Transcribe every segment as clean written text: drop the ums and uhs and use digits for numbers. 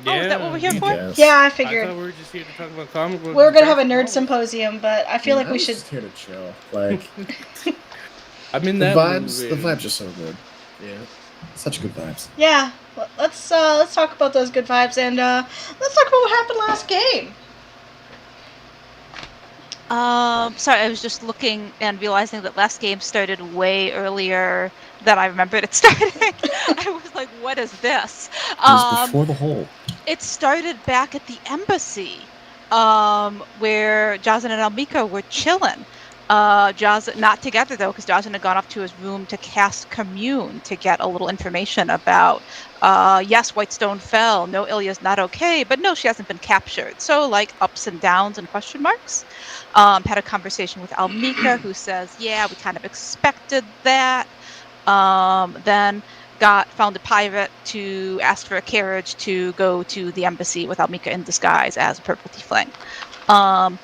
Oh, is that what Yeah, we're here I for? guess. Yeah, I I figured. thought we were just here to talk about comic We books were and gonna have a graphic nerd novels. symposium, but I I feel mean, like I we was should. just here to chill. Like I'm in the that vibes, the mood. vibes are so good. Yeah, such good vibes. Yeah, let's talk about those good vibes and let's talk about what happened last game. Sorry, I was just looking and realizing that last game started way earlier than I remembered it starting. I was like, what is this? It was Um, before the whole. it started back at the embassy, where Jazan and Almika were chilling. Jazan, not together though, because Jazan had gone off to his room to cast Commune to get a little information about, yes, Whitestone fell. No, Ilya's not okay, but no, she hasn't been captured. So, like, ups and downs and question marks. Had a conversation with Almika, who says, yeah, we kind of expected that. Then found a pirate to ask for a carriage to go to the embassy with Almika in disguise as a purple tiefling. Um,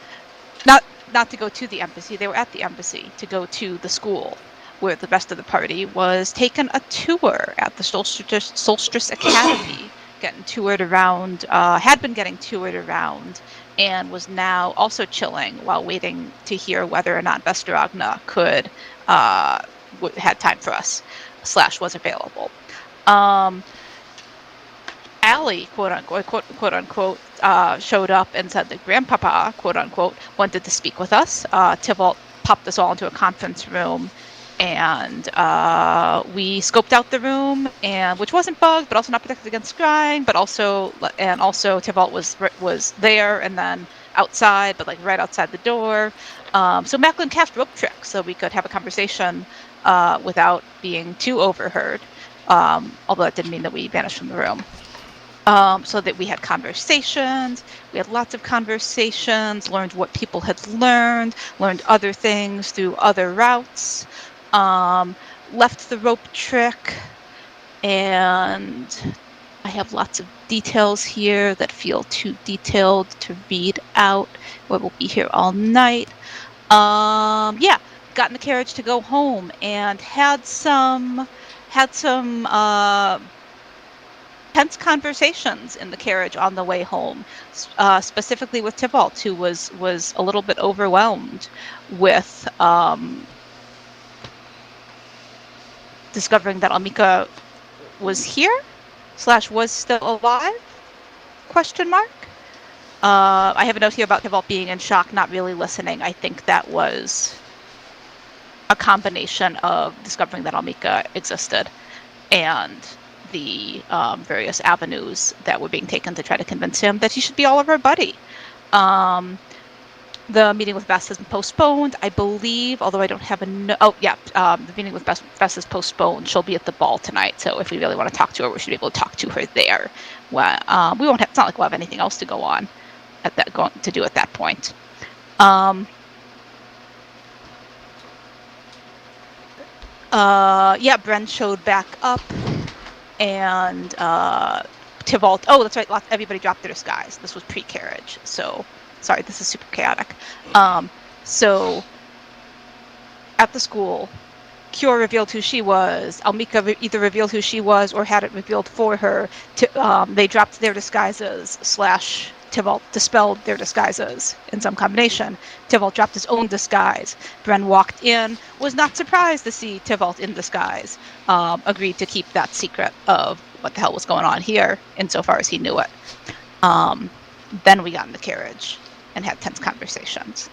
not to go to the embassy, they were at the embassy to go to the school where the rest of the party was taking a tour at the Solstice Academy, getting toured around, had been getting toured around, and was now also chilling while waiting to hear whether or not Vesteragna could, had time for us, / was available. Allie, quote unquote, showed up and said that Grandpapa, quote unquote, wanted to speak with us. Tybalt popped us all into a conference room, and we scoped out the room, and which wasn't bugged, but also not protected against scrying, but also Tybalt was there, and then outside, but like right outside the door. So Macklin cast rope trick, so we could have a conversation without being too overheard. Although that didn't mean that we vanished from the room. So that we had conversations, we had lots of conversations, learned what people had learned other things through other routes, left the rope trick, and I have lots of details here that feel too detailed to read out. We will be here all night. Yeah, got in the carriage to go home and had some tense conversations in the carriage on the way home, specifically with Tybalt, who was a little bit overwhelmed with discovering that Almika was here / was still alive? Question mark. I have a note here about Tybalt being in shock, not really listening. I think that was a combination of discovering that Almika existed and the various avenues that were being taken to try to convince him that he should be all of our buddy. The meeting with Bess has been postponed, I believe, although I don't have a the meeting with Bess is postponed. She'll be at the ball tonight, so if we really want to talk to her, we should be able to talk to her there. Well, we won't have, it's not like we'll have anything else to go on to do at that point. Bren showed back up, and Tybalt. Oh, that's right. Everybody dropped their disguise. This was pre-carriage, so sorry. This is super chaotic. So at the school, Cure revealed who she was. Almika either revealed who she was or had it revealed for her. They dropped their disguises / Tybalt dispelled their disguises in some combination. Tybalt dropped his own disguise. Bren walked in, was not surprised to see Tybalt in disguise. Agreed to keep that secret of what the hell was going on here, insofar as he knew it. Then we got in the carriage and had tense conversations.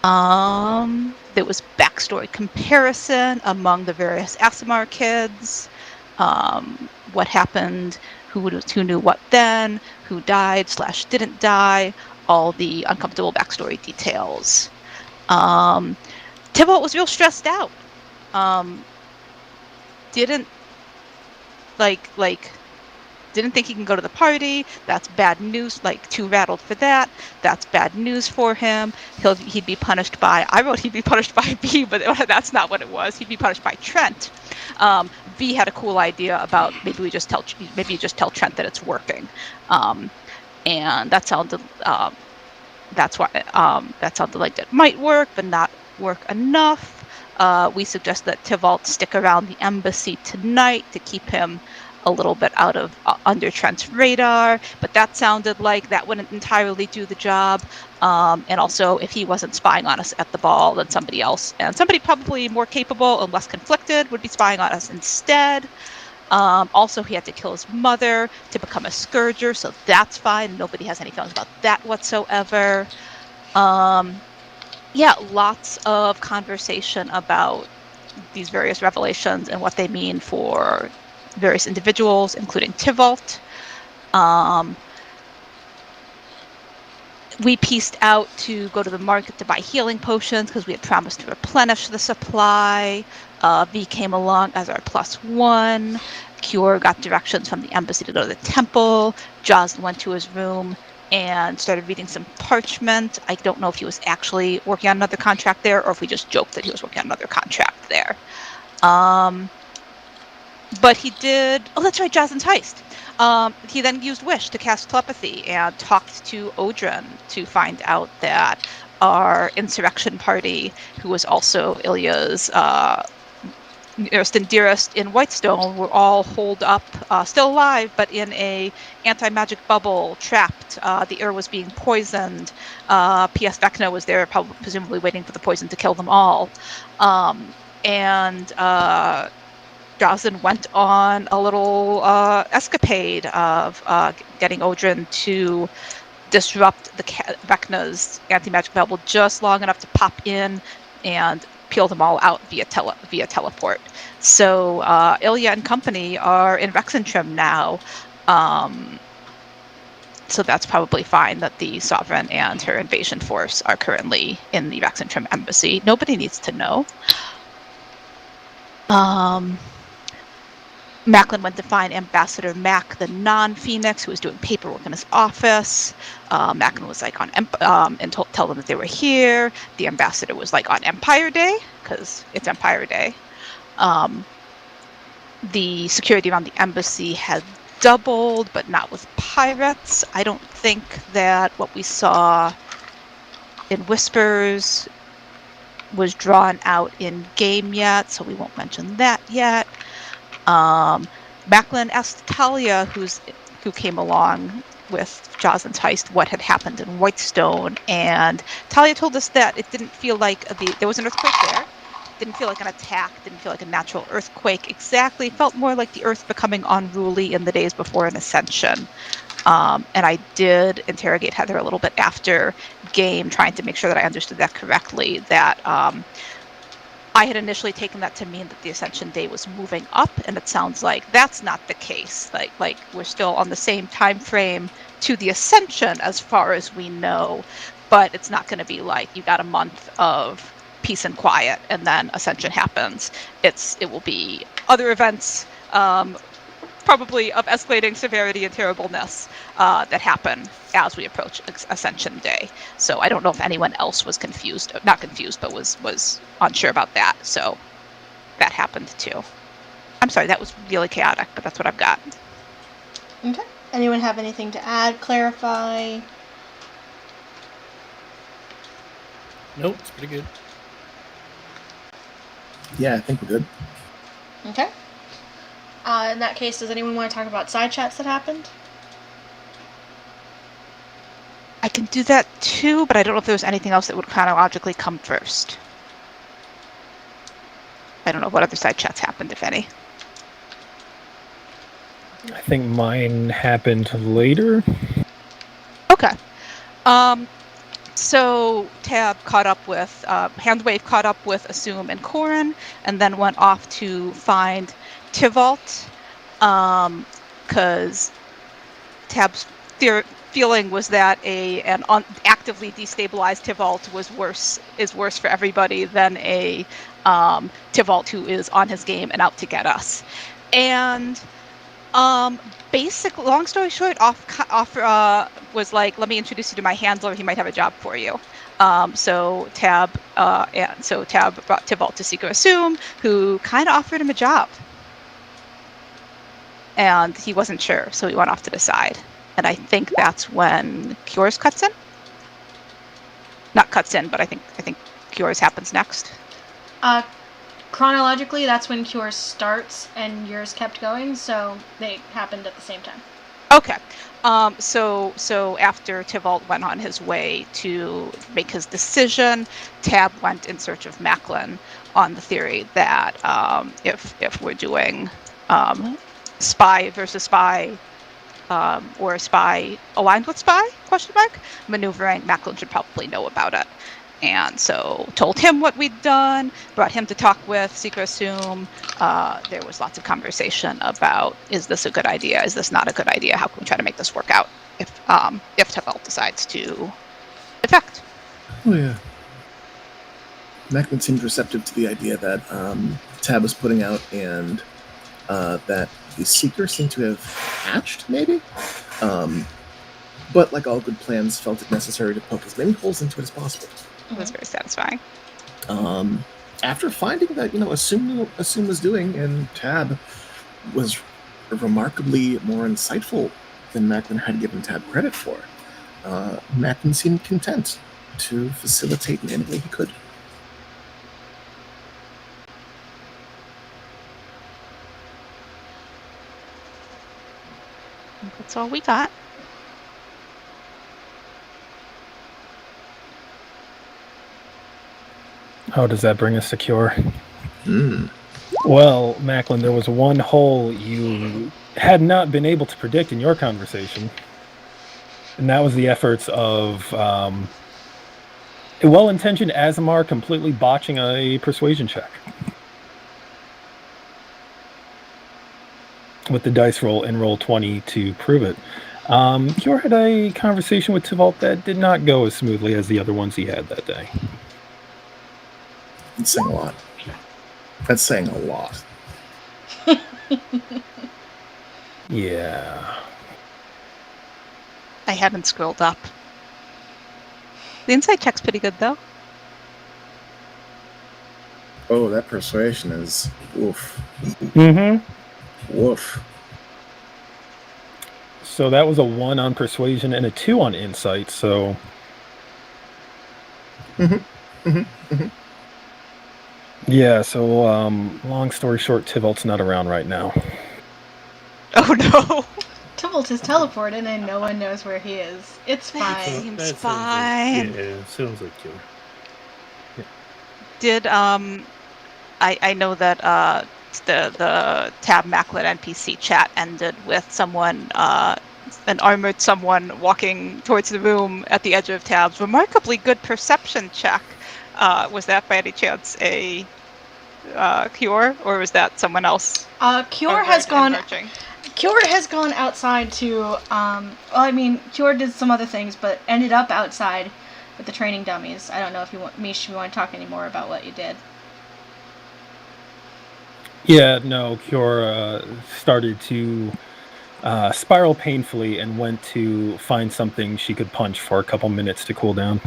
There was backstory comparison among the various Asimar kids. What happened, who knew what then, who died / didn't die, all the uncomfortable backstory details. Tybalt was real stressed out. Didn't didn't think he can go to the party. That's bad news. Too rattled for that. That's bad news for him. He'd be punished by. I wrote he'd be punished by V, but that's not what it was. He'd be punished by Trent. V had a cool idea about maybe you just tell Trent that it's working, and that sounded. That sounded like it might work, but not work enough. We suggest that Tybalt stick around the embassy tonight to keep him a little bit out of under Trent's radar, but that sounded like that wouldn't entirely do the job. And also, if he wasn't spying on us at the ball, then somebody else, and somebody probably more capable and less conflicted, would be spying on us instead. Also, he had to kill his mother to become a scourger, so that's fine. Nobody has any feelings about that whatsoever. Yeah, lots of conversation about these various revelations and what they mean for various individuals, including Tybalt. We pieced out to go to the market to buy healing potions because we had promised to replenish the supply. V came along as our +1. Cure got directions from the embassy to go to the temple. Jaws went to his room and started reading some parchment. I don't know if he was actually working on another contract there or if we just joked that he was working on another contract there. But he did... Oh, that's right, Jazin's heist. He then used Wish to cast telepathy and talked to Odrin to find out that our insurrection party, who was Ilya's nearest and dearest in Whitestone, were all holed up, still alive, but in a anti-magic bubble, trapped. The air was being poisoned. P.S. Vecna was there, presumably waiting for the poison to kill them all. Jazin went on a little escapade of getting Odrin to disrupt the Vecna's anti-magic bubble just long enough to pop in and peel them all out via teleport. So Ilya and company are in Rexentrim now. So that's probably fine that the Sovereign and her invasion force are currently in the Rexentrim embassy. Nobody needs to know. Macklin went to find Ambassador Mac, the non-Phoenix, who was doing paperwork in his office. Macklin was like and tell them that they were here. The ambassador was like on Empire Day, because it's Empire Day. The security around the embassy had doubled, but not with pirates. I don't think that what we saw in Whispers was drawn out in game yet, so we won't mention that yet. Macklin asked Talia, who came along with Jazin's heist, what had happened in Whitestone, and Talia told us that it didn't feel like there was an earthquake there. Didn't feel like an attack, didn't feel like a natural earthquake exactly. It felt more like the earth becoming unruly in the days before an ascension. And I did interrogate Heather a little bit after game, trying to make sure that I understood that correctly, that I had initially taken that to mean that the Ascension Day was moving up, and it sounds like that's not the case. Like we're still on the same time frame to the Ascension as far as we know, but it's not going to be like you got a month of peace and quiet and then Ascension happens. It will be other events, probably of escalating severity and terribleness, that happen as we approach Ascension Day. So I don't know if anyone else was not confused, but was unsure about that. So that happened too. I'm sorry, that was really chaotic, but that's what I've got. Okay. Anyone have anything to add, clarify? Nope, it's pretty good. Yeah, I think we're good. Okay. In that case, does anyone want to talk about side chats that happened? I can do that too, but I don't know if there was anything else that would chronologically come first. I don't know what other side chats happened, if any. I think mine happened later. Okay. So Tab caught up with, Handwave caught up with Assume and Corin, and then went off to find Tybalt, because Tab's feeling was that an actively destabilized Tybalt is worse for everybody than a Tybalt who is on his game and out to get us. And basically, long story short, was like, let me introduce you to my handler. He might have a job for you. So Tab brought Tybalt to Seeker Assume, who kind of offered him a job. And he wasn't sure, so he went off to decide. And I think that's when Cures cuts in. Not cuts in, but I think Cures happens next. chronologically, that's when Cure starts, and yours kept going, so they happened at the same time. Okay. So after Tybalt went on his way to make his decision, Tab went in search of Macklin on the theory that if we're doing spy versus spy, or spy aligned with spy, maneuvering, Macklin should probably know about it. And so told him what we'd done, brought him to talk with Secret Assume. There was lots of conversation about, is this a good idea? Is this not a good idea? How can we try to make this work out if Tybalt decides to defect? Oh, yeah. Macklin seemed receptive to the idea that Tab was putting out, and that the Seeker seemed to have hatched, maybe? But like all good plans, felt it necessary to poke as many holes into it as possible. It was very satisfying. After finding that, Assume was doing, and Tab was remarkably more insightful than Macklin had given Tab credit for, Macklin seemed content to facilitate in any way he could. That's all we got. How does that bring us to Cure? Mm. Well, Macklin, there was one hole you had not been able to predict in your conversation, and that was the efforts of a well-intentioned Azamar completely botching a persuasion check with the dice roll and roll 20 to prove it. Cure had a conversation with Tybalt that did not go as smoothly as the other ones he had that day. That's saying a lot. That's saying a lot. Yeah. I haven't scrolled up. The insight check's pretty good, though. Oh, that persuasion is woof. Mm-hmm. Woof. So that was a 1 on persuasion and a 2 on insight, so... Yeah, so, long story short, Tybalt's not around right now. Oh, no. Tybalt is teleported and no one knows where he is. It's fine. Seems That fine. sounds like Cure. Did I know that the Tab Macklin NPC chat ended with someone, an armored someone walking towards the room at the edge of Tab's remarkably good perception check. Was that by any chance a Cure, or was that someone else? Cure has gone outside to, Cure did some other things, but ended up outside with the training dummies. I don't know if you want to talk any more about what you did. Yeah, no, Cure started to spiral painfully and went to find something she could punch for a couple minutes to cool down.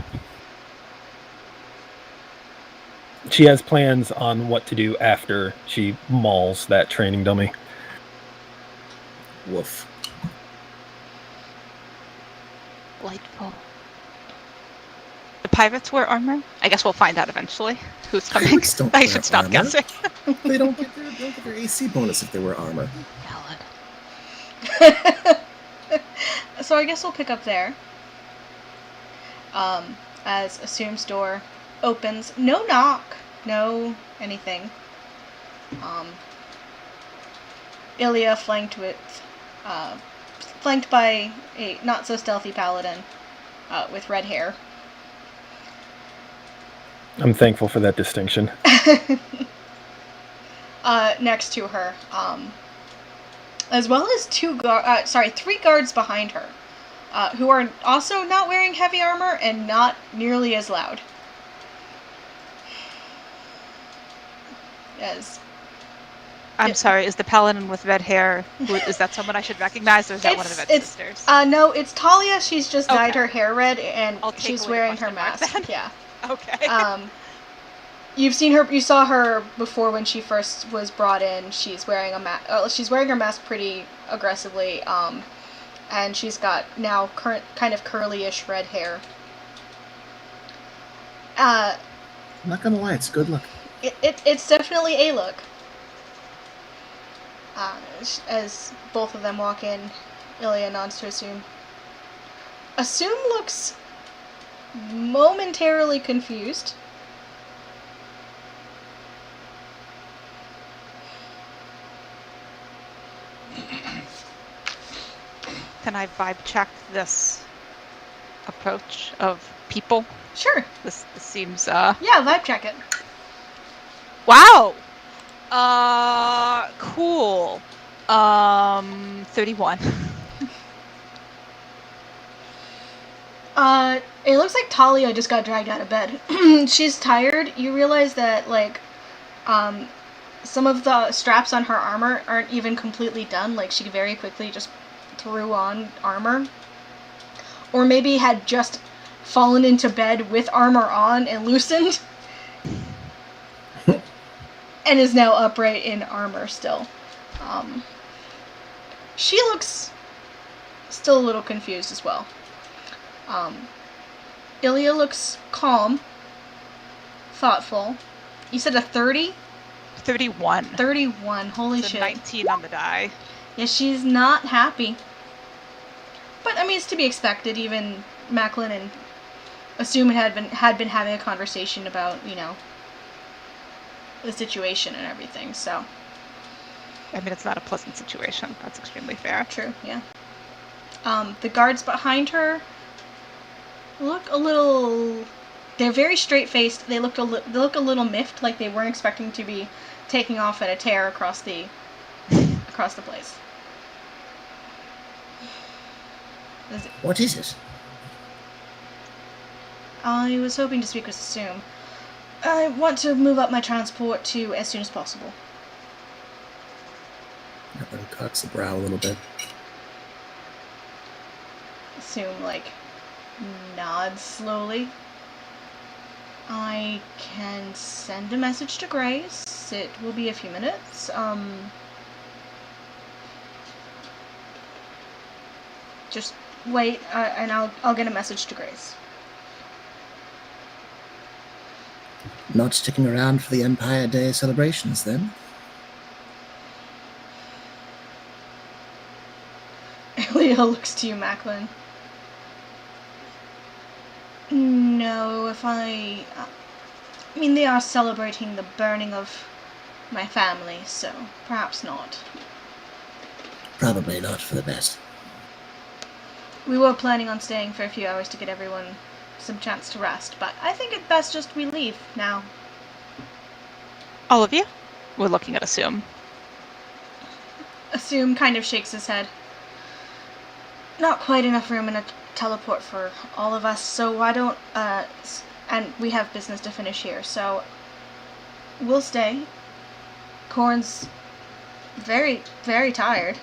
She has plans on what to do after she mauls that training dummy. Woof. Delightful. The pirates wear armor? I guess we'll find out eventually who's coming. Pirates don't I wear should stop armor. guessing. They don't get their AC bonus if they wear armor. Valid. So I guess we'll pick up there. As Assume's door opens. No knock. No anything. Ilya flanked by a not so stealthy paladin with red hair. I'm thankful for that distinction. Next to her, as well as three guards behind her, who are also not wearing heavy armor and not nearly as loud. I'm sorry, is the paladin with red hair, is that someone I should recognize, or is that one of the red sisters? No, it's Talia. She's just Okay. dyed her hair red, and she's away the wearing her question mark mask. then. Yeah. Okay. You saw her before when she first was brought in. She's wearing she's wearing her mask pretty aggressively, and she's got now kind of curly-ish red hair. I'm not gonna lie, it's a good look. It's definitely a look. As both of them walk in, Ilya nods to Assume. Assume looks momentarily confused. Can I vibe check this approach of people? Sure. This seems Yeah, vibe check it. wow. Cool. 31. It looks like Talia just got dragged out of bed. She's tired. You realize that, like, some of the straps on her armor aren't even completely done. Like, she very quickly just threw on armor. Or maybe had just fallen into bed with armor on and loosened. And is now upright in armor still. She looks still a little confused as well. Ilya looks calm, thoughtful. You said a 30? 31. 31, holy So shit. 19 on the die. Yeah, she's not happy. But, I mean, it's to be expected. Even Macklin and Assume had been having a conversation about, you know, the situation and everything, so. I mean, it's not a pleasant situation. That's extremely fair. True, yeah. The guards behind her look a little... They're very straight-faced. They look a little miffed, like they weren't expecting to be taking off at a tear across the place. What is it? I was hoping to speak with Assume. I want to move up my transport to as soon as possible. Macklin cocks the brow a little bit. Assume, like, nods slowly. I can send a message to Grace. It will be a few minutes. Just wait, and I'll get a message to Grace. Not sticking around for the Empire Day celebrations, then? Leo looks to you, Macklin. No, I mean, they are celebrating the burning of my family, so perhaps not. Probably not for the best. We were planning on staying for a few hours to get everyone some chance to rest, but I think it's best just we leave now. All of you? We're looking at Assume. Assume kind of shakes his head. Not quite enough room in a teleport for all of us, so why don't, and we have business to finish here, so we'll stay. Corn's very, very tired.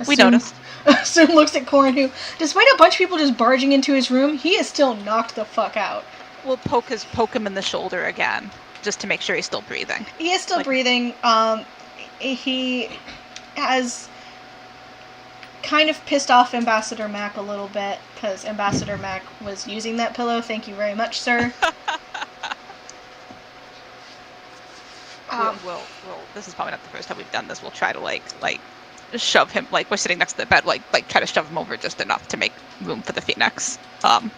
We noticed. Assume looks at Corn, who, despite a bunch of people just barging into his room, he is still knocked the fuck out. We'll poke him in the shoulder again, just to make sure he's still breathing. He is still breathing. He has kind of pissed off Ambassador Mac a little bit, because Ambassador Mac was using that pillow. Thank you very much, sir. We'll this is probably not the first time we've done this. We'll try to like shove him, like we're sitting next to the bed, like try to shove him over just enough to make room for the Phoenix. Sounds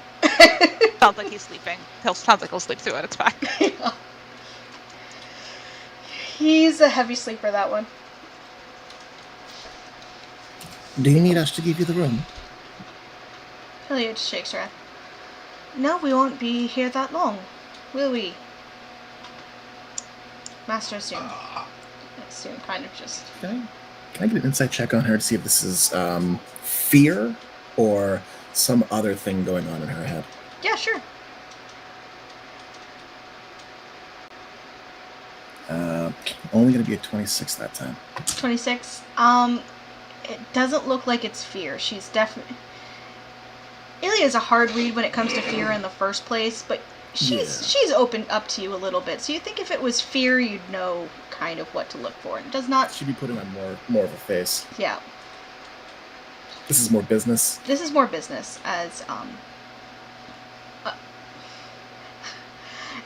like he's sleeping. Sounds like he'll sleep through it. It's fine. Yeah. He's a heavy sleeper, that one. Do you need us to give you the room? Hilliard just shakes her head. No, we won't be here that long, will we? Master soon. Soon, kind of just. Can I get an insight check on her to see if this is fear or some other thing going on in her head? Yeah, sure. Only going to be a 26 that time. 26. It doesn't look like it's fear. She's definitely... Ilya's a hard read when it comes to fear in the first place, but she's opened up to you a little bit. So you think if it was fear, you'd know kind of what to look for. It does not... She'd be putting on more of a face. Yeah. This is more business. This is more business, as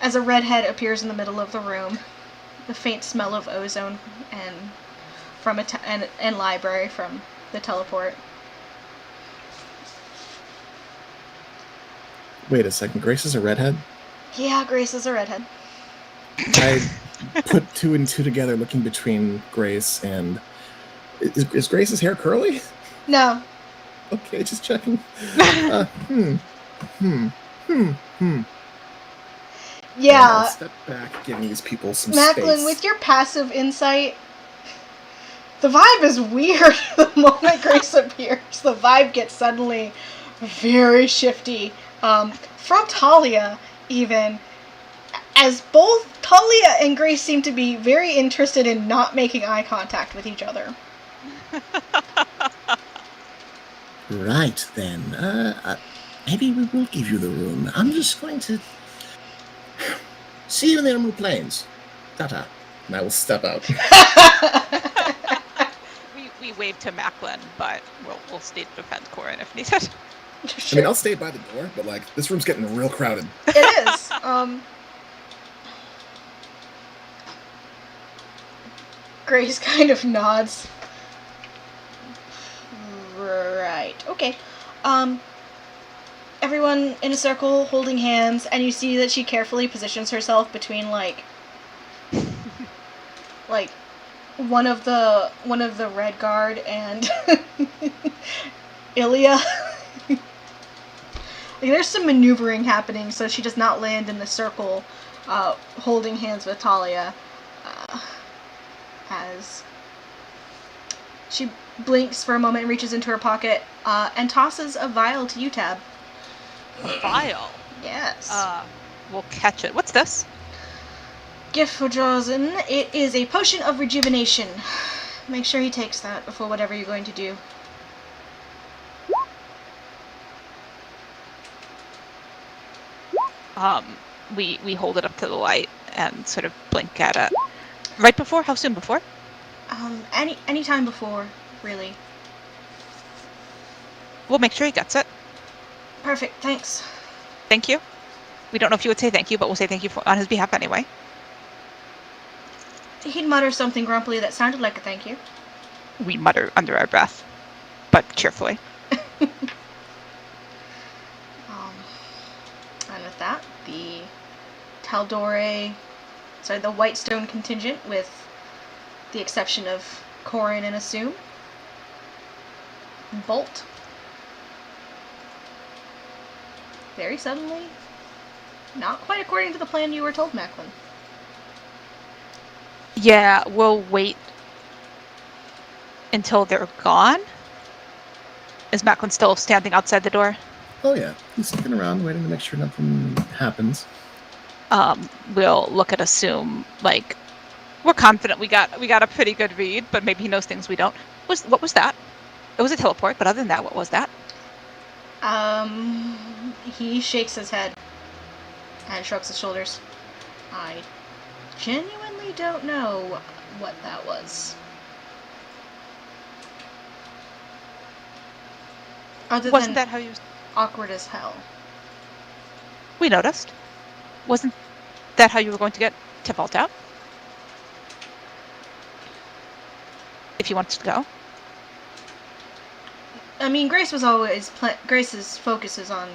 as a redhead appears in the middle of the room. The faint smell of ozone and from and library from the teleport. Wait a second. Grace is a redhead? Yeah, Grace is a redhead. I put 2 and 2 together looking between Grace and... Is Grace's hair curly? No. Okay, just checking. And I'll Yeah, step back, giving these people some Macklin, space. with your passive insight, the vibe is weird the moment Grace appears. The vibe gets suddenly very shifty. From Talia, even, as both Talia and Grace seem to be very interested in not making eye contact with each other. Right then. Maybe we will give you the room. I'm just going to see you in the Emerald Plains. Ta-ta. And I will step out. We wave to Macklin, but we'll stay to defend Corin if needed. I mean, I'll stay by the door, but like this room's getting real crowded. It is. Grace kind of nods. Right. Okay. Everyone in a circle holding hands, and you see that she carefully positions herself between like one of the Red Guard and Ilya. Like, there's some maneuvering happening so she does not land in the circle holding hands with Talia. As she blinks for a moment and reaches into her pocket and tosses a vial to you, Tab. A vial. Yes. We'll catch it. What's this? Gift for Jazen. It is a potion of rejuvenation. Make sure he takes that before whatever you're going to do. We hold it up to the light and sort of blink at it. Right before? How soon before? Any time before, really. We'll make sure he gets it. Perfect, thanks. Thank you. We don't know if you would say thank you, but we'll say thank you on his behalf anyway. He'd mutter something grumpily that sounded like a thank you. We mutter under our breath, but cheerfully. And with that, the the Whitestone contingent, with the exception of Corin and Assume, bolt. Very suddenly. Not quite according to the plan you were told, Macklin. Yeah, we'll wait until they're gone. Is Macklin still standing outside the door? Oh yeah, he's sticking around, waiting to make sure nothing happens. We'll look at Assume like we're confident we got a pretty good read, but maybe he knows things we don't. What was that? It was a teleport, but other than that, what was that? He shakes his head and shrugs his shoulders. I genuinely don't know what that was. Wasn't that how you... Awkward as hell. We noticed. Wasn't that how you were going to get to vault out? If you wanted to go? I mean, Grace was always... Grace's focus is on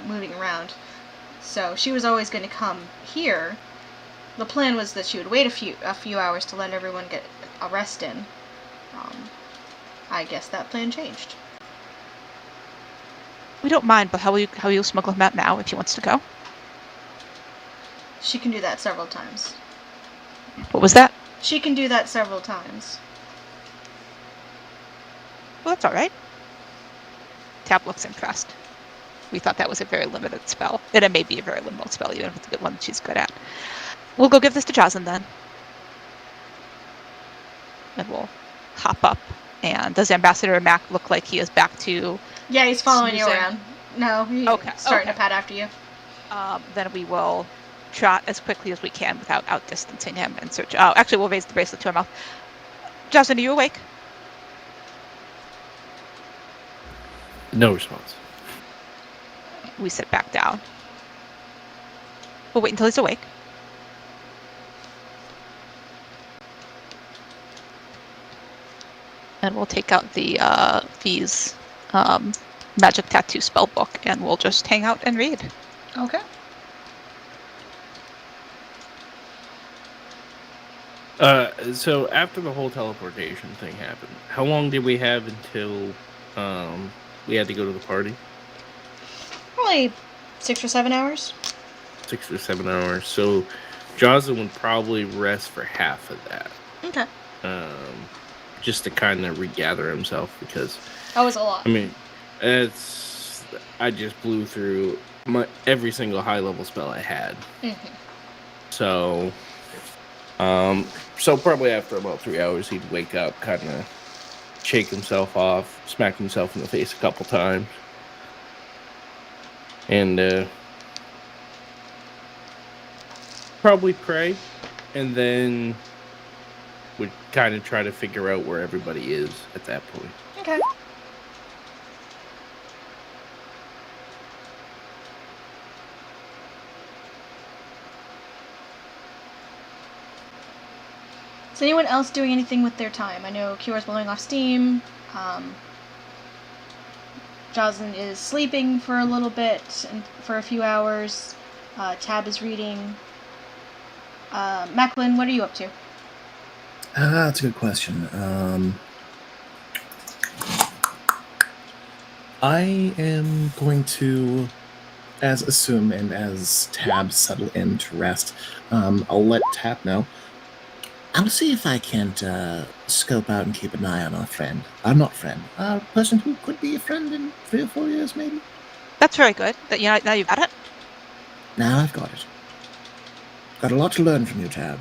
moving around. So she was always going to come here. The plan was that she would wait a few hours to let everyone get a rest in. I guess that plan changed. We don't mind, but how will you smuggle him out now if he wants to go? She can do that several times. What was that? She can do that several times. Well, that's all right. Tab looks impressed. We thought that was a very limited spell. And it may be a very limited spell, even if it's a good one that she's good at. We'll go give this to Jazen then. And we'll hop up. And does Ambassador Mac look like he is back to... Yeah, he's following you snoozing? around. No, he's starting to pat after you. Then we will trot as quickly as we can without outdistancing him and search. Oh, actually, we'll raise the bracelet to our mouth. Jazen, are you awake? No response. We sit back down. We'll wait until he's awake. And we'll take out the V's magic tattoo spell book, and we'll just hang out and read. Okay. So after the whole teleportation thing happened, how long did we have until we had to go to the party? Probably 6 or 7 hours. 6 or 7 hours. So Jocelyn would probably rest for half of that. Okay. Just to kind of regather himself, because That was a lot. I mean, I just blew through every single high level spell I had. Mm-hmm. So probably after about 3 hours, he'd wake up, kind of shake himself off, smack himself in the face a couple times, and probably pray, and then would kind of try to figure out where everybody is at that point. Okay. Is anyone else doing anything with their time? I know Kyora's blowing off steam. Jocelyn is sleeping for a little bit and for a few hours. Tab is reading. Macklin, what are you up to? That's a good question. I am going to, as Assume and as Tab settle in to rest, I'll let Tab know. I'll see if I can't scope out and keep an eye on our friend. Not friend. A person who could be a friend in 3 or 4 years, maybe. That's very good. That now you've got it. Now I've got it. Got a lot to learn from you, Tab.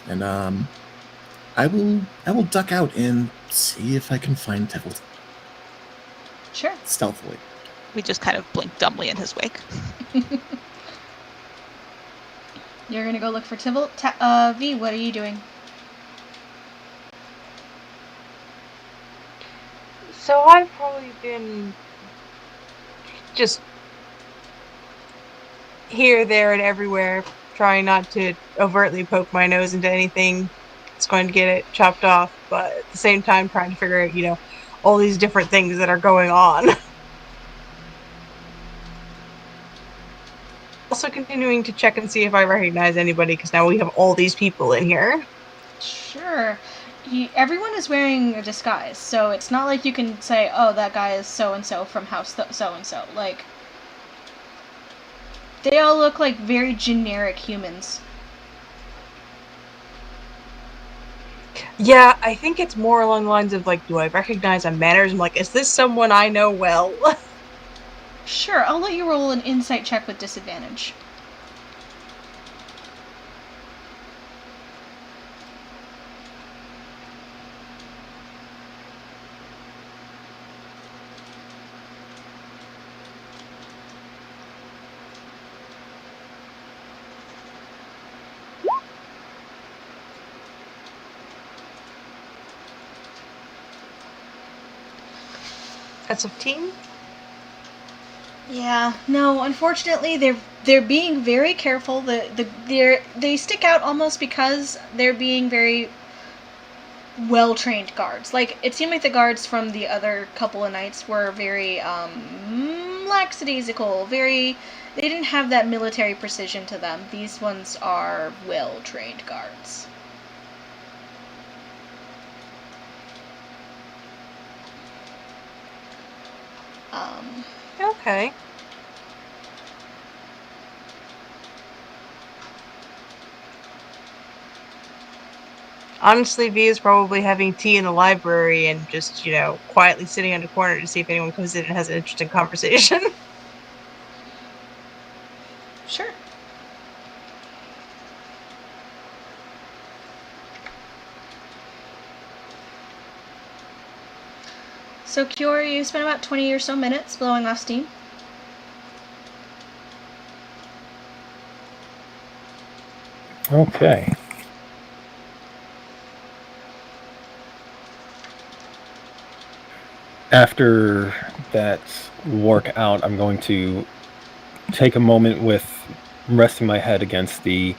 And I will duck out and see if I can find Templeton. Sure. Stealthily. We just kind of blink dumbly in his wake. You're gonna go look for Tibble. V, what are you doing? So I've probably been just here, there, and everywhere, trying not to overtly poke my nose into anything that's going to get it chopped off, but at the same time trying to figure out, all these different things that are going on. Also continuing to check and see if I recognize anybody, because now we have all these people in here. Sure. Everyone is wearing a disguise, so it's not like you can say, oh, that guy is so-and-so from house so-and-so. Like, they all look like very generic humans. Yeah, I think it's more along the lines of, do I recognize a manners? I'm like, is this someone I know well? Sure, I'll let you roll an insight check with disadvantage. That's 15? Yeah, no, unfortunately they're being very careful. They stick out almost because they're being very well-trained guards. Like, it seemed like the guards from the other couple of nights were very lackadaisical, they didn't have that military precision to them. These ones are well-trained guards. Okay. Honestly, V is probably having tea in the library and just, quietly sitting in a corner to see if anyone comes in and has an interesting conversation. Sure. So, Kiora, you spent about 20 or so minutes blowing off steam. Okay. After that workout, I'm going to take a moment with resting my head against the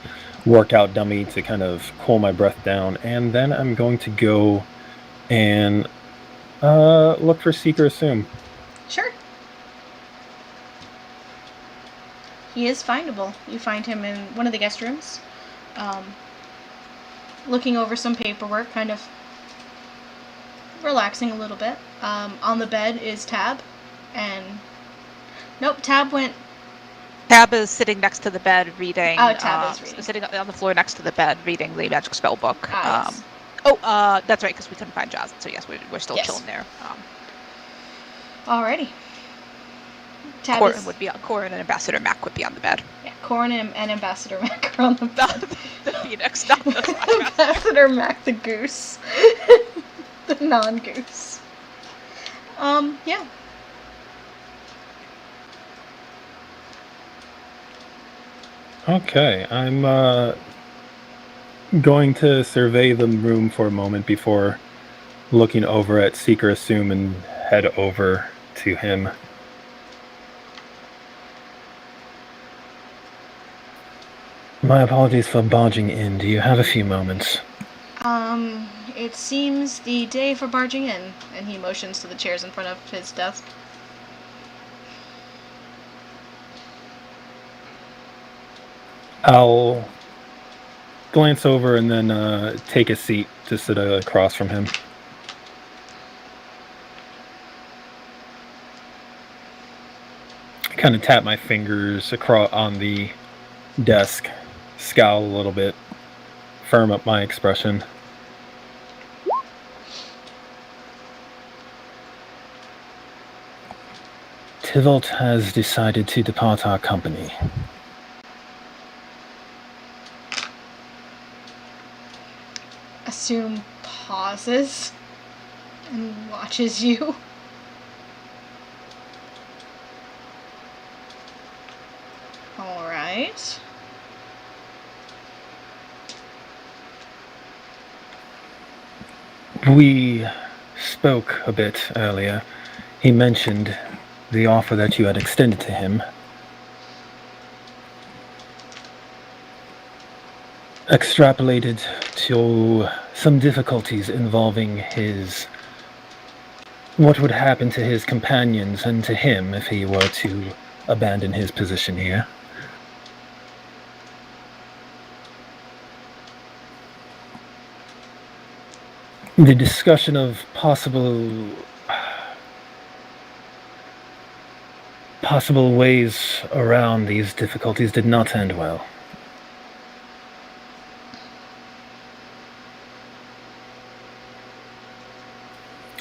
workout dummy to kind of cool my breath down, and then I'm going to go and look for Seek or Assume. Sure. He is findable. You find him in one of the guest rooms, looking over some paperwork, kind of relaxing a little bit. On the bed is Tab, and nope, Tab went. Tab is sitting next to the bed reading. Oh, Tab is reading. Sitting on the floor next to the bed reading the magic spell book. Yes. That's right, because we couldn't find Jaws. So yes, we're still Yes. chilling there. Alrighty. Tab Corin is, would be Corin and Ambassador Mac would be on the bed. yeah, Corin and Ambassador Mac are on the bed. The Phoenix, not the Ambassador Mac the goose. The non-goose. Yeah. Okay, I'm going to survey the room for a moment before looking over at Seek or Assume and head over to him. My apologies for barging in. Do you have a few moments? It seems the day for barging in, and he motions to the chairs in front of his desk. I'll glance over and then take a seat to sit across from him. I kind of tap my fingers across on the desk, scowl a little bit, firm up my expression. Tybalt has decided to depart our company. Assume pauses and watches you. Alright. We spoke a bit earlier. He mentioned the offer that you had extended to him. Extrapolated to some difficulties involving what would happen to his companions and to him if he were to abandon his position here. The discussion of possible ways around these difficulties did not end well.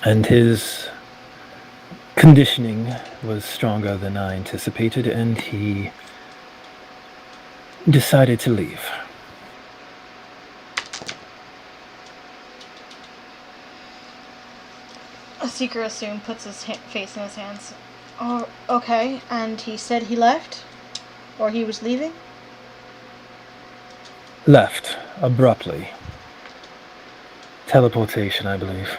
And his conditioning was stronger than I anticipated, and he decided to leave. A Seeker Assume puts his face in his hands. Oh, okay. And he said he left? Or he was leaving? Left abruptly. Teleportation, I believe.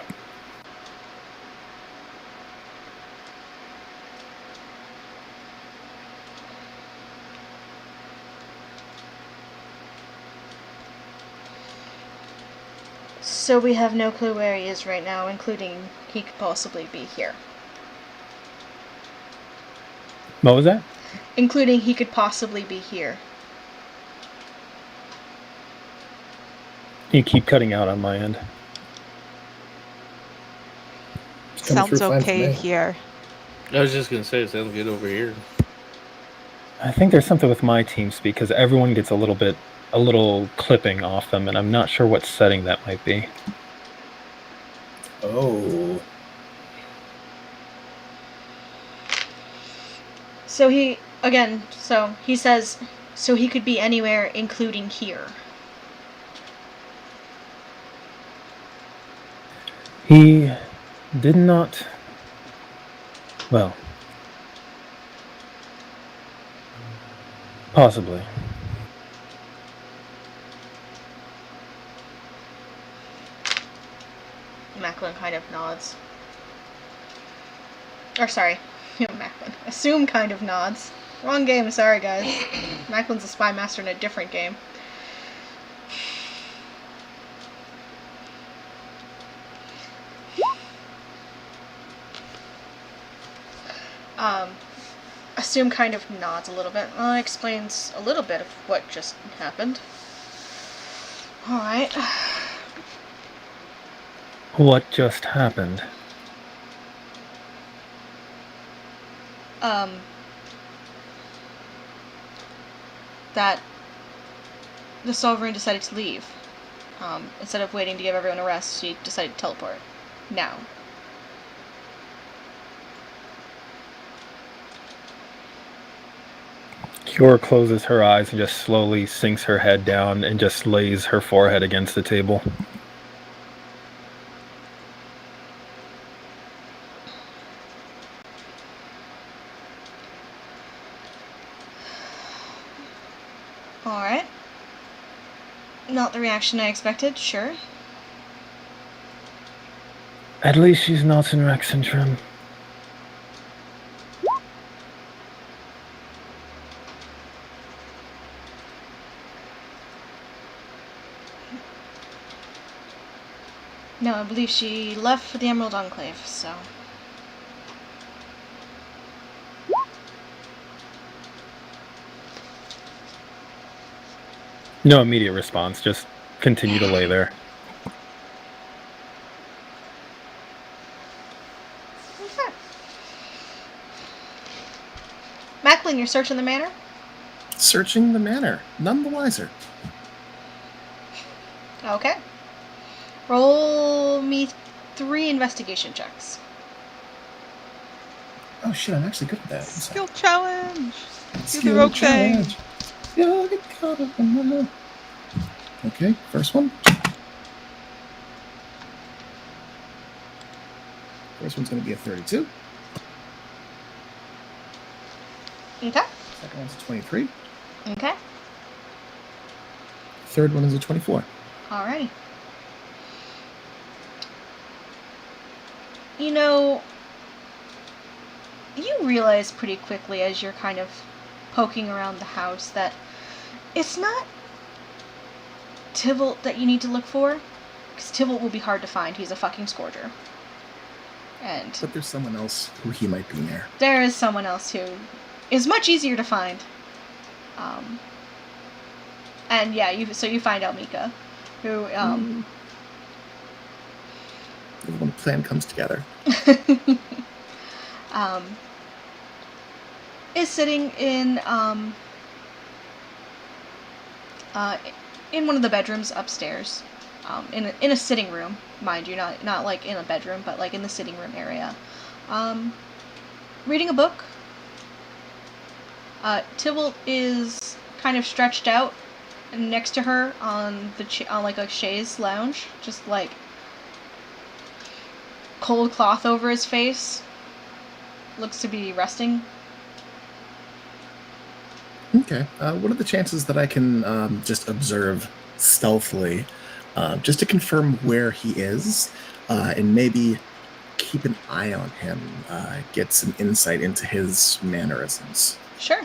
So we have no clue where he is right now, including he could possibly be here. What was that? Including he could possibly be here. You keep cutting out on my end. It's coming Sounds through fine for okay me. here. I was just gonna say it sounds good over here. I think there's something with my teams because everyone gets a little clipping off them, and I'm not sure what setting that might be. Oh. So he says, so he could be anywhere, including here. He did not. Well, possibly. Macklin kind of nods. Or sorry, Macklin. Assume kind of nods. Wrong game, sorry guys. Macklin's a spy master in a different game. Assume kind of nods a little bit. Explains a little bit of what just happened. Alright. What just happened? That the Sovereign decided to leave. Instead of waiting to give everyone a rest, she decided to teleport. Now. Kiora closes her eyes and just slowly sinks her head down and just lays her forehead against the table. Alright. Not the reaction I expected, sure. At least she's not in Rex syndrome. No, I believe she left for the Emerald Enclave, so... No immediate response, just continue to lay there. Okay. Macklin, you're searching the manor? Searching the manor, none the wiser. Okay. Roll me 3 investigation checks. Oh shit, I'm actually good at that. Skill challenge. Do the Skill rogue challenge. thing. Yeah, get caught up in the... Okay, first one. First one's going to be a 32. Okay. Second one's a 23. Okay. Third one is a 24. Alrighty. You know, you realize pretty quickly as you're kind of poking around the house that it's not Tybalt that you need to look for, because Tybalt will be hard to find. He's a fucking scourger. And But there's someone else who he might be near. there is someone else who is much easier to find. And yeah, you find Almika, who When the plan comes together. is sitting in one of the bedrooms upstairs, in a sitting room, mind you, not like in a bedroom, but like in the sitting room area, reading a book. Tybalt is kind of stretched out next to her on like a chaise lounge, just like cold cloth over his face. Looks to be resting. Okay. What are the chances that I can just observe stealthily, just to confirm where he is, and maybe keep an eye on him, get some insight into his mannerisms? Sure.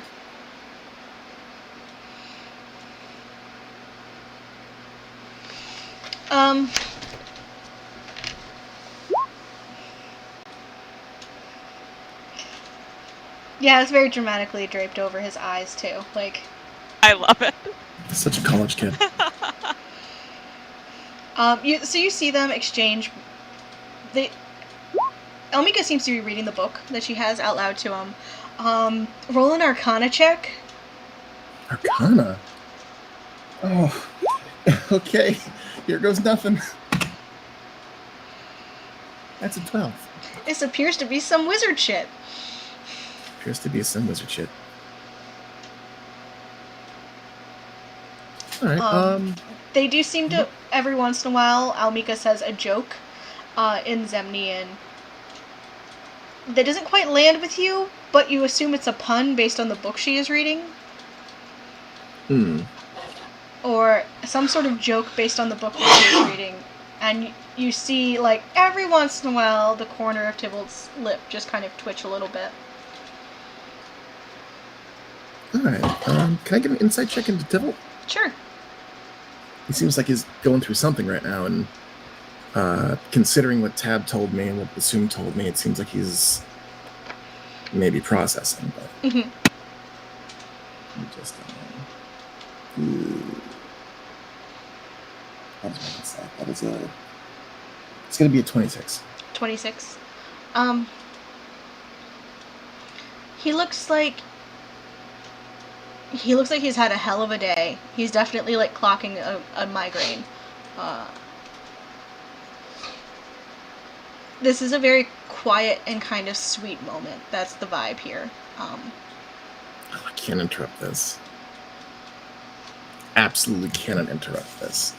Yeah, it's very dramatically draped over his eyes too. Like, I love it. Such a college kid. you see them exchange. Elmika seems to be reading the book that she has out loud to him. Roll an Arcana check. Arcana? Oh, okay. Here goes nothing. That's a 12. This appears to be some wizard shit. Appears to be some wizard shit. Alright, They do seem to, every once in a while, Almika says a joke in Zemnian that doesn't quite land with you, but you assume it's a pun based on the book she is reading. Or some sort of joke based on the book that she is reading. And you see, like, every once in a while, the corner of Tybalt's lip just kind of twitch a little bit. All right. Can I get an insight check into Tibble? Sure. He seems like he's going through something right now, and considering what Tab told me and what Basum told me, it seems like he's maybe processing. But Mhm. just that is my insight. That is a. It's going to be a 26. 26. He looks like he's had a hell of a day. He's definitely like clocking a migraine. This is a very quiet and kind of sweet moment. That's the vibe here. Oh, I can't interrupt this. Absolutely cannot interrupt this.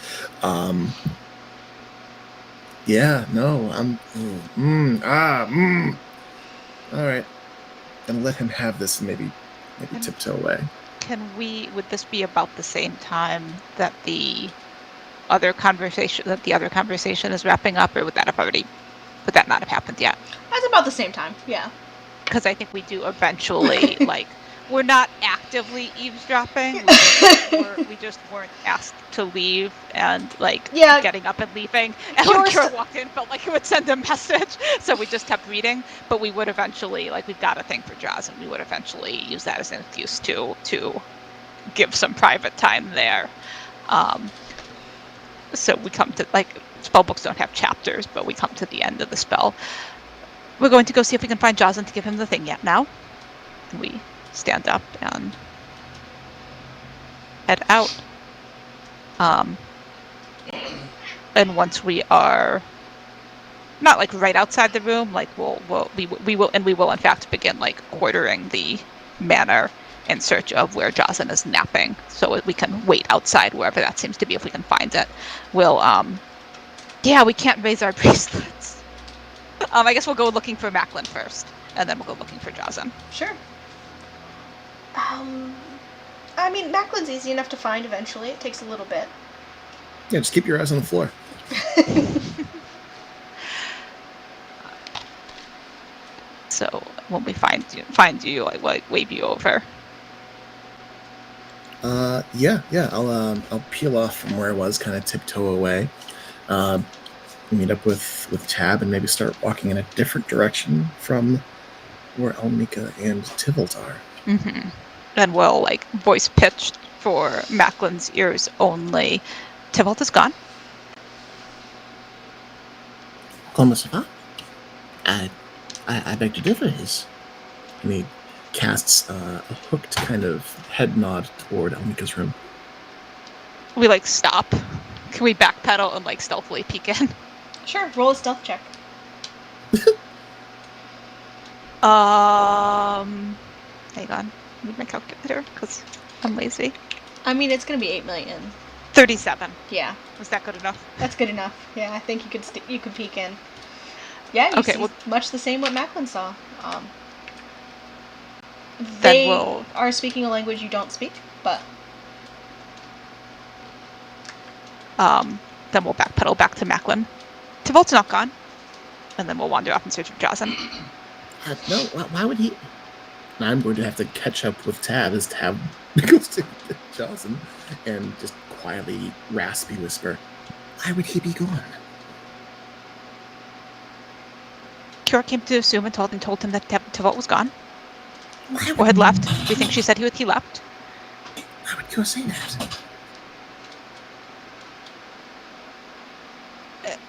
Yeah, no, All right. Gonna let him have this and maybe tiptoe away. Would this be about the same time that the other conversation is wrapping up, or would that not have happened yet? That's about the same time, yeah. Because I think we do eventually, like, we're not actively eavesdropping. We just weren't asked to leave, and getting up and leaving. And when Kira walked in, felt like it would send a message, so we just kept reading. But we would eventually, we've got a thing for Jaws, and we would eventually use that as an excuse to give some private time there. So we come to, spell books don't have chapters, but we come to the end of the spell. We're going to go see if we can find Jaws and to give him the thing yet now. And we stand up and head out. And once we are not right outside the room, we will in fact begin quartering the manor in search of where Jocelyn is napping, so we can wait outside wherever that seems to be if we can find it. We'll we can't raise our bracelets. I guess we'll go looking for Macklin first, and then we'll go looking for Jocelyn. Sure. Macklin's easy enough to find eventually. It takes a little bit. Yeah, just keep your eyes on the floor. So when we find you, wave you over. I'll peel off from where I was, kind of tiptoe away, meet up with Tab, and maybe start walking in a different direction from where Almika and Tybalt are. Mm-hmm. And we'll voice pitched for Macklin's ears only. Tybalt is gone. Comment ça va? I beg to differ. And he casts a hooked kind of head nod toward Almika's room. We stop. Can we backpedal and stealthily peek in? Sure, roll a stealth check. Hang on. I need my calculator because I'm lazy. It's gonna be 8 million. 37. Yeah. Was that good enough? That's good enough. Yeah, I think you could peek in. Yeah, you see much the same what Macklin saw. They are speaking a language you don't speak, but then we'll backpedal back to Macklin. Tybalt's not gone, and then we'll wander off in search of Jocelyn. No, why would he? I'm going to have to catch up with Tab as Tab goes to Jocelyn and just quietly, raspy whisper, "Why would he be gone?" Kira came to assume and told him that Tybalt was gone. Or had left. Do you think she said he left? Why would Kira say that?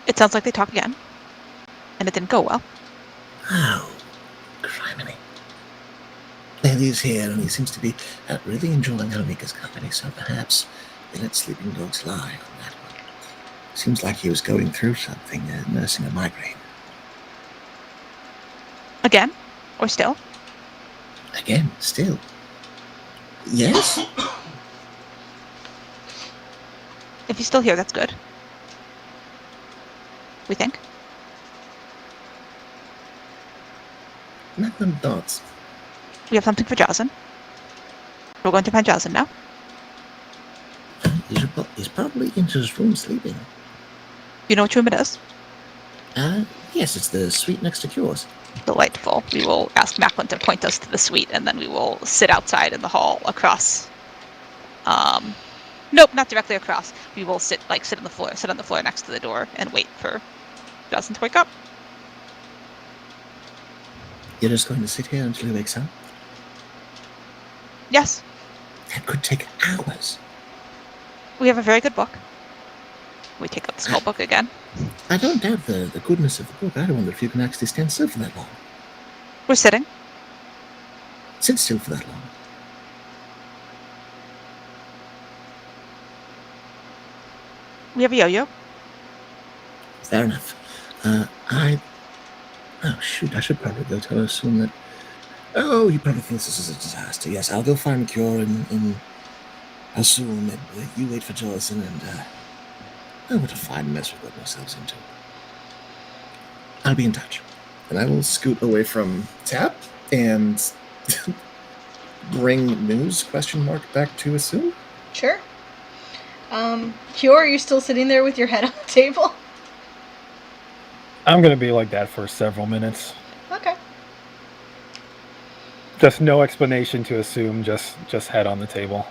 It sounds like they talked again. And it didn't go well. Oh, criminy. He's here, and he seems to be really enjoying Almika's company, so perhaps they let sleeping dogs lie on that one. Seems like he was going through something, nursing a migraine. Again? Or still? Again, still. Yes? If he's still here, that's good. We think? Macklin nods. We have something for Jocelyn. We're going to find Jocelyn now. He's probably in his room sleeping. You know which room it is? Yes, it's the suite next to Cure's. Delightful. We will ask Macklin to point us to the suite, and then we will sit outside in the hall across. Nope, not directly across. We will sit on the floor next to the door, and wait for Jocelyn to wake up. You're just going to sit here until he wakes up? Yes, That could take hours. we have a very good book. We take up the small book again. I don't doubt the goodness of the book. I wonder if you can actually stand still for that long. We're sitting. Sit still for that long. We have a yo-yo. Fair enough. Oh, shoot, I should probably go tell Assume that... Oh, he probably thinks this is a disaster. Yes, I'll go find Cure and Assume that you wait for Joyson and, oh, what a fine mess we've got ourselves into. I'll be in touch. And I will scoot away from Tab and bring news back to Assume. Sure. Cure, are you still sitting there with your head on the table? I'm gonna be like that for several minutes. Okay. Just no explanation to Assume, just head on the table.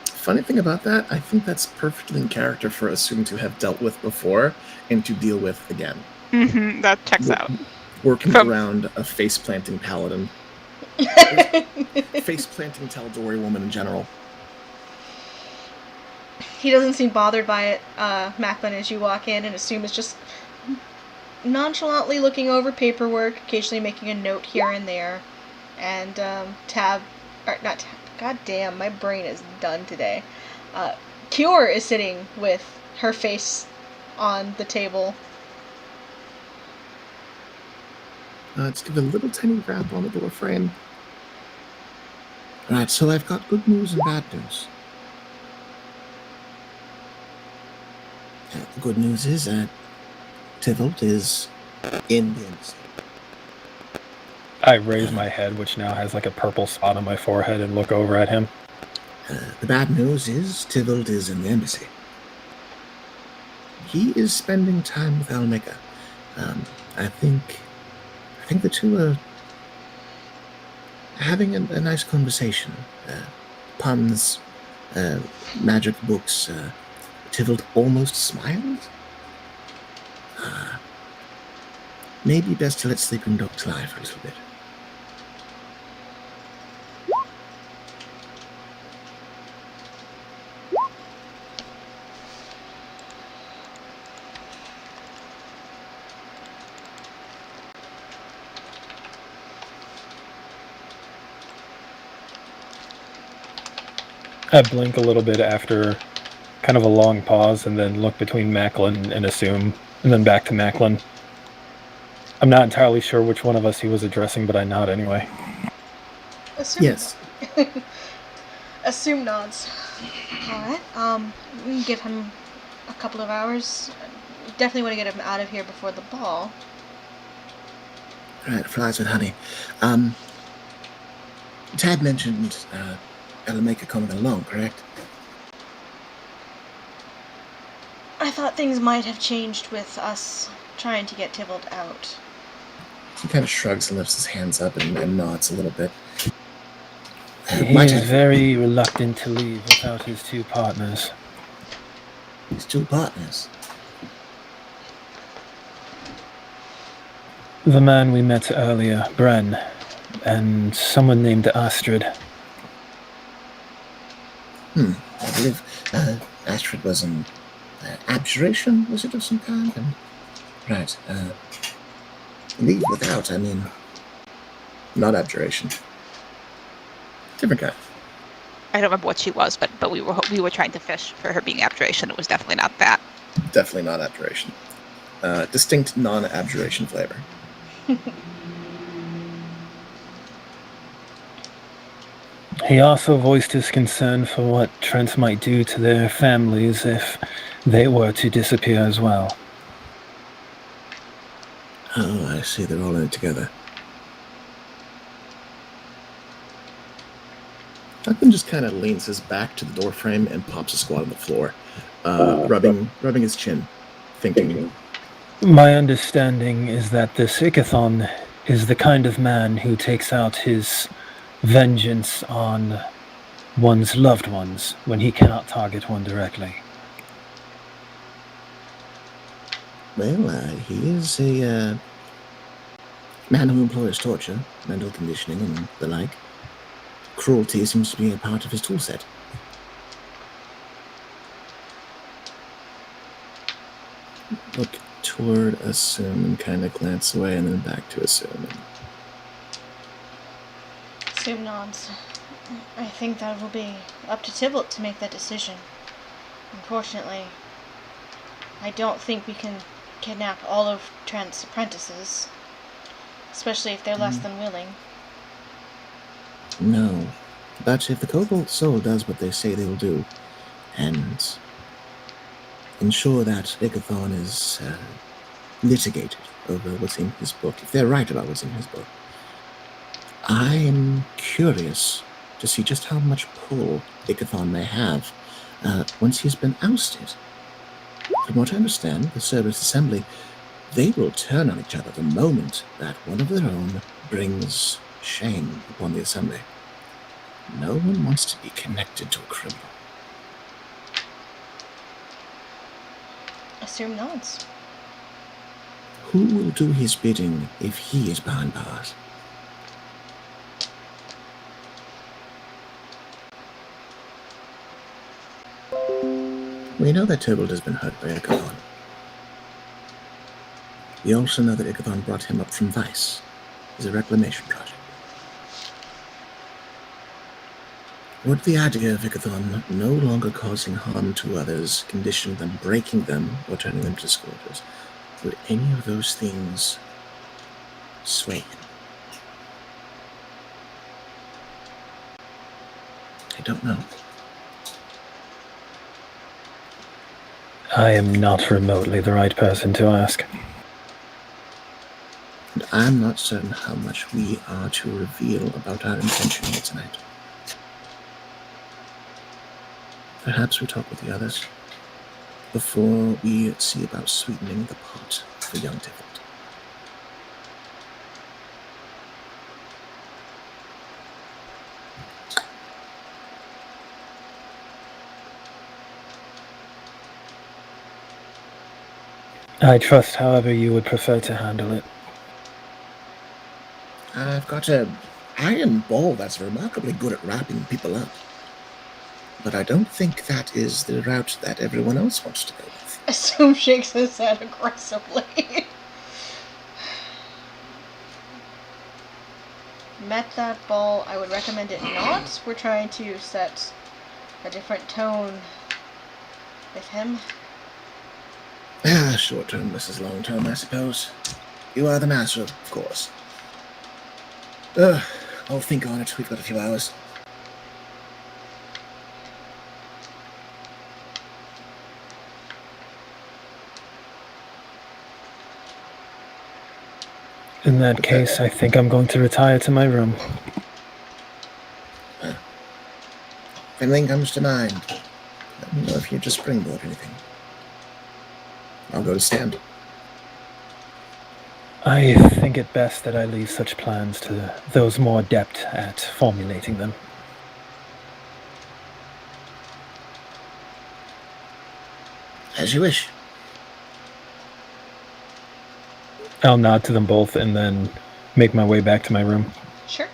Funny thing about that, I think that's perfectly in character for Assume to have dealt with before and to deal with again. Mm-hmm, that checks out. Working around a face-planting paladin. Face-planting Tal'Dori woman in general. He doesn't seem bothered by it, Macklin, as you walk in, and Assume is just nonchalantly looking over paperwork, occasionally making a note here and there. And God damn, my brain is done today. Cure is sitting with her face on the table. Let's give a little tiny rap on the door frame. Right, so I've got good news and bad news. The good news is that Tybalt is in the embassy. I raise my head, which now has like a purple spot on my forehead, and look over at him. The bad news is Tybalt is in the embassy. He is spending time with Almega. I think the two are having a nice conversation. Puns, magic books. Tybalt almost smiled. Maybe best to let sleeping dogs lie for a little bit. I blink a little bit after kind of a long pause, and then look between Macklin and Assume, and then back to Macklin. I'm not entirely sure which one of us he was addressing, but I nod anyway. Assume Yes. Assume nods. Alright, we can give him a couple of hours. Definitely want to get him out of here before the ball. Right, flies with honey. Tad mentioned Almega coming along, correct? I thought things might have changed with us trying to get Tybalt out. He kind of shrugs and lifts his hands up and nods a little bit. He is very reluctant to leave without his two partners. His two partners? The man we met earlier, Bren, and someone named Astrid. I believe Astrid was an abjuration, was it, of some kind? Right, leave without, I mean... Not abjuration. Different guy. I don't remember what she was, but we were trying to fish for her being abjuration. It was definitely not that. Definitely not abjuration. Distinct non-abjuration flavor. He also voiced his concern for what Trent might do to their families if they were to disappear as well. Oh, I see, they're all in it together. Duncan just kind of leans his back to the doorframe and pops a squat on the floor, rubbing his chin, thinking. My understanding is that this Ikathon is the kind of man who takes out his vengeance on one's loved ones when he cannot target one directly. Well, he is a man who employs torture, mental conditioning, and the like. Cruelty seems to be a part of his toolset. Look toward Assume and kind of glance away and then back to Assume. Assume nods. I think that will be up to Tybalt to make that decision. Unfortunately, I don't think we can kidnap all of Trent's apprentices, especially if they're less than willing. No. But if the Cobalt Soul does what they say they will do, and ensure that Ikathon is litigated over what's in his book, if they're right about what's in his book, I am curious to see just how much pull Ikathon may have once he's been ousted. From what I understand, the Cerberus Assembly, they will turn on each other the moment that one of their own brings shame upon the Assembly. No one wants to be connected to a criminal. Assume nods. Who will do his bidding if he is behind bars? We know that Tybalt has been hurt by Ikathon. We also know that Ikathon brought him up from Vice as a reclamation project. Would the idea of Ikathon no longer causing harm to others, conditioning them, breaking them, or turning them to scourges, would any of those things sway him? I don't know. I am not remotely the right person to ask. And I'm not certain how much we are to reveal about our intention here tonight. Perhaps we talk with the others before we see about sweetening the pot for young Tybalt. I trust however you would prefer to handle it. I've got an iron ball that's remarkably good at wrapping people up. But I don't think that is the route that everyone else wants to go with. Assume shakes his head aggressively. Met that ball, I would recommend it not. We're trying to set a different tone with him. Short term versus long term, I suppose. You are the master, of course. I'll think on it. We've got a few hours. In that case, I think I'm going to retire to my room. If anything comes to mind, let me know if you just springboard anything. I'll go to stand. I think it best that I leave such plans to those more adept at formulating them. As you wish. I'll nod to them both and then make my way back to my room. Sure.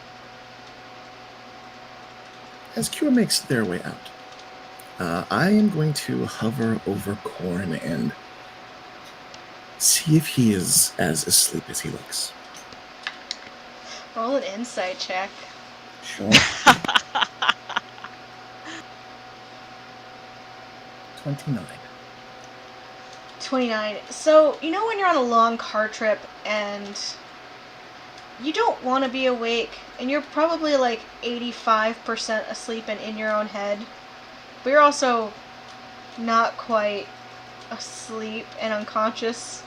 As Kira makes their way out, I am going to hover over Korn and see if he is as asleep as he looks. Roll an insight check. Sure. 29. 29. So, you know when you're on a long car trip and you don't want to be awake and you're probably like 85% asleep and in your own head, but you're also not quite asleep and unconscious?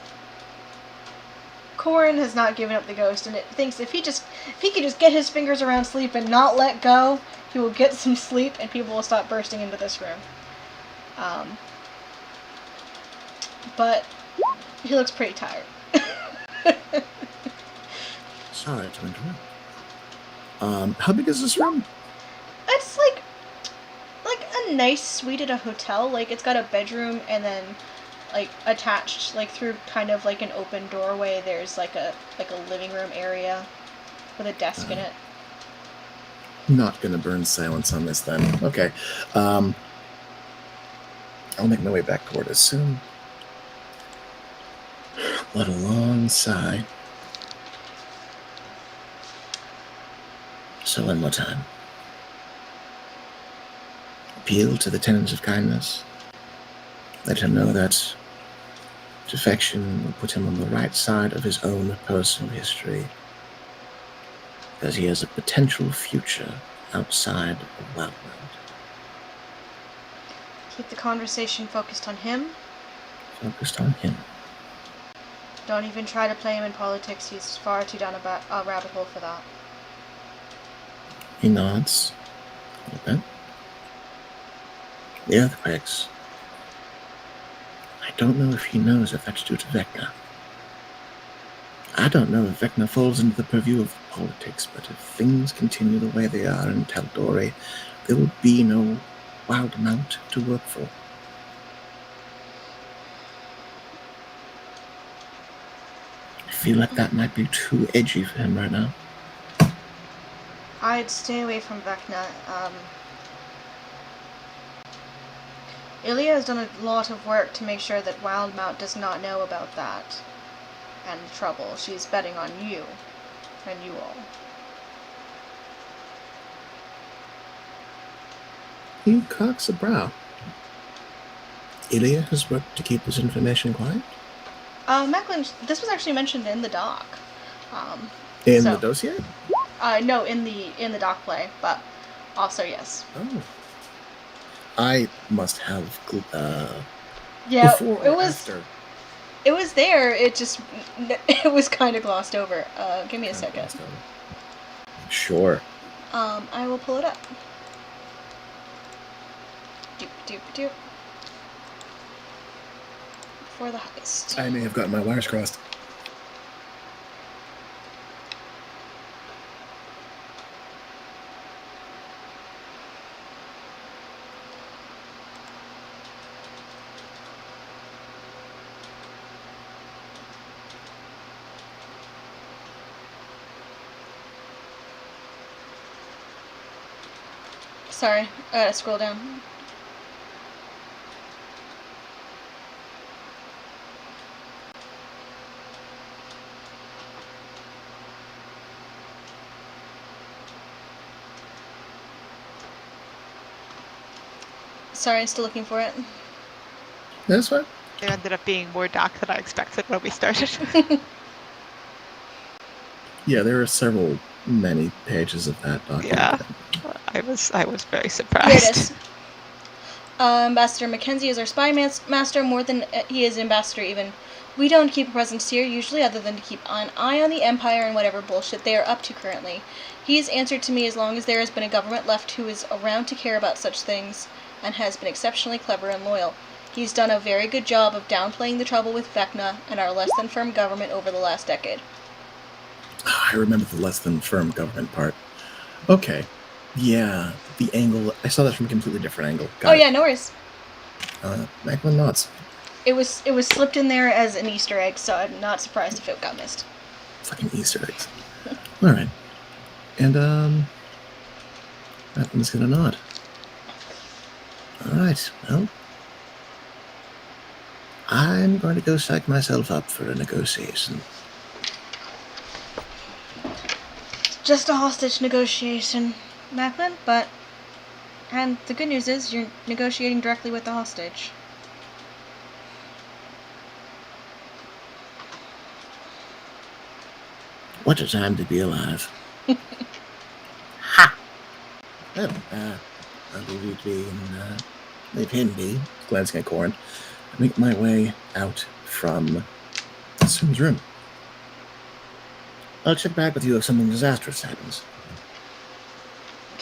Corin has not given up the ghost and it thinks if he could just get his fingers around sleep and not let go, he will get some sleep, and people will stop bursting into this room. But he looks pretty tired. Sorry to interrupt. How big is this room? It's like a nice suite at a hotel. Like, it's got a bedroom, and then like attached, like through kind of like an open doorway, there's like a living room area with a desk in it. Not gonna burn silence on this then. Okay. I'll make my way back toward it soon. Let a long sigh. So one more time. Appeal to the tenets of kindness. Let him know that defection will put him on the right side of his own personal history. That he has a potential future outside of Wildmount. Keep the conversation focused on him. Focused on him. Don't even try to play him in politics. He's far too down a rabbit hole for that. He nods a little bit. The earthquakes. I don't know if he knows if that's due to Vecna. I don't know if Vecna falls into the purview of politics, but if things continue the way they are in Tal'Dorei, there will be no Wildmount to work for. I feel like that might be too edgy for him right now. I'd stay away from Vecna. Ilya has done a lot of work to make sure that Wildmount does not know about that and the trouble. She's betting on you and you all. He cocks a brow. Ilya has worked to keep this information quiet? Macklin, this was actually mentioned in the doc. In the dossier? No, in the doc play, but also yes. Oh. I must have yeah, before or after. It was there. It just it was kind of glossed over. Give me a second. Sure. I will pull it up. Doop doop doop. For the heist. I may have gotten my wires crossed. Sorry, I gotta scroll down. Sorry, I'm still looking for it. That's fine. There ended up being more doc than I expected when we started. Yeah, there are many pages of that document. Yeah, I was very Here surprised. it is. Ambassador Mackenzie is our spy master more than he is ambassador even. We don't keep a presence here usually other than to keep an eye on the Empire and whatever bullshit they are up to currently. He has answered to me as long as there has been a government left who is around to care about such things and has been exceptionally clever and loyal. He's done a very good job of downplaying the trouble with Vecna and our less than firm government over the last decade. I remember the less than firm government part. Okay. Yeah, the angle. I saw that from a completely different angle. Got it. Yeah, no worries. Macklin nods. It was slipped in there as an Easter egg, so I'm not surprised if it got missed. Fucking Easter eggs. Alright. And, Macklin's gonna nod. Alright, well. I'm going to go psych myself up for a negotiation. Just a hostage negotiation, Macklin, and the good news is you're negotiating directly with the hostage. What a time to be alive. Ha! Well, I'll leave you to be and leave him be, glancing at Corrin, and make my way out from Sim's room. I'll check back with you if something disastrous happens.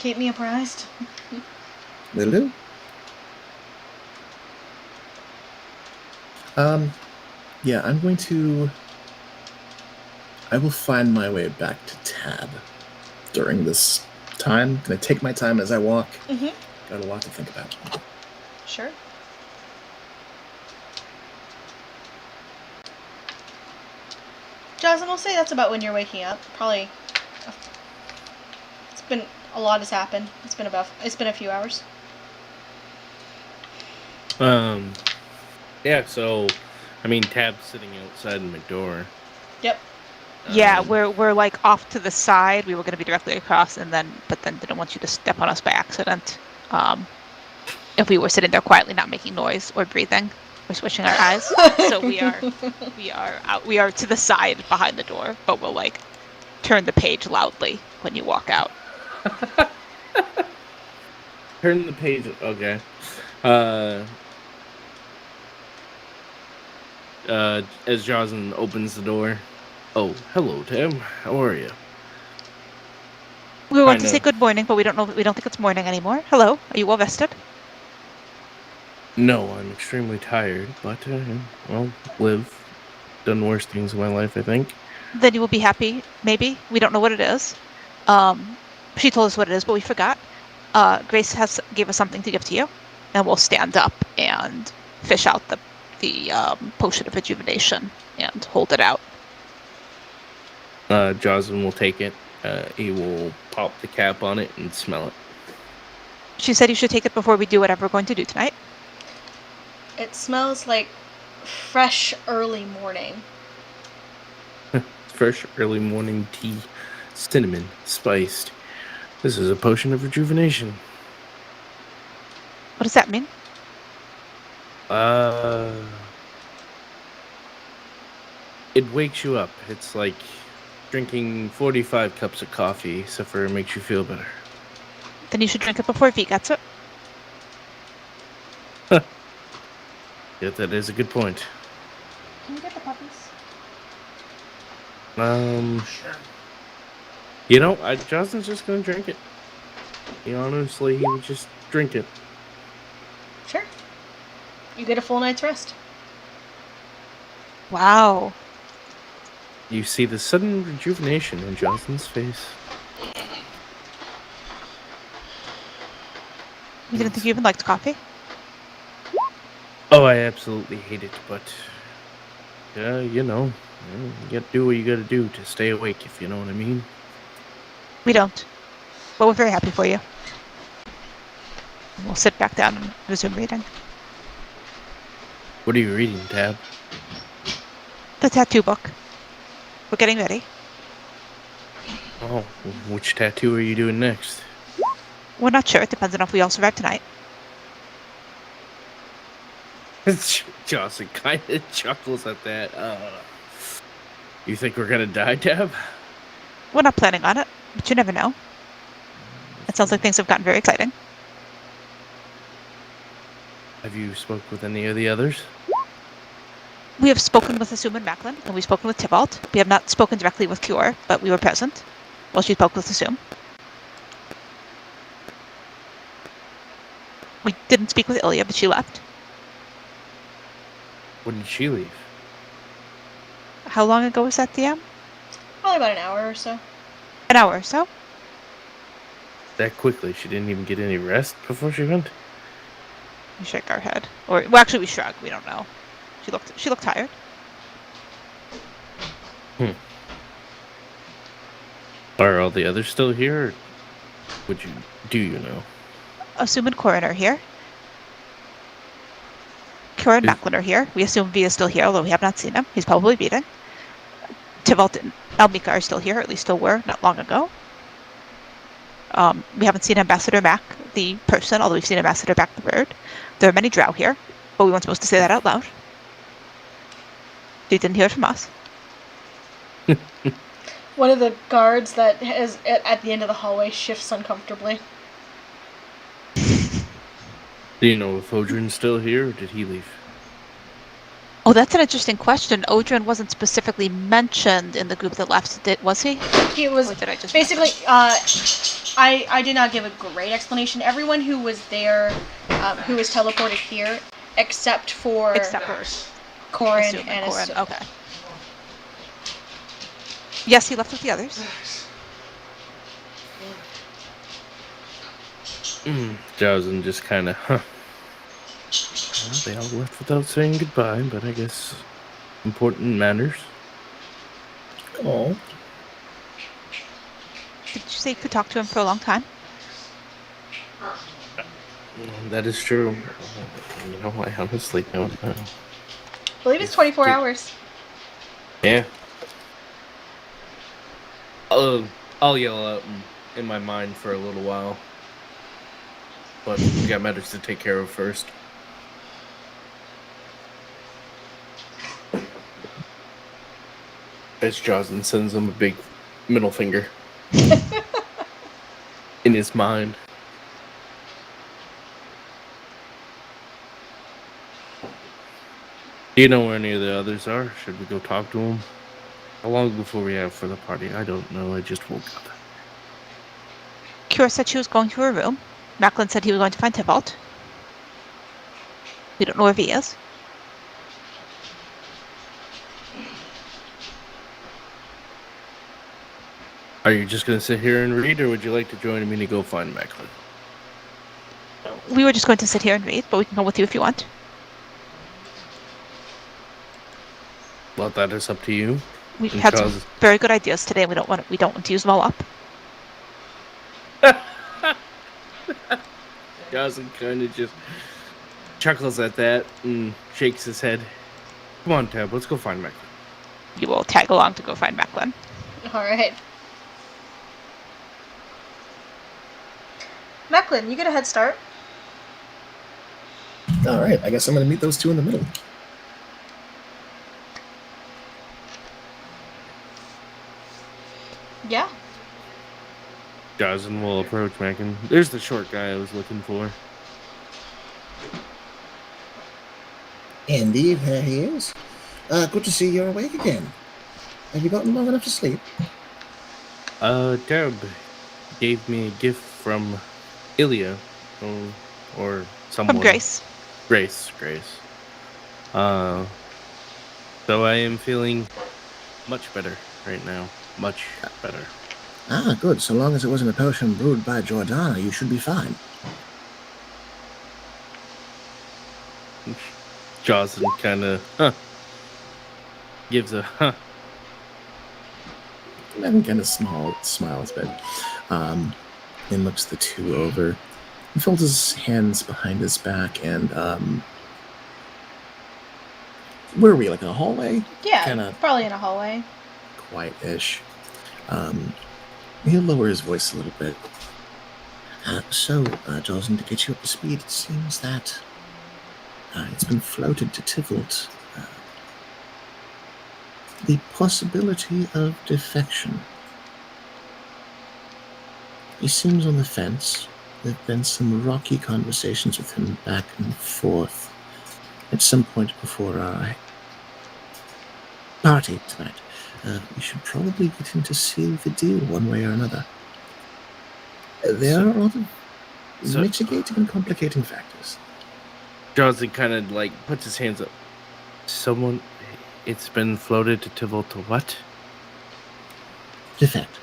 Keep me apprised. Will do. Yeah, I will find my way back to Tab during this time. Can I take my time as I walk? Mm-hmm. Got a lot to think about. Sure. Jocelyn, I'll say that's about when you're waking up. Probably. It's been a lot has happened. It's been a few hours. Yeah, so I mean Tab's sitting outside my door. Yep. Yeah, we're like off to the side. We were going to be directly across, but then didn't want you to step on us by accident. If we were sitting there quietly, not making noise or breathing or switching our eyes, so we are to the side behind the door, but we'll like turn the page loudly when you walk out. Turn the page. Okay. As Jocelyn opens the door. Oh, hello, Tab. How are you? We want to Kinda. say good morning, but we don't think it's morning anymore. Hello, are you well rested? No, I'm extremely tired, but well, done worse things in my life, I think. Then you will be happy. Maybe we don't know what it is. She told us what it is, but we forgot. Grace gave us something to give to you, and we'll stand up and fish out the potion of rejuvenation and hold it out. Jocelyn will take it. He will pop the cap on it and smell it. She said you should take it before we do whatever we're going to do tonight. It smells like fresh early morning. Fresh early morning tea, cinnamon, spiced. This is a potion of rejuvenation. What does that mean? It wakes you up. It's like drinking 45 cups of coffee, except for it makes you feel better. Then you should drink it before V gets it. Yeah, that is a good point. Can you get the puppies? Sure. You know, Justin's just gonna drink it. Honestly, he would just drink it. Sure. You get a full night's rest. Wow. You see the sudden rejuvenation in Justin's face. You didn't think you even liked coffee? Oh, I absolutely hate it, but you know, you gotta do what you gotta do to stay awake, if you know what I mean. We don't. But we're very happy for you. We'll sit back down and resume reading. What are you reading, Tab? The tattoo book. We're getting ready. Oh, which tattoo are you doing next? We're not sure. It depends on if we all survive tonight. Jocelyn kind of chuckles at that. You think we're gonna die, Tab? We're not planning on it, but you never know. It sounds like things have gotten very exciting. Have you spoke with any of the others? We have spoken with Asum and Macklin, and we've spoken with Tybalt. We have not spoken directly with Cure, but we were present while she spoke with Asum. We didn't speak with Ilya, but she left. When did she leave? How long ago was that, DM? Probably about an hour or so. An hour or so. That quickly? She didn't even get any rest before she went? We shake our head. Well, actually, we shrug. We don't know. She looked tired. Are all the others still here? Or do you know? Asum and Corin are here. Cure and Macklin are here. We assume V is still here, although we have not seen him. He's probably beating. Tybalt and Elmika are still here, or at least still were, not long ago. We haven't seen Ambassador Mac, the person, although we've seen Ambassador Mac the bird. There are many drow here, but we weren't supposed to say that out loud. They didn't hear it from us. One of the guards that is at the end of the hallway shifts uncomfortably. Do you know if Odrin's still here, or did he leave? Oh, that's an interesting question. Odrin wasn't specifically mentioned in the group that left, was he? He was Or did I just basically. I did not give a great explanation. Everyone who was there, who was teleported here, except for Corin Assume and Corin. Assume. Okay. Yes, he left with the others. Jowsen just kind of, Well, they all left without saying goodbye, but I guess important matters. Oh, Did you say you could talk to him for a long time? That is true. You know, I honestly don't know. I believe it's 24 hours. Yeah. I'll yell out in my mind for a little while. But we got matters to take care of first. As Jocelyn sends him a big middle finger. In his mind. Do you know where any of the others are? Should we go talk to them? How long before we have for the party? I don't know. I just woke up. Kira said she was going to her room. Macklin said he was going to find Tybalt. We don't know where he is. Are you just going to sit here and read, or would you like to join me to go find Macklin? We were just going to sit here and read, but we can go with you if you want. Well, that is up to you. We've And had some Charles- very good ideas today. We don't want to use them all up. Jocelyn kind of just chuckles at that and shakes his head. Come on, Tab, let's go find Macklin. You will tag along to go find Macklin. All right. Macklin, you get a head start. all right. I guess I'm going to meet those two in the middle. Yeah. Jocelyn will approach Macklin. There's the short guy I was looking for. Indeed, there he is. Good to see you're awake again. Have you gotten long enough to sleep? Tab gave me a gift from Ilya, or someone. From Grace. Grace. So I am feeling much better right now. Much better. Ah, good. So long as it wasn't a potion brewed by Jordana, you should be fine. Jocelyn kind of, gives a, And kind of smiles a bit. And looks the two over. He folds his hands behind his back and where are we? Like in a hallway? Yeah. Kinda- Probably in a hallway. Quiet-ish. He'll lower his voice a little bit. Jocelyn, to get you up to speed, it seems that it's been floated to Tybalt. The possibility of defection. He seems on the fence. There have been some rocky conversations with him back and forth. At some point before our party tonight, we should probably get him to seal the deal one way or another. There are a lot of mitigating and complicating factors. Jocelyn kind of like puts his hands up. It's been floated to Tybalt to what? Defect.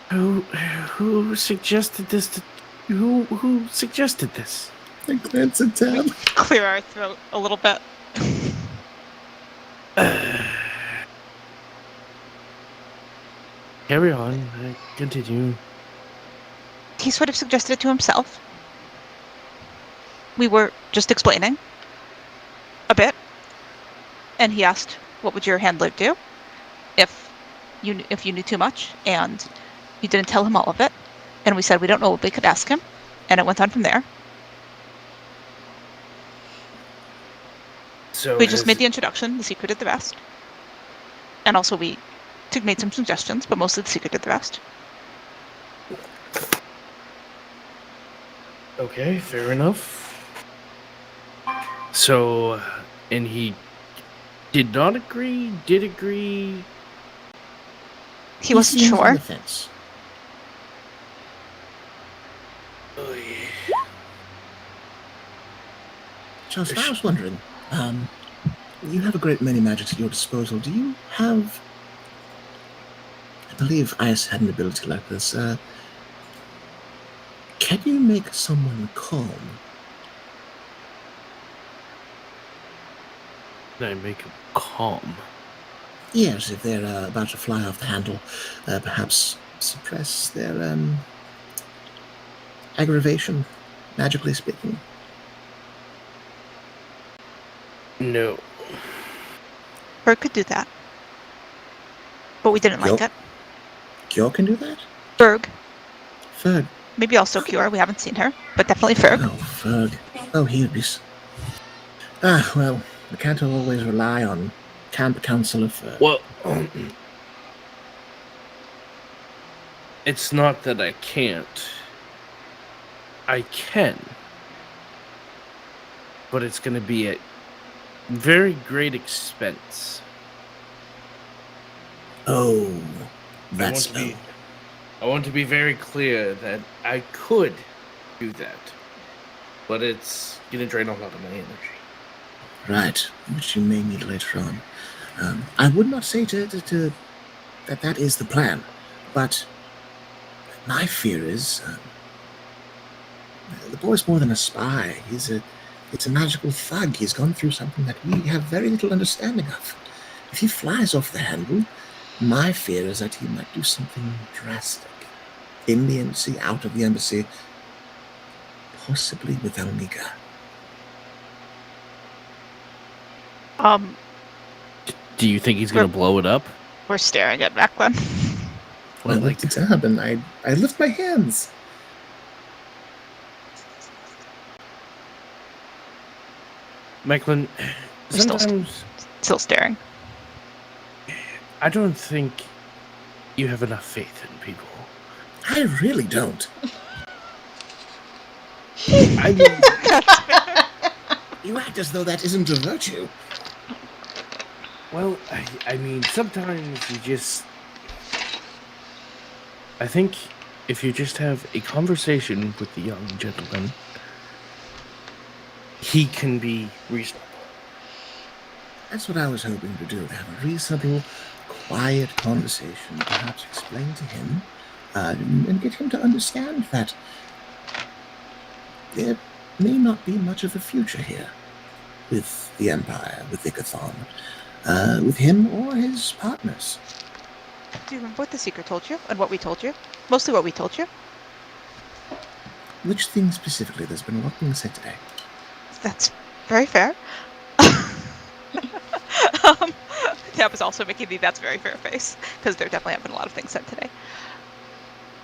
Who suggested this? Who suggested this? I glance at Tab. Clear our throat a little bit. Carry on. Continue. He sort of suggested it to himself. We were just explaining a bit, and he asked, "What would your handler do if you knew too much?" And you didn't tell him all of it. And we said we don't know what we could ask him, and it went on from there. So We just made the introduction. The secret did the rest, and also we made some suggestions, but mostly the secret did the rest. Okay, fair enough. So And he did not agree, did agree. He wasn't seems on sure. the fence. Oh, yeah. Joseph, I was wondering, you have a great many magics at your disposal. Do you have... I believe Ice had an ability like this. Can you make someone calm? Can I make him calm? Yes, if they're about to fly off the handle, perhaps suppress their aggravation, magically speaking. No. Berg could do that. But we didn't like Yo. it. Kyo can do that? Berg. Ferg. Maybe also Cure. We haven't seen her. But definitely Ferg. Oh, Ferg. Oh, he would be... Ah, well, we can't always rely on Camp Counselor Ferg. Well, it's not that I can't. I can. But it's going to be at very great expense. Oh, that's low. I want to be very clear that I could do that. But it's going to drain a lot of my energy. Right, which you may need later on. I would not say that is the plan, but my fear is the boy's more than a spy. It's a magical thug. He's gone through something that we have very little understanding of. If he flies off the handle, my fear is that he might do something drastic in the embassy, out of the embassy, possibly with Almika. Do you think he's going to blow it up? We're staring at Macklin. I like to tab and I lift my hands. Macklin, We're sometimes still staring. I don't think you have enough faith in people. I really don't. I mean, You act as though that isn't a virtue. well, I mean, sometimes you just... I think if you just have a conversation with the young gentleman, he can be reasonable. That's what I was hoping to do, to have a reasonable, quiet conversation, perhaps explain to him, and get him to understand that there may not be much of a future here with the Empire, with Ikathon, with him or his partners. Do you remember what the Secret told you? And what we told you? Mostly what we told you? Which thing specifically? There's been a lot being said today. That's very fair. Tab was also making the that's very fair face, because there definitely have been a lot of things said today.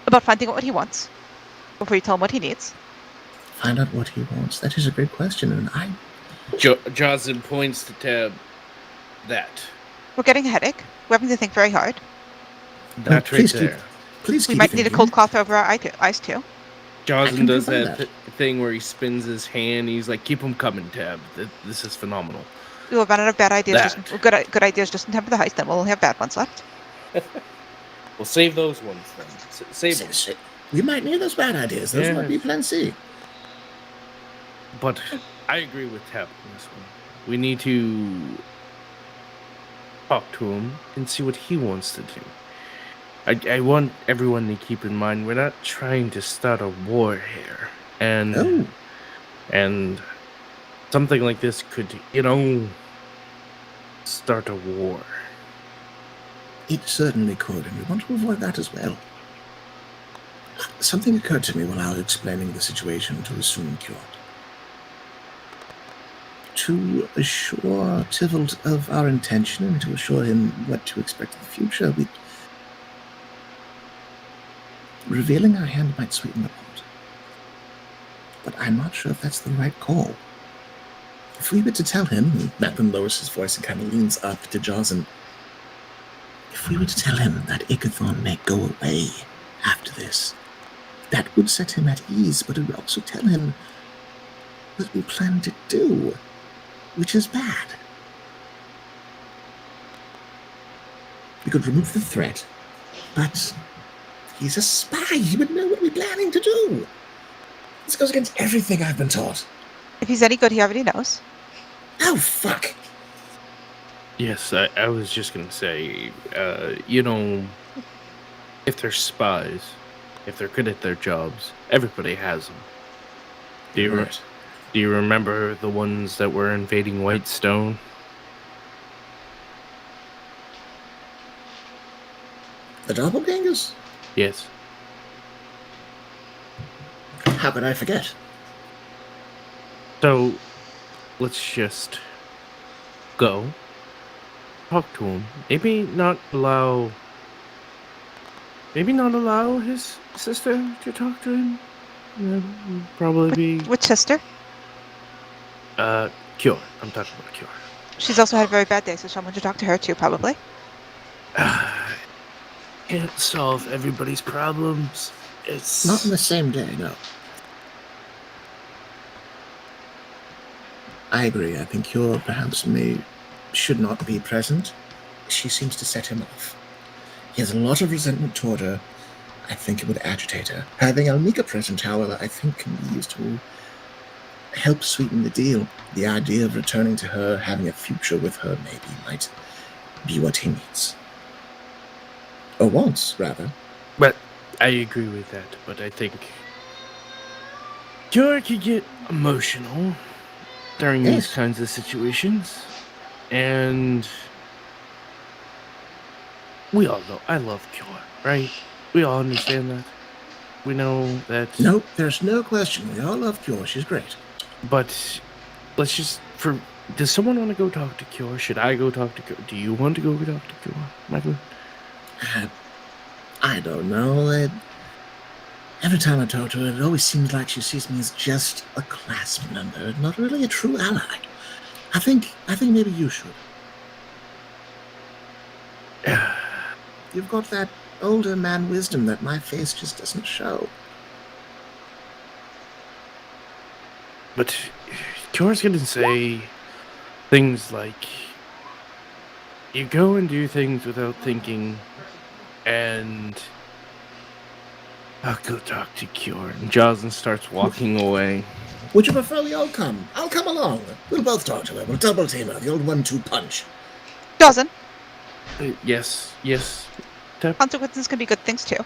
About finding out what he wants, before you tell him what he needs. Find out what he wants. That is a great question, and I... Jocelyn points to Tab. That. We're getting a headache. We're having to think very hard. That right please there. Please We keep might need a thinking. cold cloth over our eyes too. Jocelyn does provide that thing where he spins his hand. He's like, "Keep him coming, Tab. This is phenomenal." We'll run out of bad ideas. That. Good ideas just in time for the heist. Then we'll only have bad ones left. We'll save those ones then. Save them. We might need those bad ideas. Those Yes. might be Plan C. But I agree with Tab on this one. We need to talk to him and see what he wants to do. I want everyone to keep in mind we're not trying to start a war here, and something like this could, start a war. It certainly could, and we want to avoid that as well. Something occurred to me while I was explaining the situation to Asum Kyo. To assure Tivald of our intention and to assure him what to expect in the future, revealing our hand might sweeten the pot. But I'm not sure if that's the right call. If we were to tell him, Macklin lowers his voice and kind of leans up to Jaws, and if we were to tell him that Ikathon may go away after this, that would set him at ease, but it would also tell him what we plan to do. which is bad. We could remove the threat, but he's a spy. He would know what we're planning to do. This goes against everything I've been taught. If he's any good, he already knows. Oh, fuck. Yes, I was just gonna say, if they're spies, if they're good at their jobs, everybody has them. Do you remember the ones that were invading Whitestone? The doppelgangers? Yes. How could I forget? So, let's just go, talk to him. Maybe not allow his sister to talk to him. Probably be Which sister? Cure. I'm talking about Cure. She's also had a very bad day, so someone should talk to her too, probably. Can't solve everybody's problems. It's Not on the same day, no. I agree. I think Cure perhaps should not be present. She seems to set him off. He has a lot of resentment toward her. I think it would agitate her. Having Almika present, however, I think can be used to help sweeten the deal. The idea of returning to her, having a future with her, maybe might be what he needs. Or wants, rather. But I agree with that. But I think Cure could get emotional during these kinds of situations, and we all know I love Cure, right? We all understand that. We know that. Nope, there's no question. We all love Cure. She's great. But let's just does someone want to go talk to Cure? Should I go talk to Cure? Do you want to go talk to Cure, Michael? I don't know. Every time I talk to her, it always seems like she sees me as just a class member, not really a true ally. I think maybe you should. You've got that older man wisdom that my face just doesn't show. But Cure's gonna say things like, you go and do things without thinking, and I'll go talk to Cure. And Jocelyn starts walking away. Would you prefer we all come? I'll come along. We'll both talk to her. We'll double team her. The old 1-2 punch. Doesn't. Yes. Consequences can be good things too.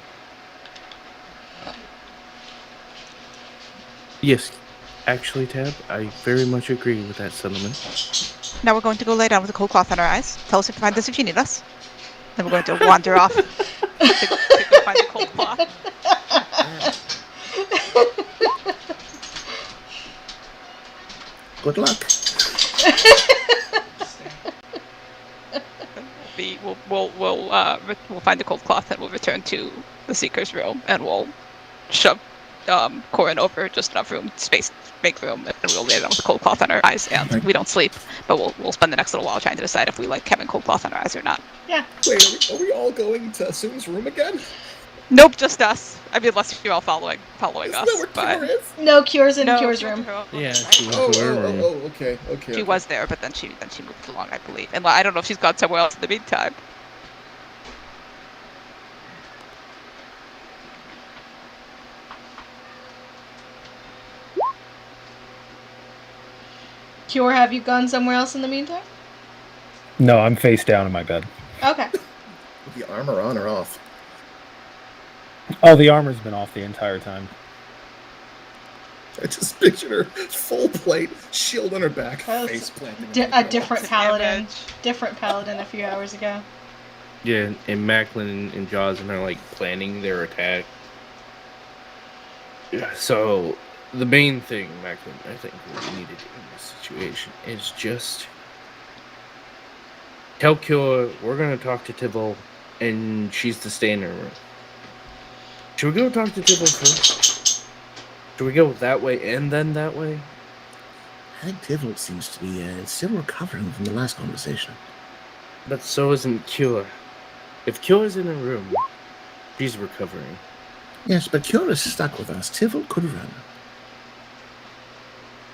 Yes. Actually, Tab, I very much agree with that sentiment. Now we're going to go lay down with a cold cloth on our eyes. Tell us if you find us if you need us. Then we're going to wander off to go find the cold cloth. Good luck. We'll find the cold cloth and we'll return to the Seeker's room and we'll shove Corin over just enough space, make room, and we'll lay down with the cold cloth on our eyes, and we don't sleep, but we'll spend the next little while trying to decide if we like having cold cloth on our eyes or not. Yeah. Wait, are we all going to Assume's room again? Nope, just us. I mean, unless you're all following Isn't us. that where Cure is? No, Cure's in No, Cure's room. Yeah, Okay. She was there, but then she moved along, I believe. And I don't know if she's gone somewhere else in the meantime. Cure, have you gone somewhere else in the meantime? No, I'm face down in my bed. Okay. With the armor on or off? Oh, the armor's been off the entire time. I just pictured her full plate, shield on her back, That was face planting. a different paladin. Damage. Different paladin a few hours ago. Yeah, and Macklin and Jocelyn are like planning their attack. Yeah, so the main thing, Macklin, I think what we need to do in this situation is just tell Cure we're gonna talk to Tibble and she's to stay in her room. Should we go talk to Tibble first? Should we go that way and then that way? I think Tybalt seems to be still recovering from the last conversation. But so isn't Cure. If Cure's in her room, she's recovering. Yes, but Cure is stuck with us. Tybalt could run.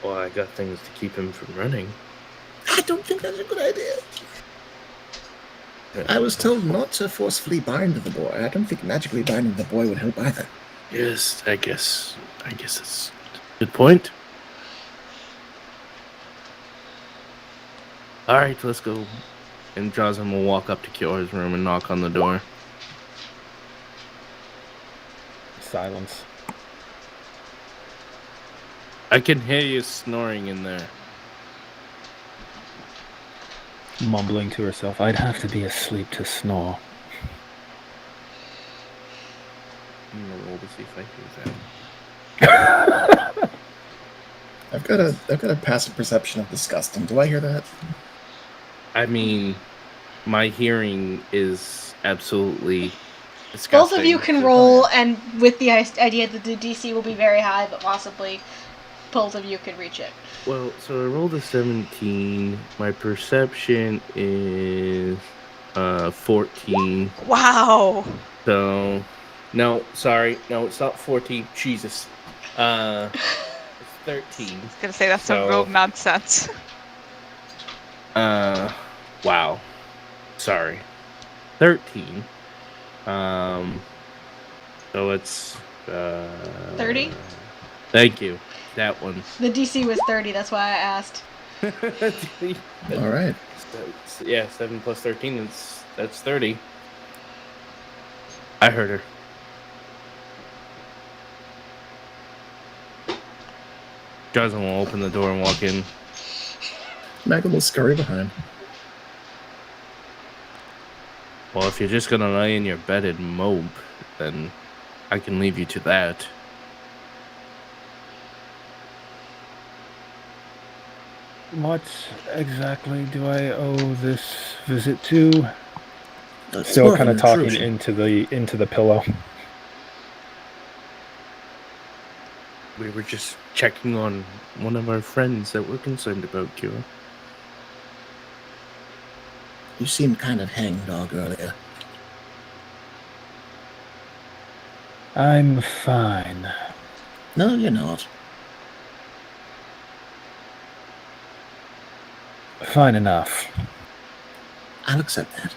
Well, I got things to keep him from running. I don't think that's a good idea. I was told not to forcefully bind the boy. I don't think magically binding the boy would help either. Yes, I guess that's a good point. All right, let's go. And Jocelyn will walk up to Kyora's room and knock on the door. Silence. I can hear you snoring in there. Mumbling to herself, I'd have to be asleep to snore. I'm gonna roll to see if I hear that. I've got a passive perception of disgusting. Do I hear that? I mean, my hearing is absolutely disgusting. Both of you can roll, and with the idea that the DC will be very high, but possibly both of you could reach it. Well, so I rolled a 17. My perception is 14. Wow. So, no, sorry, no, it's not 14. Jesus, it's 13. I was gonna say that's some So- rogue nonsense. Wow, sorry, 13. So it's 30? Thank you. That one. The DC was 30, that's why I asked. All right. Yeah, 7 plus 13. That's 30. I heard her. Jocelyn will open the door and walk in. Megan will scurry behind. Well, if you're just gonna lay in your bed and mope, then I can leave you to that. What exactly do I owe this visit to? It's Still more kind an of talking intrusion. into the pillow. We were just checking on one of our friends that we're concerned about, Kira. You seemed kind of hangdog earlier. I'm fine. No, you're not. Fine enough. I'll accept that.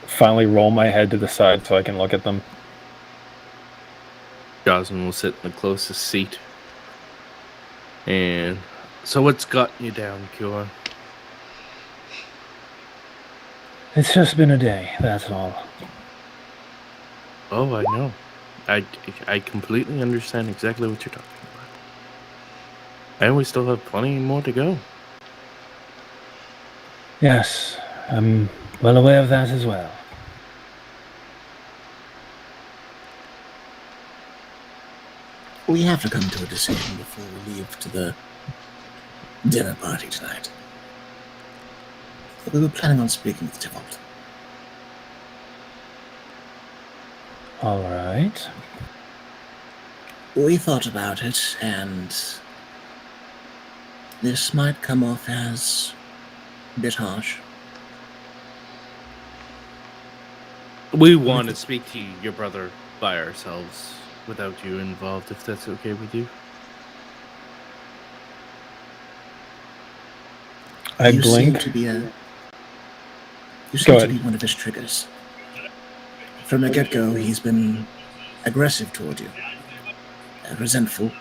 Finally roll my head to the side so I can look at them. Jocelyn will sit in the closest seat. And so what's gotten you down, Kira? It's just been a day, that's all. Oh, I know. I completely understand exactly what you're talking about. And we still have plenty more to go. Yes, I'm well aware of that as well. We have to come to a decision before we leave to the dinner party tonight. We were planning on speaking with Tybalt. All right. We thought about it, and this might come off as a bit harsh. We want to speak to your brother by ourselves without you involved, if that's okay with you. I you blink. Seem to be you Go seem to ahead. be one of his triggers. From the get-go, he's been aggressive toward you, resentful,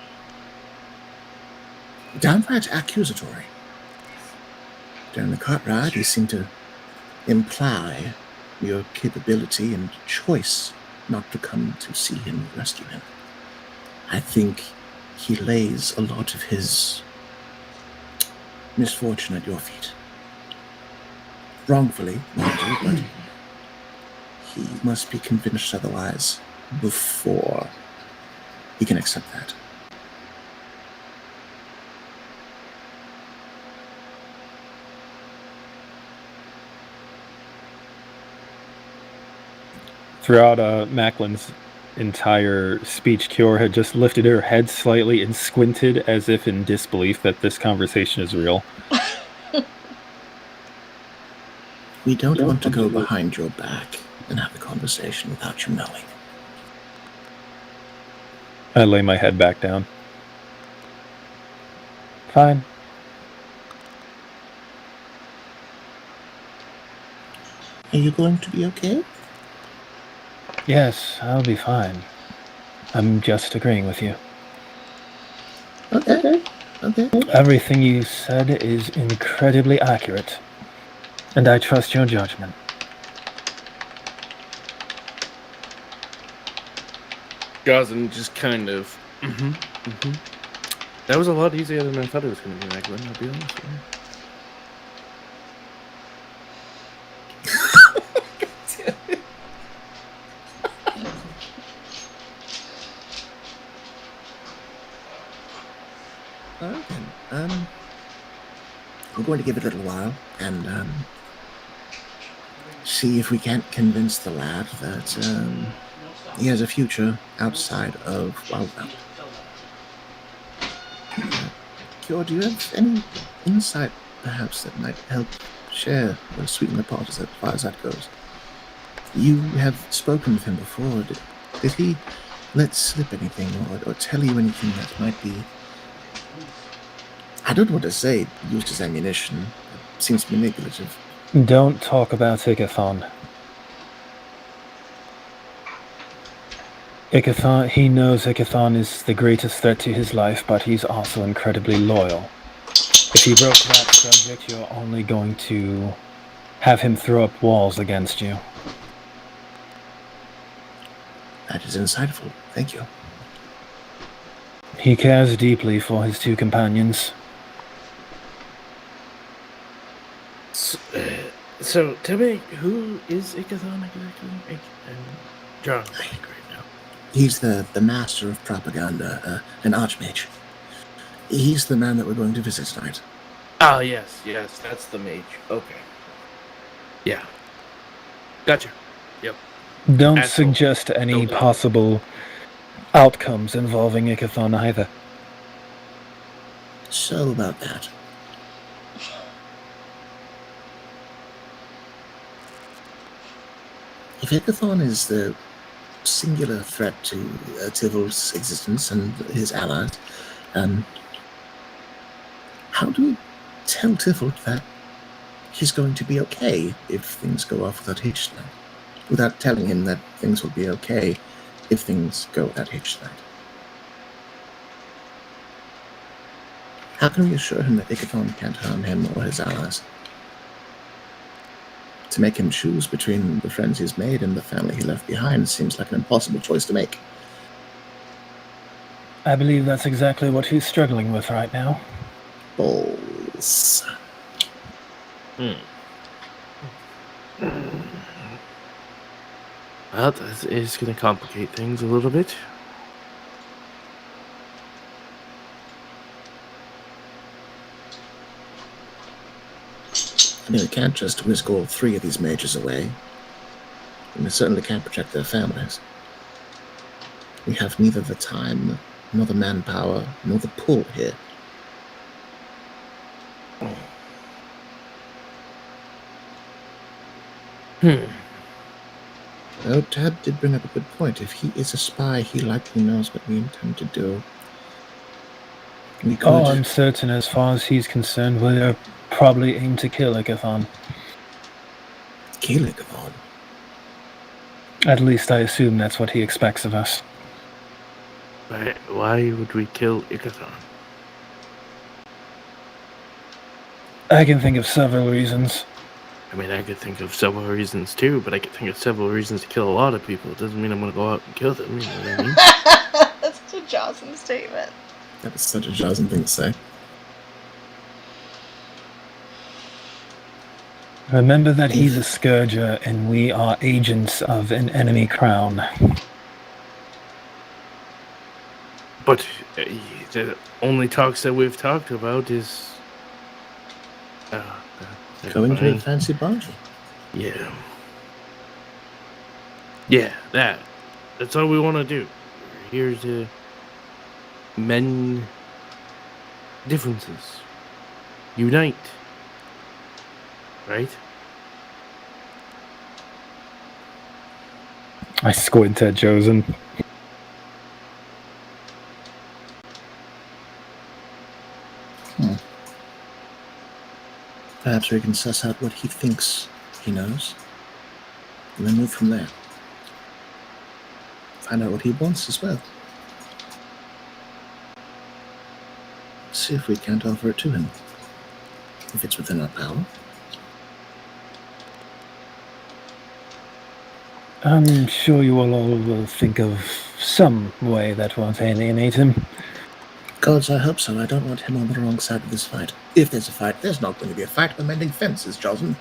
downright accusatory. During the cart ride, he seemed to imply your capability and choice not to come to see him and rescue him. I think he lays a lot of his misfortune at your feet. Wrongfully, mind you, but he must be convinced otherwise before he can accept that. Throughout Macklin's entire speech, Kiora had just lifted her head slightly and squinted as if in disbelief that this conversation is real. We don't want to go behind your back and have a conversation without you knowing. I lay my head back down. Fine. Are you going to be okay? Yes, I'll be fine. I'm just agreeing with you. Okay. Okay. Everything you said is incredibly accurate, and I trust your judgment. Jocelyn just kind of. That was a lot easier than I thought it was going to be, Magdalene, I'll be honest with you. All right then. I'm going to give it a little while and see if we can't convince the lad that he has a future outside of Wildbound. Cure, do you have any insight, perhaps, that might help share or sweeten the pot as far as that goes? You have spoken with him before. Did he let slip anything or tell you anything that might be, I don't want to say used as ammunition? It seems manipulative. Don't talk about Ikathon. He knows Ikathon is the greatest threat to his life, but he's also incredibly loyal. If you broach that subject, you're only going to have him throw up walls against you. That is insightful. Thank you. He cares deeply for his two companions. So tell me, who is Ikathon exactly? John. He's the master of propaganda, an archmage. He's the man that we're going to visit tonight. Ah, yes, that's the mage. Okay. Yeah. Gotcha. Yep. Don't Asshole. suggest any Don't do it. possible outcomes involving Ikathon either. So about that. If Ikathon is the singular threat to Tivil's existence and his allies, how do we tell Tivil that he's going to be okay if things go off without hitch tonight? Without telling him that things will be okay if things go without hitch tonight? How can we assure him that Ikathon can't harm him or his allies? To make him choose between the friends he's made and the family he left behind seems like an impossible choice to make. I believe that's exactly what he's struggling with right now. Balls. Well, that is going to complicate things a little bit. I mean, we can't just whisk all three of these mages away. And we certainly can't protect their families. We have neither the time, nor the manpower, nor the pull here. Oh, Tab did bring up a good point. If he is a spy, he likely knows what we intend to do. We could... Oh, I'm certain as far as he's concerned, we'll probably aim to kill Ikathon. Kill Ikathon? At least I assume that's what he expects of us. Why would we kill Ikathon? I can think of several reasons. I mean, I could think of several reasons too, but I could think of several reasons to kill a lot of people. It doesn't mean I'm going to go out and kill them, you know what I mean? That's such a Jocelyn statement. That is such a Jocelyn thing to say. Remember that he's a scourger and we are agents of an enemy crown. But the only talks that we've talked about is... going to a fancy party. Yeah. Yeah, that's all we want to do. We're here to mend differences. Unite. Right? I squint at Josen. Perhaps we can suss out what he thinks he knows, and then move from there. Find out what he wants as well. See if we can't offer it to him. If it's within our power. I'm sure you all will think of some way that won't alienate him. Gods, I hope so. I don't want him on the wrong side of this fight. If there's a fight, there's not going to be a fight. We're mending fences, Jocelyn.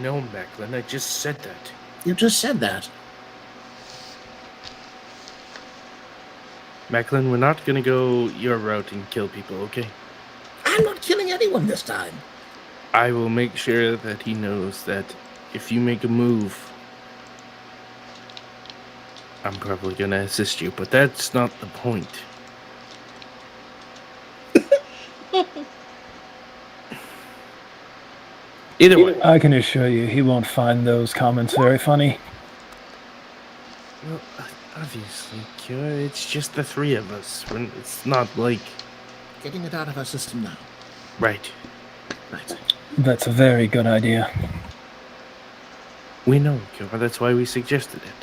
No, Macklin, I just said that. You just said that. Macklin, we're not gonna go your route and kill people, okay? I'm not killing anyone this time. I will make sure that he knows that if you make a move, I'm probably gonna assist you, but that's not the point. Either way. I can assure you he won't find those comments very funny. Well, obviously, Kira, it's just the three of us. It's not like... Getting it out of our system now. Right. Right. That's a very good idea. We know, Kira, that's why we suggested it.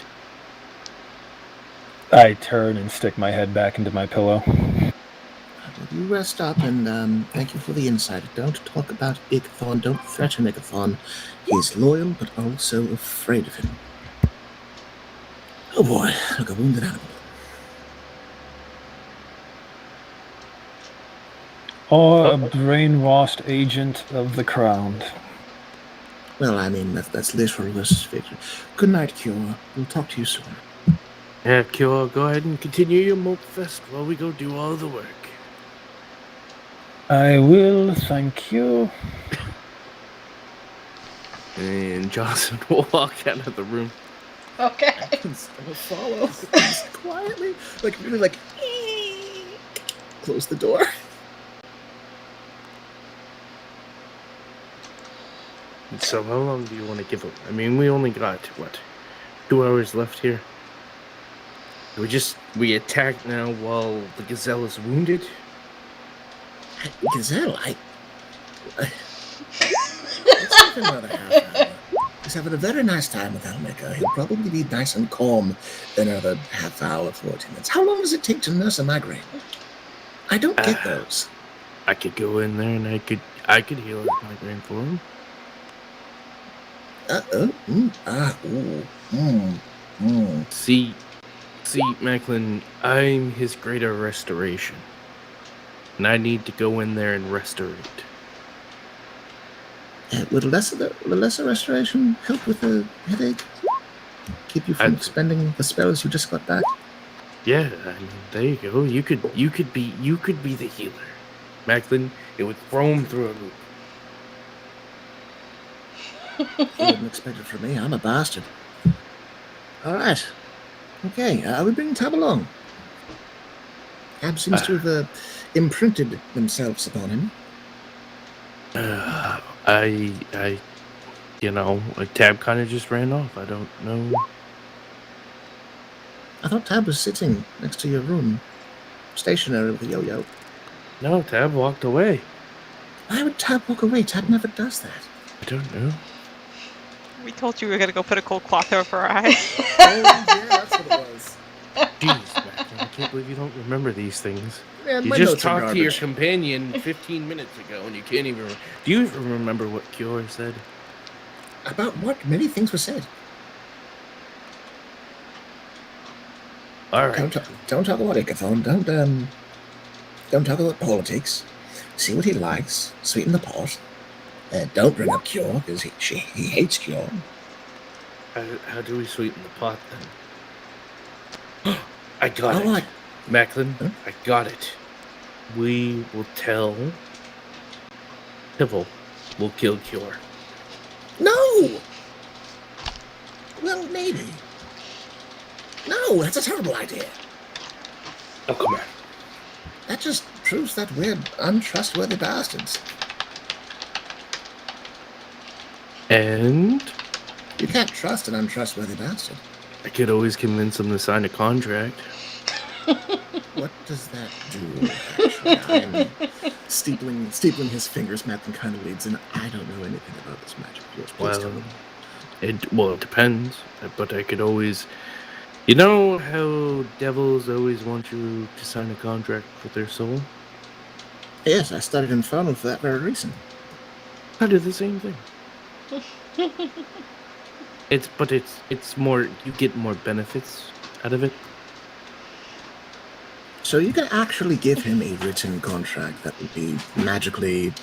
I turn and stick my head back into my pillow. You rest up, and thank you for the insight. Don't talk about Igathon. Don't threaten Igathon. He's loyal, but also afraid of him. Oh boy, like a wounded animal. Or a brainwashed agent of the crown. Well, I mean, that's literal versus fiction. Good night, Cure. We'll talk to you soon. Yeah, Kira, go ahead and continue your mope fest while we go do all the work. I will, thank you. And Johnson will walk out of the room. Okay. I will follow just quietly, like really, like close the door. So how long do you want to give him? I mean, we only got, what, 2 hours left here? We attack now while the gazelle is wounded? Gazelle, let's give him another half hour. He's having a very nice time with Almeka. He'll probably be nice and calm in another half hour, 40 minutes. How long does it take to nurse a migraine? I don't get those. I could go in there and I could heal his migraine for him. See, Macklin, I'm his greater restoration. And I need to go in there and restore it. Would a lesser restoration help with the headache? Keep you from expending the spells you just got back? Yeah, I mean, there you go. You could be the healer. Macklin, it would throw him through a loop. You wouldn't expect it from me. I'm a bastard. Alright. Okay, we bring Tab along. Tab seems to have imprinted themselves upon him. Tab kind of just ran off. I don't know. I thought Tab was sitting next to your room, stationary with a yo-yo. No, Tab walked away. Why would Tab walk away? Tab never does that. I don't know. We told you we were gonna go put a cold cloth over our eyes. Oh yeah, that's what it was. Jeez, Macklin, I can't believe you don't remember these things. Man, You my just notes are talked to your garbage. companion 15 minutes ago and you can't even... Do you even remember what Kior said? About what? Many things were said. Alright. Don't talk about Igathon. Don't talk about politics. See what he likes. Sweeten the pot. Don't bring up Cure, because he hates Cure. How do we sweeten the pot then? I got it. Like, Macklin, Huh? I got it. We will tell Pibble we'll kill Cure. no! Well, maybe. No, that's a terrible idea. Oh, come on. That just proves that we're untrustworthy bastards. And You can't trust an untrustworthy bastard. I could always convince him to sign a contract. What does that do, actually? I'm Steepling his fingers, Macklin kind of leads in. I don't know anything about this magic of yours. Please tell me. It depends, but I could always. You know how devils always want you to sign a contract with their soul? Yes, I studied Infernal for that very reason. I do the same thing. It's more, you get more benefits out of it. So you can actually give him a written contract that would be magically.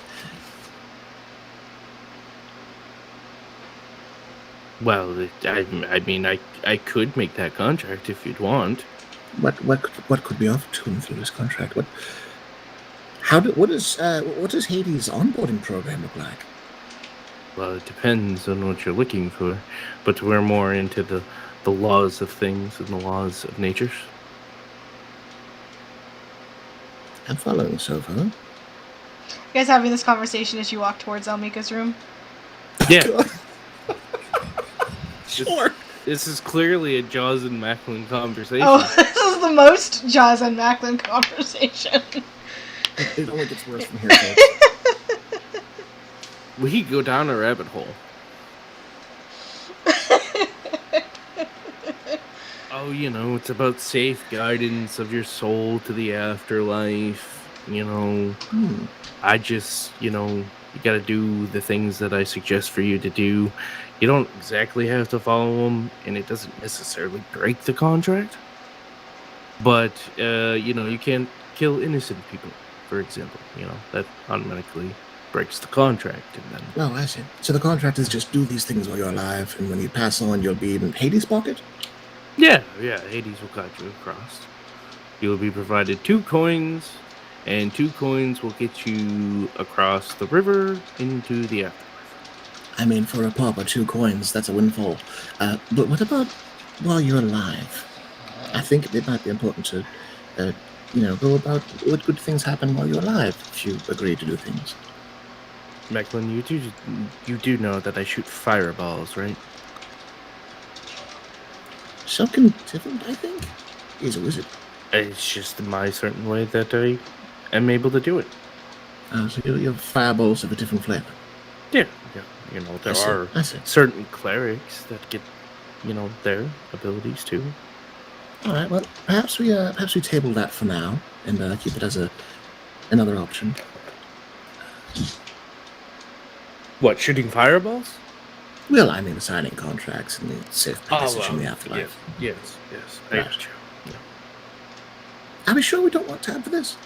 Well, I mean, I could make that contract if you'd want. What could be offered to him through this contract? What does Hades' onboarding program look like? Well, it depends on what you're looking for, but we're more into the laws of things and the laws of nature. I'm following so far. You guys having this conversation as you walk towards Almika's room? Yeah. Sure. This is clearly a Jaws and Macklin conversation. Oh, this is the most Jaws and Macklin conversation. It only gets worse from here, folks. We go down a rabbit hole. Oh, it's about safe guidance of your soul to the afterlife. I just, you gotta do the things that I suggest for you to do. You don't exactly have to follow them, and it doesn't necessarily break the contract. But, you can't kill innocent people, for example. That automatically breaks the contract. And then... Oh, I see. So the contract is just do these things while you're alive, and when you pass on, you'll be in Hades' pocket? Yeah, Hades will guide you across. You will be provided 2 coins, and 2 coins will get you across the river into the afterlife. I mean, for a pauper, 2 coins, that's a windfall. But what about while you're alive? I think it might be important to, go about what good things happen while you're alive, if you agree to do things. Macklin, you do know that I shoot fireballs, right? Something different, I think. He's a wizard. It's just my certain way that I am able to do it. So you have fireballs of a different flavor. Yeah. There are certain clerics that get, their abilities too. All right. Well, perhaps we table that for now and keep it as another option. What, shooting fireballs? Well, I mean, signing contracts and the safe passage in the afterlife. Yes. I got you. Yeah. Are we sure we don't want time for this?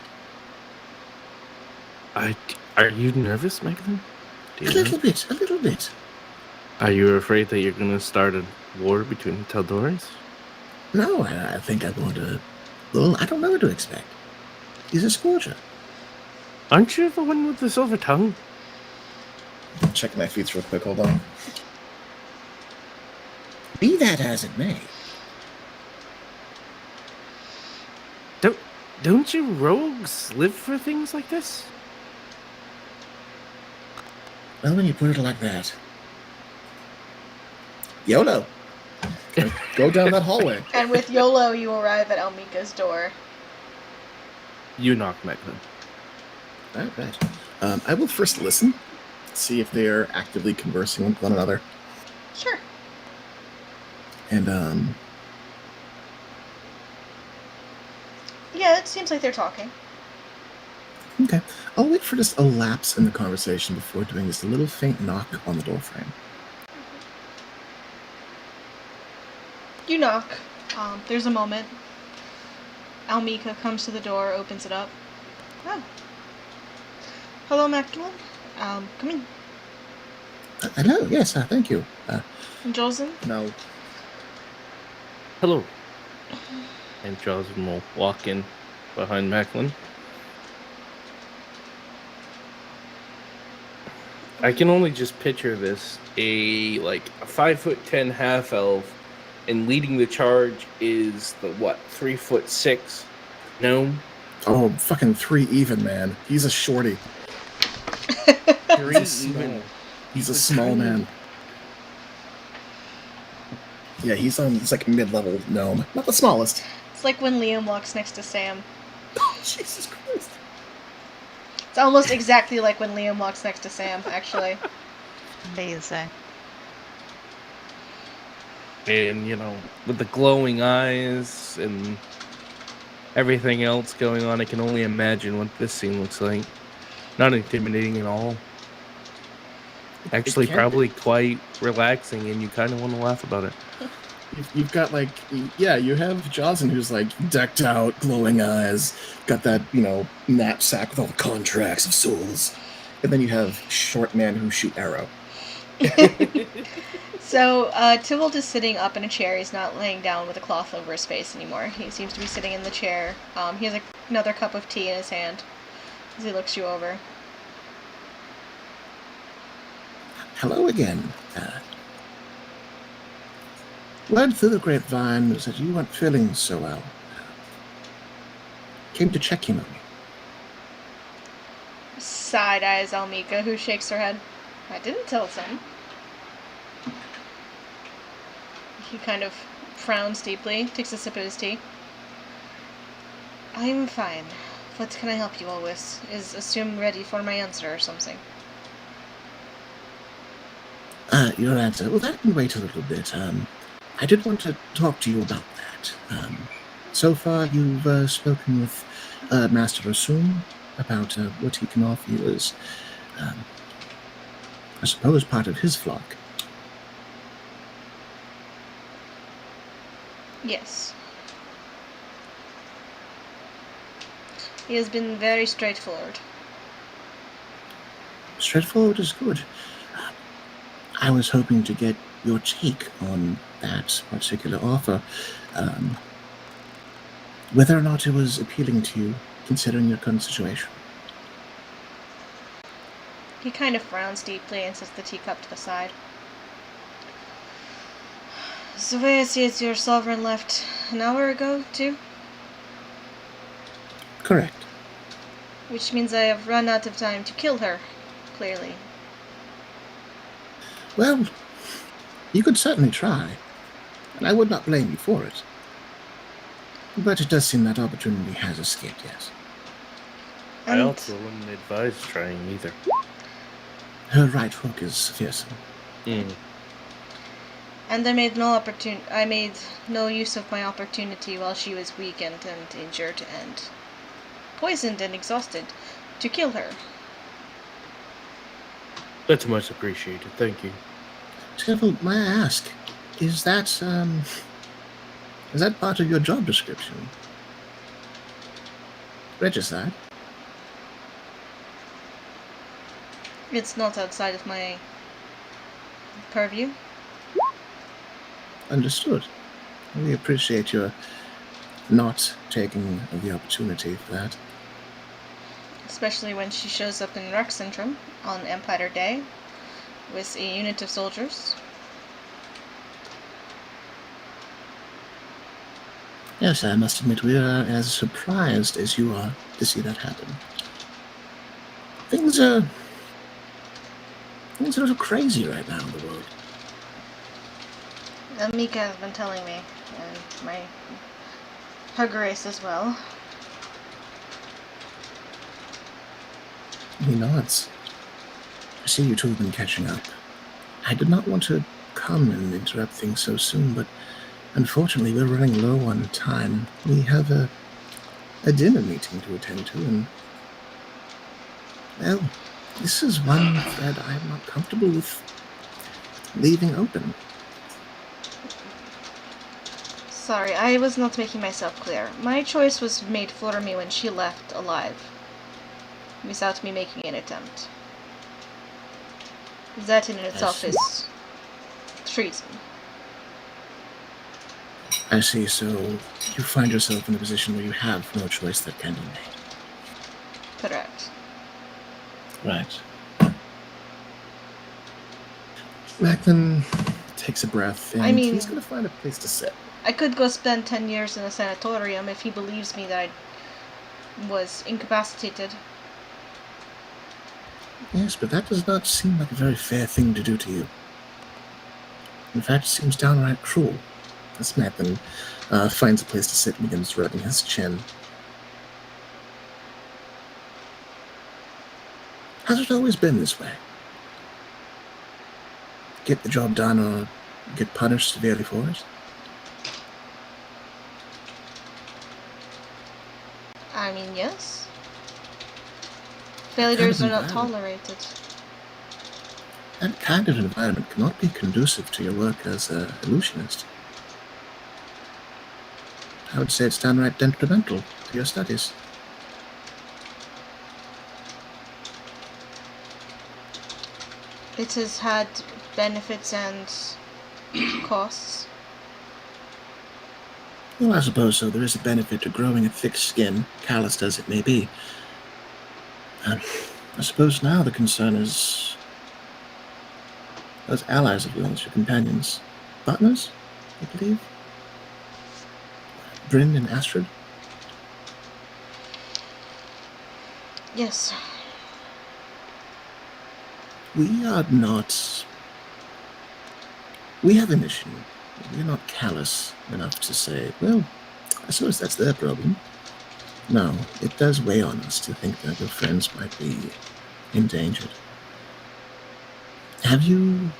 Are you nervous, Macklin? A little bit. Are you afraid that you're going to start a war between Tal'Dorans? No, I think I'm going to... Well, I don't know what to expect. He's a scourger. Aren't you the one with the silver tongue? Check my feet real quick, hold on. Be that as it may. Don't you rogues live for things like this? Well, when you put it like that. YOLO! Go down that hallway. And with YOLO, you arrive at Almika's door. You knock, Macklin. All right. I will first listen, see if they're actively conversing with one another. Sure. And, Yeah, it seems like they're talking. Okay. I'll wait for just a lapse in the conversation before doing just a little faint knock on the doorframe. You knock. There's a moment. Almika comes to the door, opens it up. Oh. Hello, Macklin. Come in. Hello, yes, thank you. And Jolson? No. Hello. And Jolson will walk in behind Macklin. I can only just picture this. A 5'10" half elf, and leading the charge is the 3'6" gnome? Oh, fucking 3 even, man. He's a shorty. 3 even. He's a small man. Yeah, he's like mid-level gnome. Not the smallest. It's like when Liam walks next to Sam. Oh, Jesus Christ. It's almost exactly like when Liam walks next to Sam, actually. Amazing. And, with the glowing eyes and everything else going on, I can only imagine what this scene looks like. Not intimidating at all. Actually, can't- probably quite relaxing, and you kind of want to laugh about it. You've got you have Jocelyn who's like decked out, glowing eyes, got that knapsack with all the contracts of souls, and then you have short man who shoot arrow. So, Tybalt is sitting up in a chair. He's not laying down with a cloth over his face anymore. He seems to be sitting in the chair. He has another cup of tea in his hand as he looks you over. Hello again. Word through the grapevine was that you weren't feeling so well. Came to check in on you. Side eyes Almika, who shakes her head. I didn't tell him. He kind of frowns deeply, takes a sip of his tea. I'm fine. What can I help you all with? Is Assume ready for my answer or something? Your answer. Well, that can wait a little bit. I did want to talk to you about that. So far, you've spoken with Master Asum about what he can offer you as, I suppose, part of his flock. Yes. He has been very straightforward. Straightforward is good. I was hoping to get your take on that particular offer. Whether or not it was appealing to you, considering your current situation. He kind of frowns deeply and sets the teacup to the side. The way I see it, your sovereign left an hour ago, too? Correct. Which means I have run out of time to kill her, clearly. Well, you could certainly try, and I would not blame you for it. But it does seem that opportunity has escaped, yes. I also wouldn't advise trying either. Her right hook is fearsome. And I made no use of my opportunity while she was weakened and injured and poisoned and exhausted to kill her. That's much appreciated. Thank you. Tyrell, may I ask, is that part of your job description? Regicide? It's not outside of my purview. Understood. We appreciate your not taking the opportunity for that. Especially when she shows up in Rec Centrum on Empire Day with a unit of soldiers. Yes, I must admit we are as surprised as you are to see that happen. Things are a little crazy right now in the world. Mika has been telling me, and her grace as well. He nods. I see you two have been catching up. I did not want to come and interrupt things so soon, but unfortunately we're running low on time. We have a dinner meeting to attend to, and well, this is one that I'm not comfortable with leaving open. Sorry, I was not making myself clear. My choice was made for me when she left alive, without me making an attempt. That in itself is treason. I see, so you find yourself in a position where you have no choice that can be made. Correct. Right. Macklin takes a breath, and I mean- he's going to find a place to sit. I could go spend 10 years in a sanatorium if he believes me that I was incapacitated. Yes, but that does not seem like a very fair thing to do to you. In fact, it seems downright cruel. As Macklin finds a place to sit and begins rubbing his chin. Has it always been this way? Get the job done or get punished severely for it? I mean, yes. Failures are not tolerated. That kind of environment cannot be conducive to your work as an illusionist. I would say it's downright detrimental to your studies. It has had benefits and costs. Well, I suppose so. There is a benefit to growing a thick skin, calloused as it may be. I suppose now the concern is those allies of yours, your companions. Partners, I believe? Bryn and Astrid? Yes. We are not... We have a mission. We're not callous enough to say, well, I suppose that's their problem. No, it does weigh on us to think that your friends might be endangered. Have you...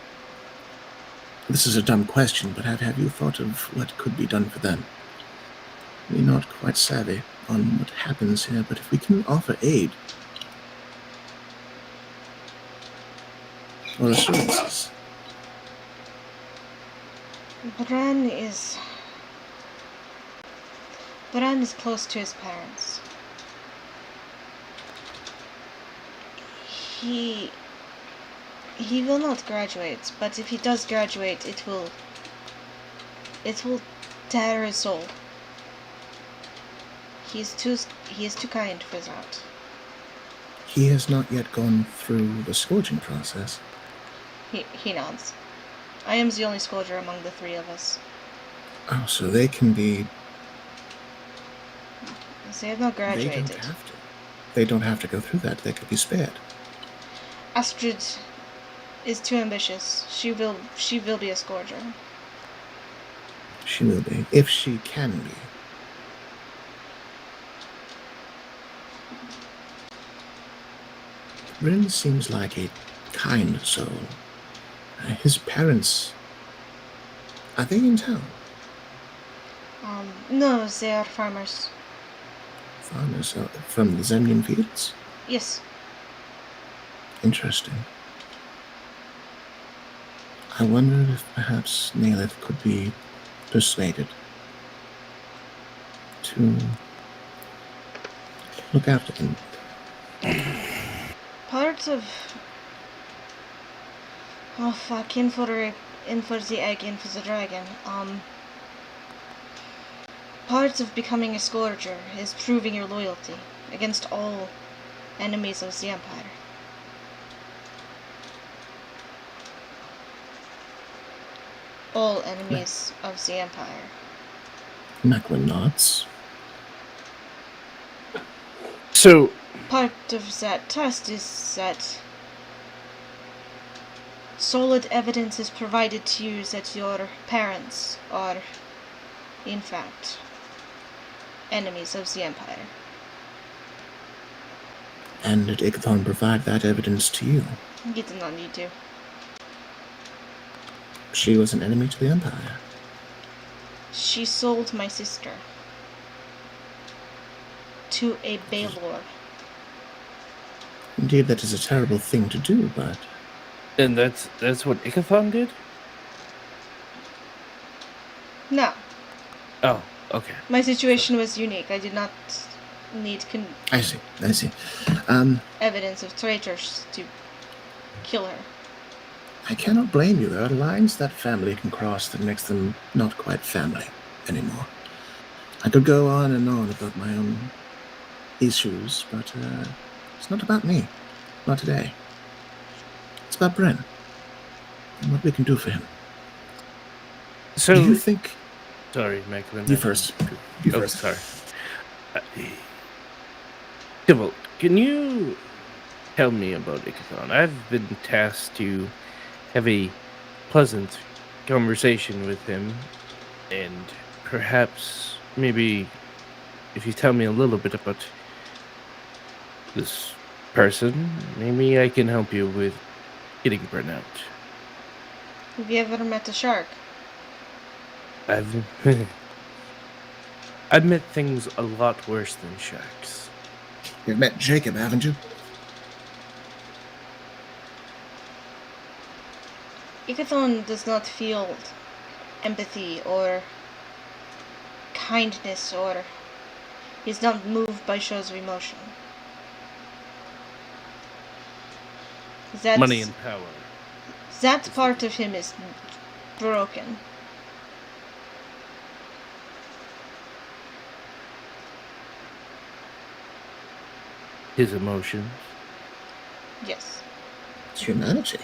This is a dumb question, but have you thought of what could be done for them? We're not quite savvy on what happens here, but if we can offer aid or assurances... Bran is close to his parents. He will not graduate, but if he does graduate, it will tear his soul. He is too kind for that. He has not yet gone through the scourging process. He nods. I am the only scourger among the three of us. Oh, so they can be... They have not graduated. They don't have to go through that. They could be spared. Astrid is too ambitious. She will be a scourger. She will be, if she can be. Bryn seems like a kind soul. His parents... Are they in town? No, they are farmers. Farmers from the Zemnian fields? Yes. Interesting. I wonder if perhaps Neelith could be persuaded to look after them. Part of... Oh fuck, in for the egg, in for the dragon. Part of becoming a scourger is proving your loyalty against all enemies of the Empire. All enemies of the Empire. Macklin nods. So, part of that test is that solid evidence is provided to you that your parents are, in fact, enemies of the Empire. And did Igathon provide that evidence to you? You did not need to. She was an enemy to the Empire. She sold my sister to a Baelor. Indeed, that is a terrible thing to do, but... And that's what Igathon did? No. Oh, okay. My situation was unique. I did not need I see. evidence of traitors to kill her. I cannot blame you. There are lines that family can cross that makes them not quite family anymore. I could go on and on about my own issues, but it's not about me. Not today. It's about Bryn and what we can do for him. So, do you think... Sorry, Macklin. You first. You first. Sorry. Tybalt, can you tell me about Igathon? I've been tasked to have a pleasant conversation with him, and perhaps, maybe, if you tell me a little bit about this person. Maybe I can help you with getting burnout. Have you ever met a shark? I've I've met things a lot worse than sharks. You've met Jacob, haven't you? Igathon does not feel empathy or kindness, or he's not moved by shows of emotion. Money and power. That part of him is broken. His emotions. Yes. It's humanity.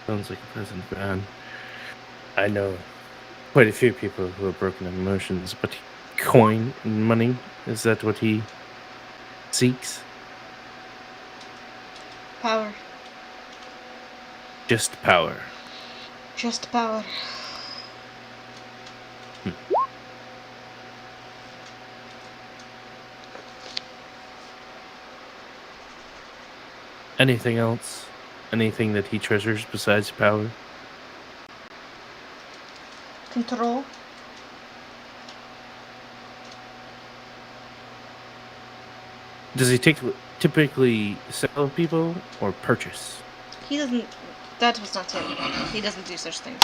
Sounds like a pleasant man. I know quite a few people who are broken in emotions, but coin and money, is that what he seeks? Power. Just power. Just power. Anything else? Anything that he treasures besides power? Control. Does he typically sell people or purchase? He doesn't. That was not him. He doesn't do such things.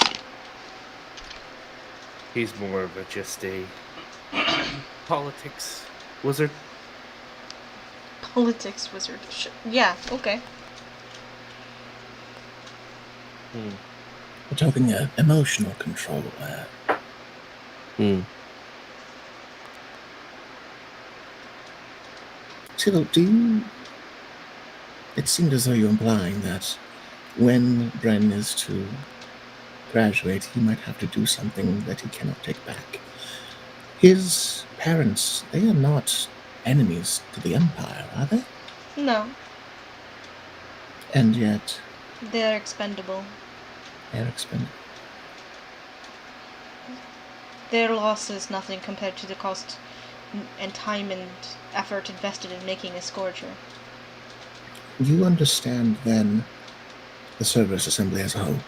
He's more of just a politics wizard. Politics wizard. Yeah, okay. We're talking emotional control. Tilo, it seemed as though you're implying that when Bren is to graduate, he might have to do something that he cannot take back. His parents, they are not enemies to the Empire, are they? No, And yet, they're expendable. they're expendable. Their loss is nothing compared to the cost and time and effort invested in making a Scourger. You understand, then, the Cerberus Assembly as a whole.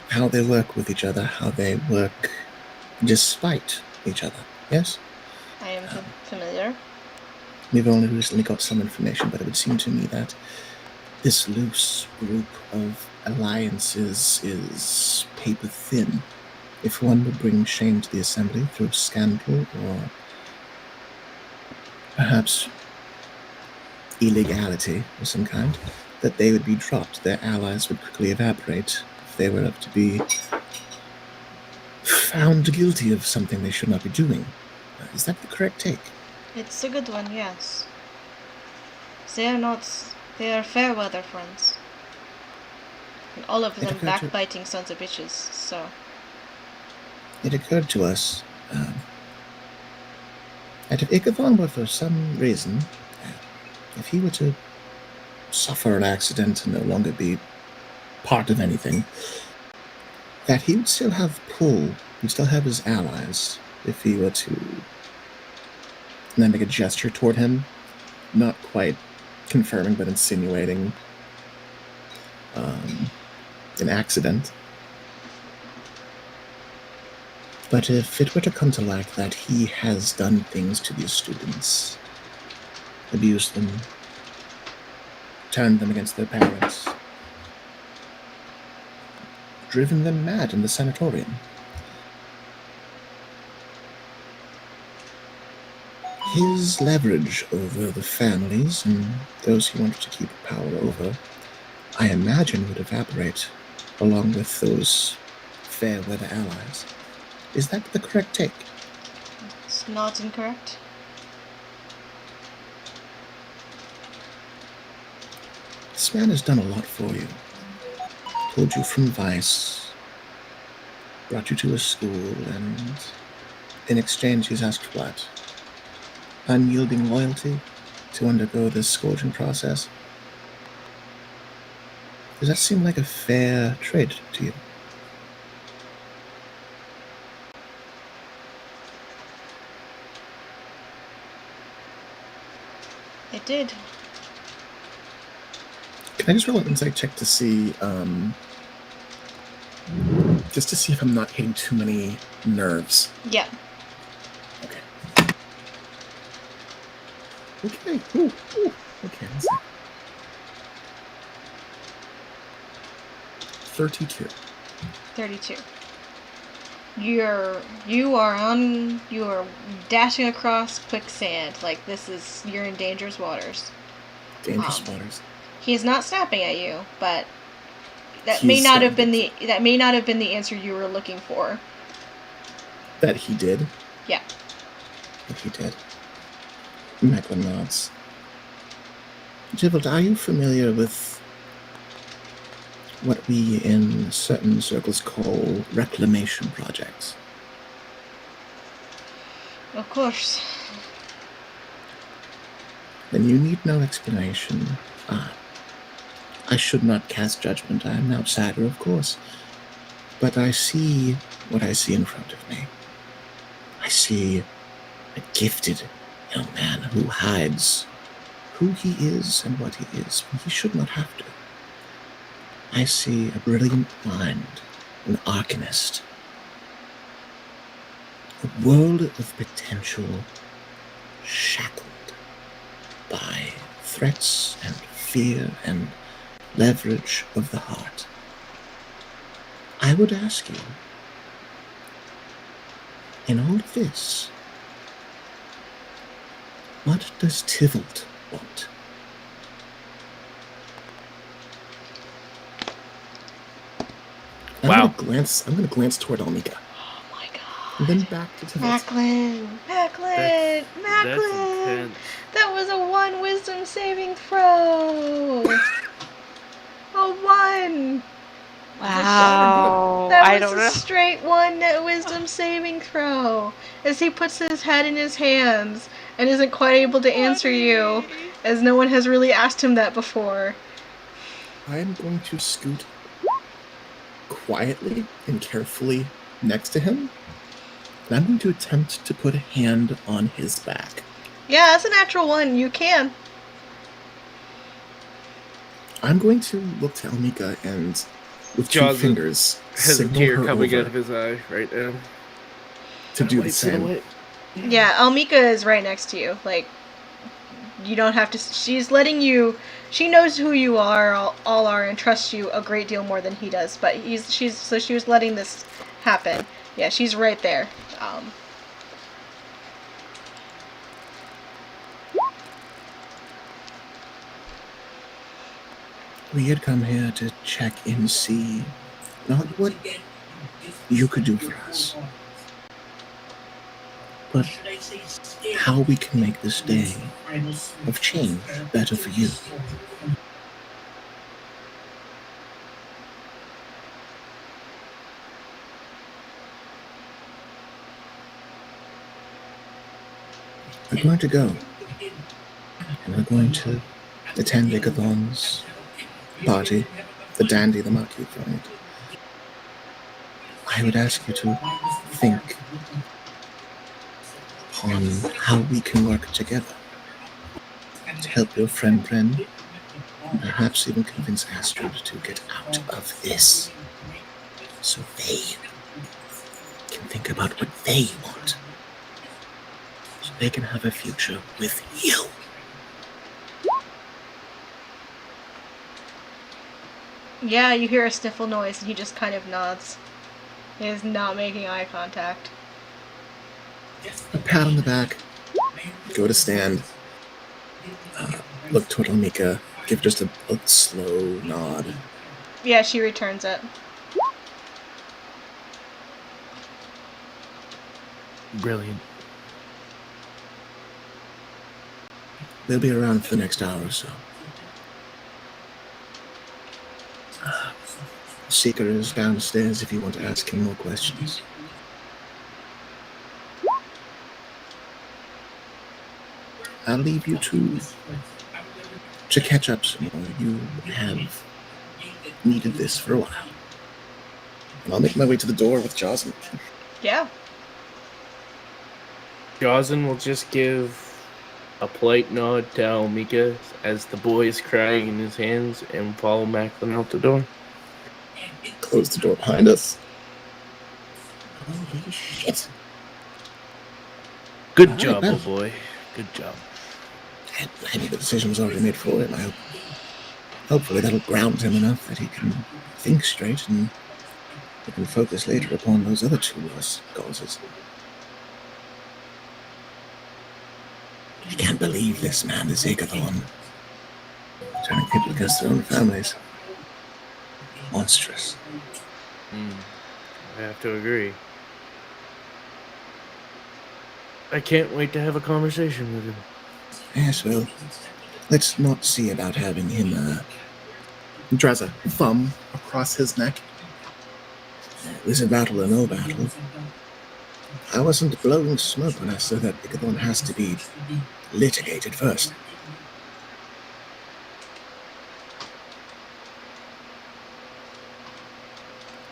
How they work with each other, how they work despite each other, yes? I am familiar. We've only recently got some information, but it would seem to me that this loose group of alliances is paper thin. If one would bring shame to the Assembly through scandal or perhaps illegality of some kind, that they would be dropped. Their allies would quickly evaporate if they were to be found guilty of something they should not be doing. Is that the correct take? It's a good one, yes. They are not. They are fair weather friends. And all of them backbiting sons of bitches, so. It occurred to us that if Igathon were for some reason, if he were to suffer an accident and no longer be part of anything, that he would still have pull, he'd still have his allies if he were to, and then make a gesture toward him, not quite confirming but insinuating an accident. But if it were to come to light that he has done things to these students, abused them, turned them against their parents, driven them mad in the sanatorium, his leverage over the families and those he wanted to keep power over, I imagine, would evaporate along with those fair weather allies. Is that the correct take? It's not incorrect. This man has done a lot for you. Pulled you from vice, brought you to a school, and in exchange he's asked what? Unyielding loyalty to undergo this scourging process? Does that seem like a fair trade to you? It did. Can I just roll an insight check to see, just to see if I'm not hitting too many nerves? Yeah. Okay. Okay. Ooh. Okay. Let's see. 32. 32. You are dashing across quicksand like you're in dangerous waters. Dangerous waters. He is not snapping at you, but that may not have been the answer you were looking for. That he did? Yeah. That he did. Macklin nods. Jibbled, are you familiar with what we in certain circles call reclamation projects? Of course. Then you need no explanation. I should not cast judgment. I am an outsider, of course. But I see what I see in front of me. I see a gifted young man who hides who he is and what he is when he should not have to. I see a brilliant mind, an arcanist. A world of potential shackled by threats and fear and leverage of the heart. I would ask you, in all of this, what does Tivalt want? Wow. I'm gonna glance toward Almika. Oh my god. And then back to Tivalt. Macklin! That's intense. That was a 1 wisdom saving throw! A 1! Wow. That I was don't a know. straight 1 wisdom saving throw! As he puts his head in his hands and isn't quite able to answer you, as no one has really asked him that before. I am going to scoot quietly and carefully next to him, and I'm going to attempt to put a hand on his back. Yeah, that's a natural 1. You can. I'm going to look to Almika and, with two Jaws fingers, Has a signal tear her coming out of over his eye right now. to do the same. Yeah, Almika is right next to you. Like, you don't have to. She's letting you. She knows who you are, all are, and trusts you a great deal more than he does. But she was letting this happen. Yeah, she's right there. We had come here to check and see not what you could do for us, but how we can make this day of change better for you. We're going to go, and we're going to attend Ichabod's party, the dandy, the marquee friend. I would ask you to think upon how we can work together to help your friend Bren, and perhaps even convince Astrid to get out of this, so they can think about what they want, so they can have a future with you. Yeah, you hear a sniffle noise, and he just kind of nods. He is not making eye contact. A pat on the back, go to stand, look toward Almika, give just a slow nod. Yeah, she returns it. Brilliant. They'll be around for the next hour or so. Seeker is downstairs if you want to ask him more questions. I'll leave you to catch up some more. You have needed this for a while. And I'll make my way to the door with Jocelyn. Yeah. Jawson will just give a polite nod to Almika as the boy is crying in his hands and follow Macklin out the door. Close the door behind us. Holy shit. Good All right, job, well. old boy. Good job. I knew the decision was already made for him. Hopefully that'll ground him enough that he can think straight and he can focus later upon those other two worse causes. I can't believe this man, this Agathon. Turning people against their own families. Monstrous. I have to agree. I can't wait to have a conversation with him. Yes, well, let's not see about having him, He draws a thumb across his neck. this a battle or no battle. I wasn't blowing smoke when I said that Agathon has to be litigated first.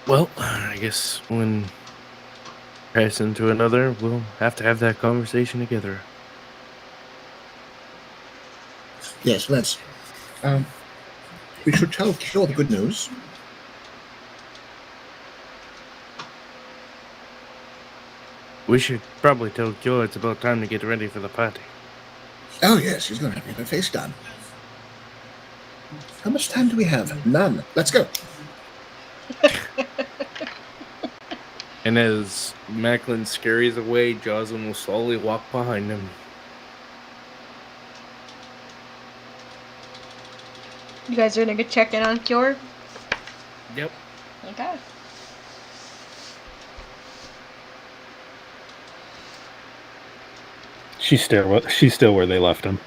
Well, I guess when passing to another, we'll have to have that conversation together. Yes, let's. We should tell Kyo the good news. We should probably tell Kyo it's about time to get ready for the party. Oh, yes, she's gonna have her face done. How much time do we have? None. Let's go. And as Macklin scurries away, Jocelyn will slowly walk behind him. You guys are gonna go check in on Cure? Yep. Okay. She's still where they left him.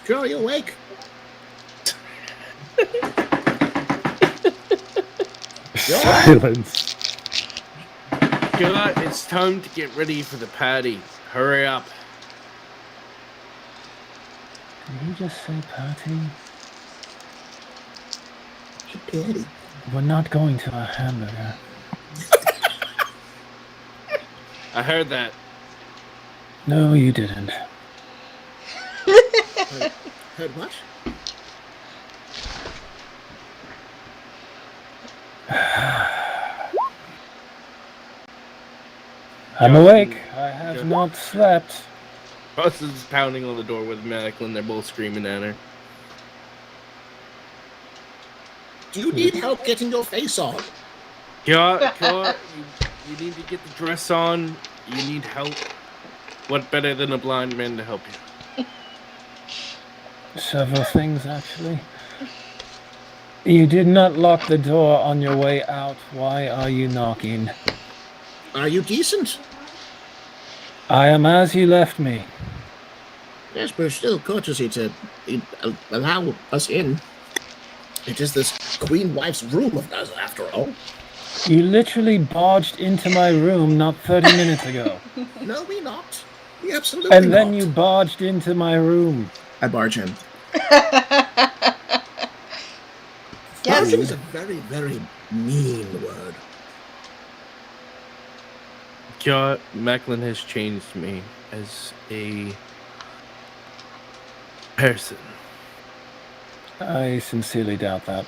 Joe, are you awake? Silence. Kyo, it's time to get ready for the party. Hurry up. Did you just say party? Patty. We're not going to a hamburger. I heard that. No, you didn't. Heard what? I'm awake. I have not slept. Russ is pounding on the door with Macklin. They're both screaming at her. Do you need help getting your face on? Kyo, you need to get the dress on. You need help. What better than a blind man to help you? Several things, actually. You did not lock the door on your way out. Why are you knocking? Are you decent? I am as you left me. Yes, but it's still courtesy to allow us in. It is this queen wife's room of us, after all. You literally barged into my room not 30 minutes ago. No, we not. We absolutely And then not. you barged into my room. I barge in. Barging is a very, very mean word. Kyo, Macklin has changed me as a person. I sincerely doubt that.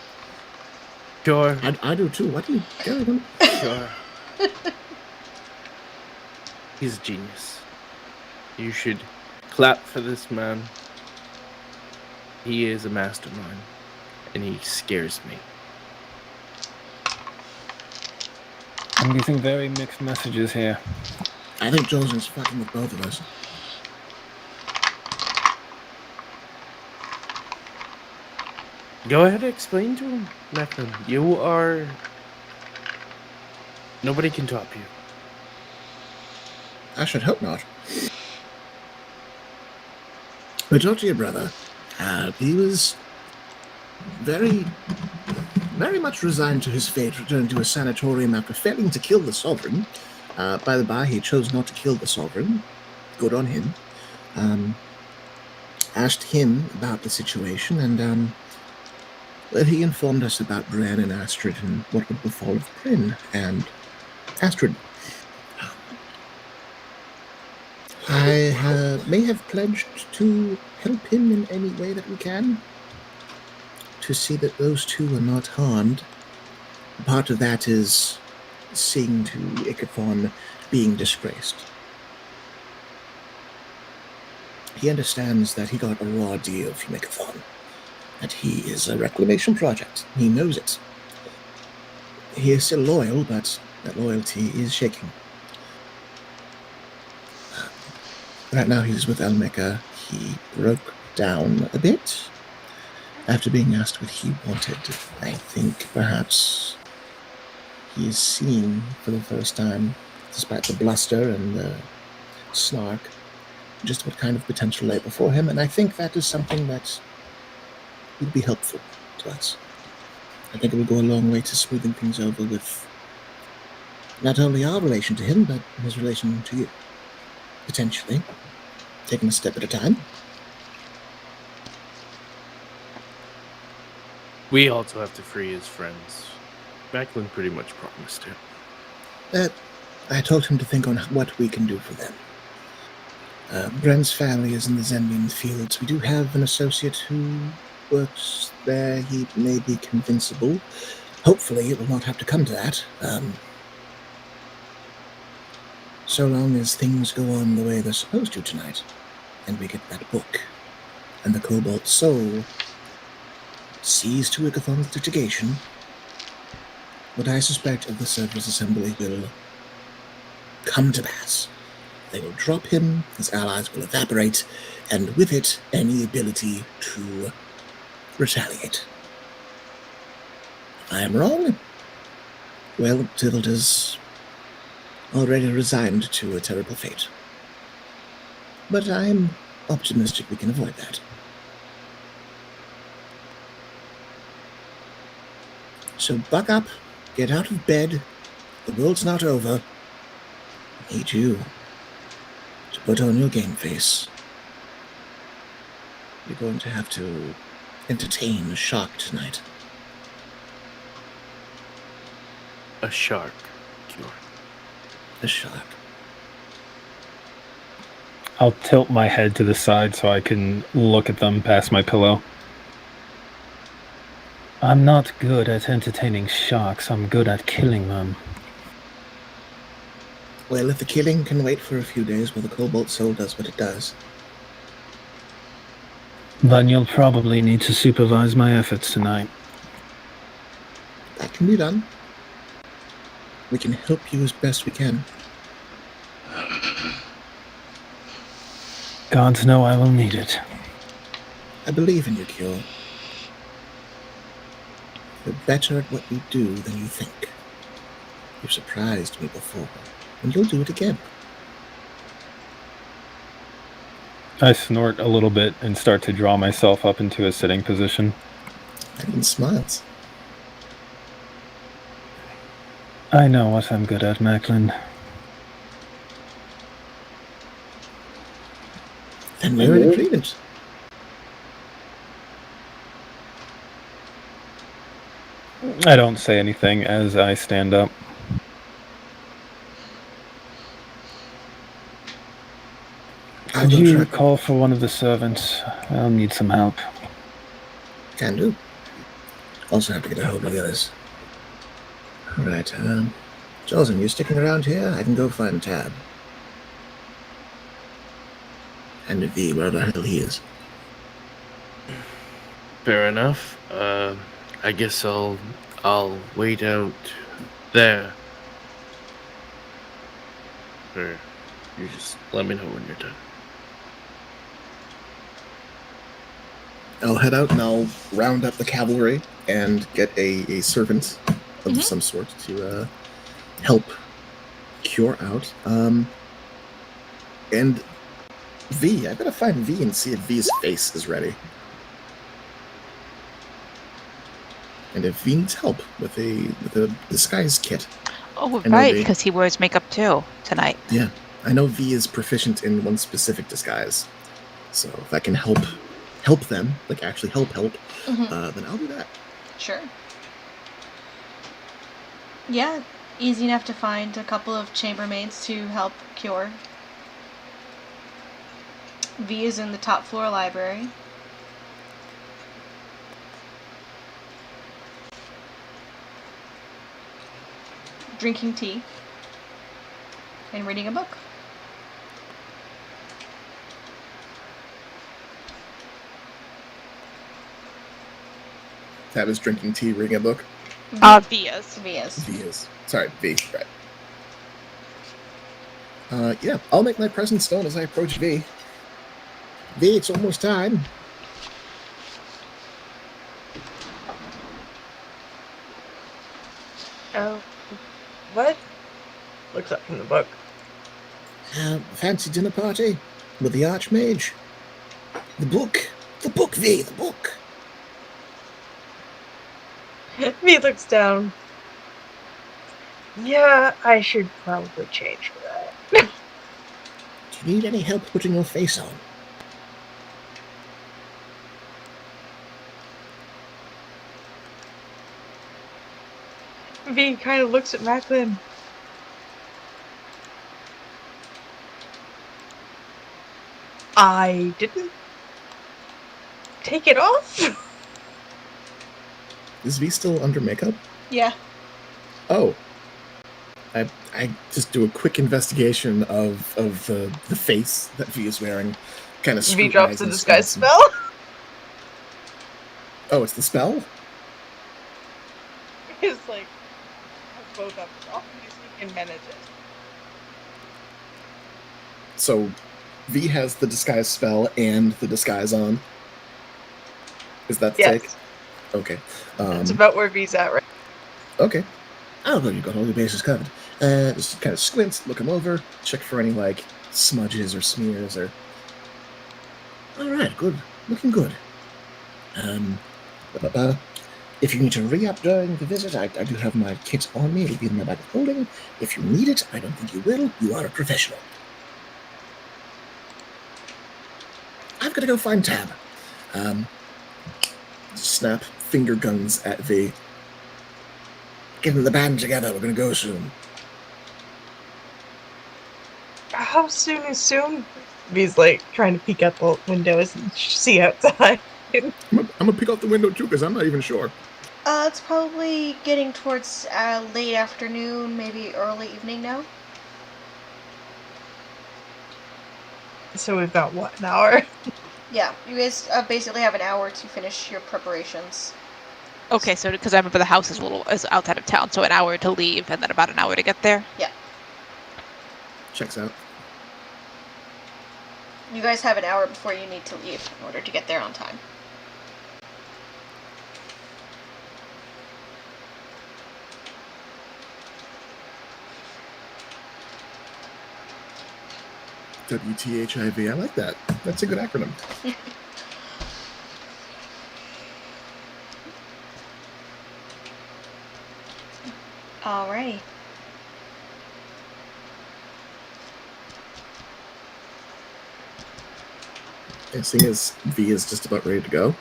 Kyo, I do too. What do you carry them? Kyo. He's a genius. You should clap for this man. He is a mastermind, and he scares me. I'm getting very mixed messages here. I think Joseph's fucking with both of us. Go ahead and explain to him, Macklin. You are... Nobody can top you. I should hope not. But talk to your brother. He was very much resigned to his fate, returning to a sanatorium after failing to kill the Sovereign. By the by, he chose not to kill the Sovereign. Good on him. Asked him about the situation, and well, he informed us about Bran and Astrid and what would befall of Bryn and Astrid. I may have pledged to help him in any way that we can, to see that those two are not harmed. Part of that is seeing to Ikathon being disgraced. He understands that he got a raw deal from Ikathon, that he is a reclamation project. He knows it. He is still loyal, but that loyalty is shaking. Right now he's with Elmeka. He broke down a bit after being asked what he wanted. I think perhaps he is seeing for the first time, despite the bluster and the snark, just what kind of potential lay before him, and I think that is something that would be helpful to us. I think it would go a long way to smoothing things over with not only our relation to him, but his relation to you. Potentially. Taking a step at a time. We also have to free his friends. Macklin pretty much promised it. I told him to think on what we can do for them. Bren's family is in the Zendian fields. We do have an associate who works there. He may be convincible. Hopefully it will not have to come to that. So long as things go on the way they're supposed to tonight, and we get that book, and the Cobalt Soul sees to Ikathon's litigation, what I suspect of the Cerberus Assembly will come to pass. They will drop him, his allies will evaporate, and with it, any ability to retaliate. If I am wrong, well, Tybalt has already resigned to a terrible fate. But I am optimistic we can avoid that. So buck up, get out of bed, the world's not over. I need you to put on your game face. You're going to have to entertain a shark tonight. A shark. Cure. A shark. I'll tilt my head to the side so I can look at them past my pillow. I'm not good at entertaining sharks. I'm good at killing them. Well, if the killing can wait for a few days while the Cobalt Soul does what it does. Then you'll probably need to supervise my efforts tonight. That can be done. We can help you as best we can. Gods know I will need it. I believe in you, Cure. You're better at what you do than you think. You've surprised me before, and you'll do it again. I snort a little bit and start to draw myself up into a sitting position. And smiles. I know what I'm good at, Macklin. Then we're in agreement. I don't say anything as I stand up. Could you call for one of the servants? I'll need some help. Can do. Also have to get a hold of the others. Alright, Josen, you sticking around here? I can go find Tab. And V, wherever the hell he is. Fair enough. I guess I'll wait out there. Or you just let me know when you're done. I'll head out and I'll round up the cavalry and get a servant of some sort to help Cure out. And V, I gotta find V and see if V's face is ready. And if V needs help with a disguise kit. Oh, right, because he wears makeup too tonight. Yeah, I know V is proficient in one specific disguise. So if I can help them, like actually help, then I'll do that. Sure. Yeah, easy enough to find a couple of chambermaids to help Cure. V is in the top floor library. Drinking tea. And reading a book. Tab is drinking tea, reading a book. V is. V is. V is. Sorry, V. Right. Yeah, I'll make my presence known as I approach V. V, it's almost time. Oh, what? Looks up from the book. Fancy dinner party with the Archmage? The book, V, the book. V looks down. Yeah, I should probably change for that. Do you need any help putting your face on? V kind of looks at Macklin. I didn't take it off. Is V still under makeup? Yeah. Oh. I just do a quick investigation of the face that V is wearing. Kind of V drops the scrutinizing disguise stance. spell. Oh, it's the spell? It's like both up. Obviously can manage it. So V has the disguise spell and the disguise on. Is that the Yes. take? Okay. That's about where V's at, right? Okay. Oh, well, you've got all your bases covered. Just kind of squint, look him over, check for any like smudges or smears or. All right, good. Looking good. If you need to re-up during the visit, I do have my kit on me. It'll be in my bag of holding. If you need it, I don't think you will. You are a professional. I've got to go find Tab. Snap finger guns at V. Getting the band together. We're going to go soon. How soon is soon? V's like trying to peek out the windows and see outside. I'm gonna peek out the window too, because I'm not even sure. It's probably getting towards late afternoon, maybe early evening now. So we've got what, an hour? Yeah, you guys basically have an hour to finish your preparations. Okay, so because I remember the house is outside of town, so an hour to leave and then about an hour to get there. Yeah. Checks out. You guys have an hour before you need to leave in order to get there on time. WTHIV. I like that. That's a good acronym. Alrighty. And seeing as V is just about ready to go,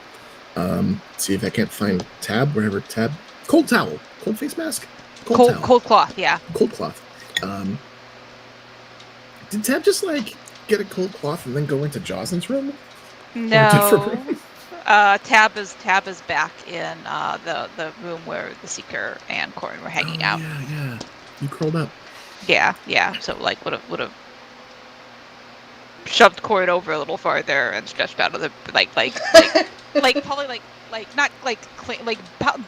see if I can't find Tab wherever Tab. Cold towel, cold face mask, Cold towel. cloth, yeah. Cold cloth. Did Tab just like get a cold cloth and then go into Jocelyn's room? No. Tab is back in the room where the Seeker and Corin were hanging out. Yeah. You curled up. Yeah. So like would have shoved Corin over a little farther and stretched out of the like probably like not like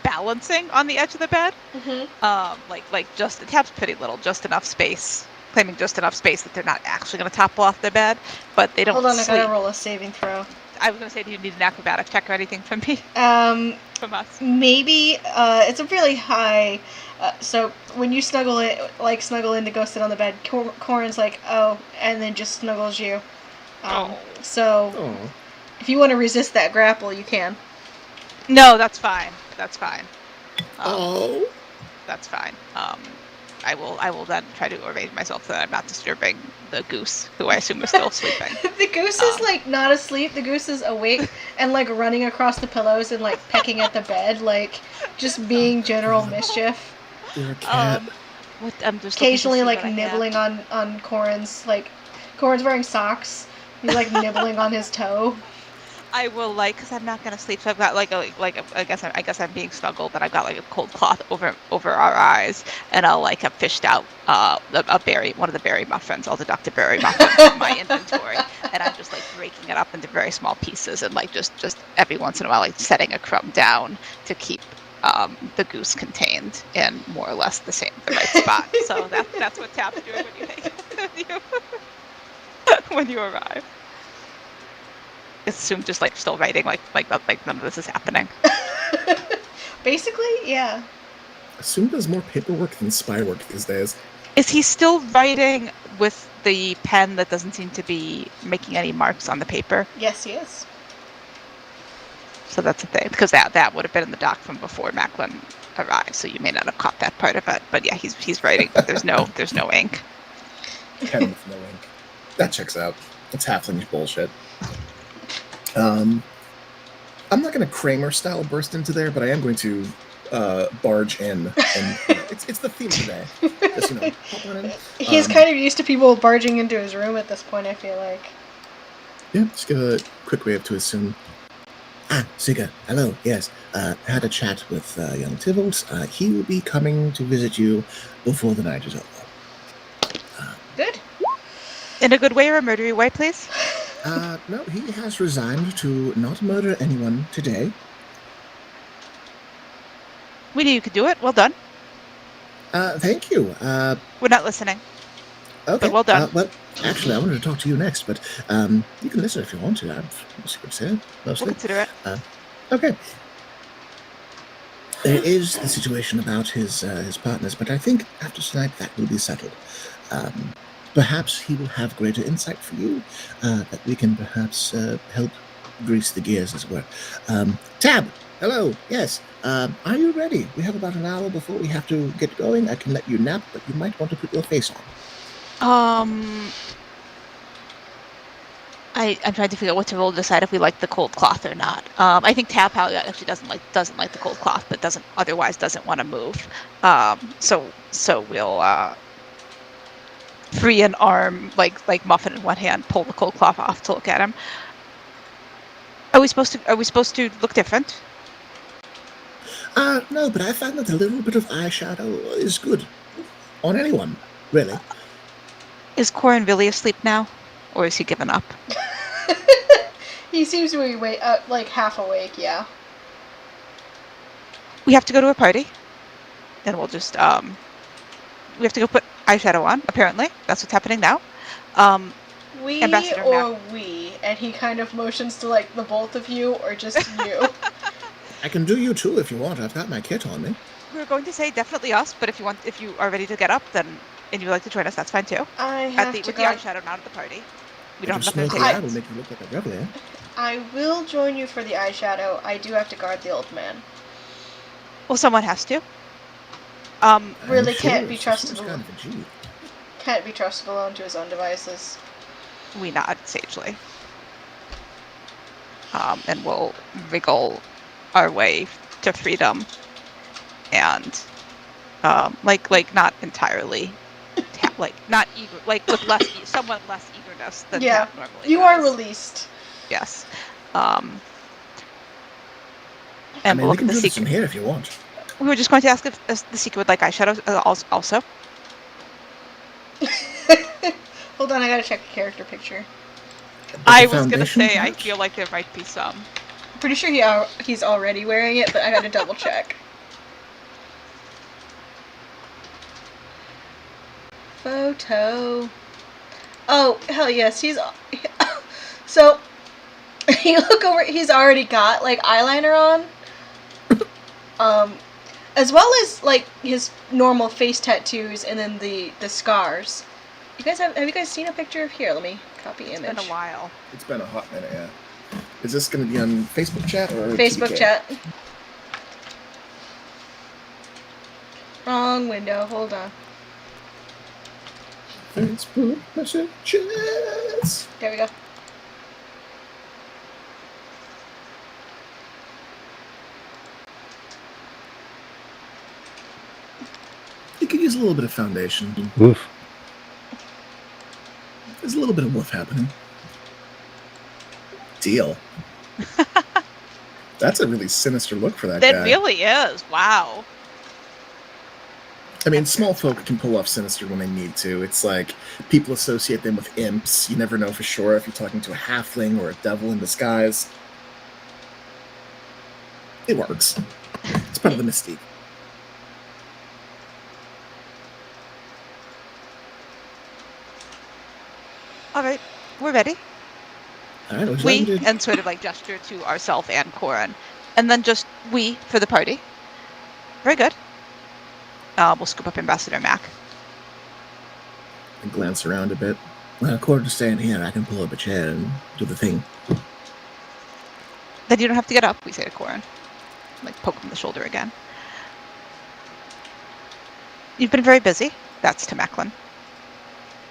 balancing on the edge of the bed. Mm-hmm. Like just Tab's pretty little, just enough space. Claiming just enough space that they're not actually going to topple off the bed, but they don't. Hold on, sleep. I gotta roll a saving throw. I was going to say, do you need an acrobatics check or anything from me? From us? Maybe. It's a really high. So when you snuggle in to go sit on the bed, Corin's like, oh, and then just snuggles you. So Oh. if you want to resist that grapple, you can. No, that's fine. That's fine. Oh. That's fine. I will then try to arrange myself so that I'm not disturbing the goose, who I assume is still sleeping. The goose is like not asleep. The goose is awake and like running across the pillows and like pecking at the bed, like just being general mischief. You're a cat. I'm just Occasionally looking like to see what I have. nibbling on Corin's, like Corin's wearing socks He's like nibbling on his toe. I will because I'm not gonna sleep, so I've got I guess I'm being snuggled, and I've got like a cold cloth over our eyes, and I'll have fished out a berry, one of the berry muffins. I'll deduct a berry muffin from my inventory, and I'm just breaking it up into very small pieces, and just every once in a while setting a crumb down to keep the goose contained in more or less the right spot. So that's what Tap's doing when you arrive. Assume just still writing like none of this is happening. Basically, yeah. Assume does more paperwork than spy work these days. Is he still writing with the pen that doesn't seem to be making any marks on the paper? Yes, he is. So that's the thing, because that would have been in the doc from before Macklin arrived, so you may not have caught that part of it. But yeah, he's writing, but there's no ink. Pen with no ink. That checks out. That's halfling bullshit. I'm not going to Kramer style burst into there, but I am going to barge in, and it's the theme today. Just pop on in. He's kind of used to people barging into his room at this point, I feel like. Yeah, just give a quick wave to assume. Sigga, hello, yes. Had a chat with young Tybalt. He will be coming to visit you before the night is over. Good. In a good way or a murdery way, please? No, he has resigned to not murder anyone today. We knew you could do it. Well done. Thank you. We're not listening. Okay. But well done. Well, actually, I wanted to talk to you next, but you can listen if you want to. Mostly. We'll consider it. Okay. There is the situation about his partners, but I think after tonight that will be settled. Perhaps he will have greater insight for you that we can perhaps help grease the gears, as it were. Tab, hello. Yes. Are you ready? We have about an hour before we have to get going. I can let you nap, but you might want to put your face on. I'm trying to figure out what to roll to decide if we like the cold cloth or not. I think Tab actually doesn't like the cold cloth, but doesn't want to move. So we'll free an arm, like Muffin in one hand, pull the cold cloth off to look at him. Are we supposed to look different? No, but I find that a little bit of eyeshadow is good on anyone, really. Is Corin really asleep now, or is he given up? He seems to be half awake, yeah. We have to go to a party, and we'll just we have to go put eyeshadow on. Apparently, that's what's happening now. We Ambassador or we, and he kind of motions to the both of you or just you. I can do you too if you want. I've got my kit on me. We were going to say definitely us, but if you are ready to get up, then and you'd like to join us, that's fine too. I have with to the eyeshadow, not at the party. We don't have Smoke nothing to that take. will make you look like a reveille. I will join you for the eyeshadow. I do have to guard the old man. Well, someone has to. Really sure can't be it's trusted. kind of a G. Can't be trusted alone to his own devices. We nod sagely. And we'll wriggle our way to freedom, and not entirely, not eager, with somewhat less eagerness than Tap normally you does. are released. Yes. I And mean, we'll we look can at the do this in secret. here if you want. We were just going to ask if the secret would like eyeshadow also. Hold on, I gotta check the character picture. I the was gonna foundation, say I perhaps? feel like there might be some. I'm pretty sure he's already wearing it, but I gotta double check. Photo. Oh, hell yes, so, you look over, he's already got, eyeliner on. As well as, his normal face tattoos and then the scars. You guys have you guys seen a picture of, here, let me copy image. It's been a while. It's been a hot minute, yeah. Is this going to be on Facebook chat or Facebook TDK? chat. Wrong window, hold on. Facebook messages. There we go. You could use a little bit of foundation. Oof. There's a little bit of woof happening. Deal. That's a really sinister look for that That guy. really is. Wow. I mean, small folk can pull off sinister when they need to. It's like people associate them with imps. You never know for sure if you're talking to a halfling or a devil in disguise. It works. It's part of the mystique. All right, we're ready. All right, what would you like me We, to do? and sort of like gesture to ourselves and Corin. And then just we for the party. Very good. We'll scoop up Ambassador Mac. I glance around a bit. Well, according to staying here, I can pull up a chair and do the thing. Then you don't have to get up, we say to Corin. Like poke him in the shoulder again. You've been very busy. That's to Macklin.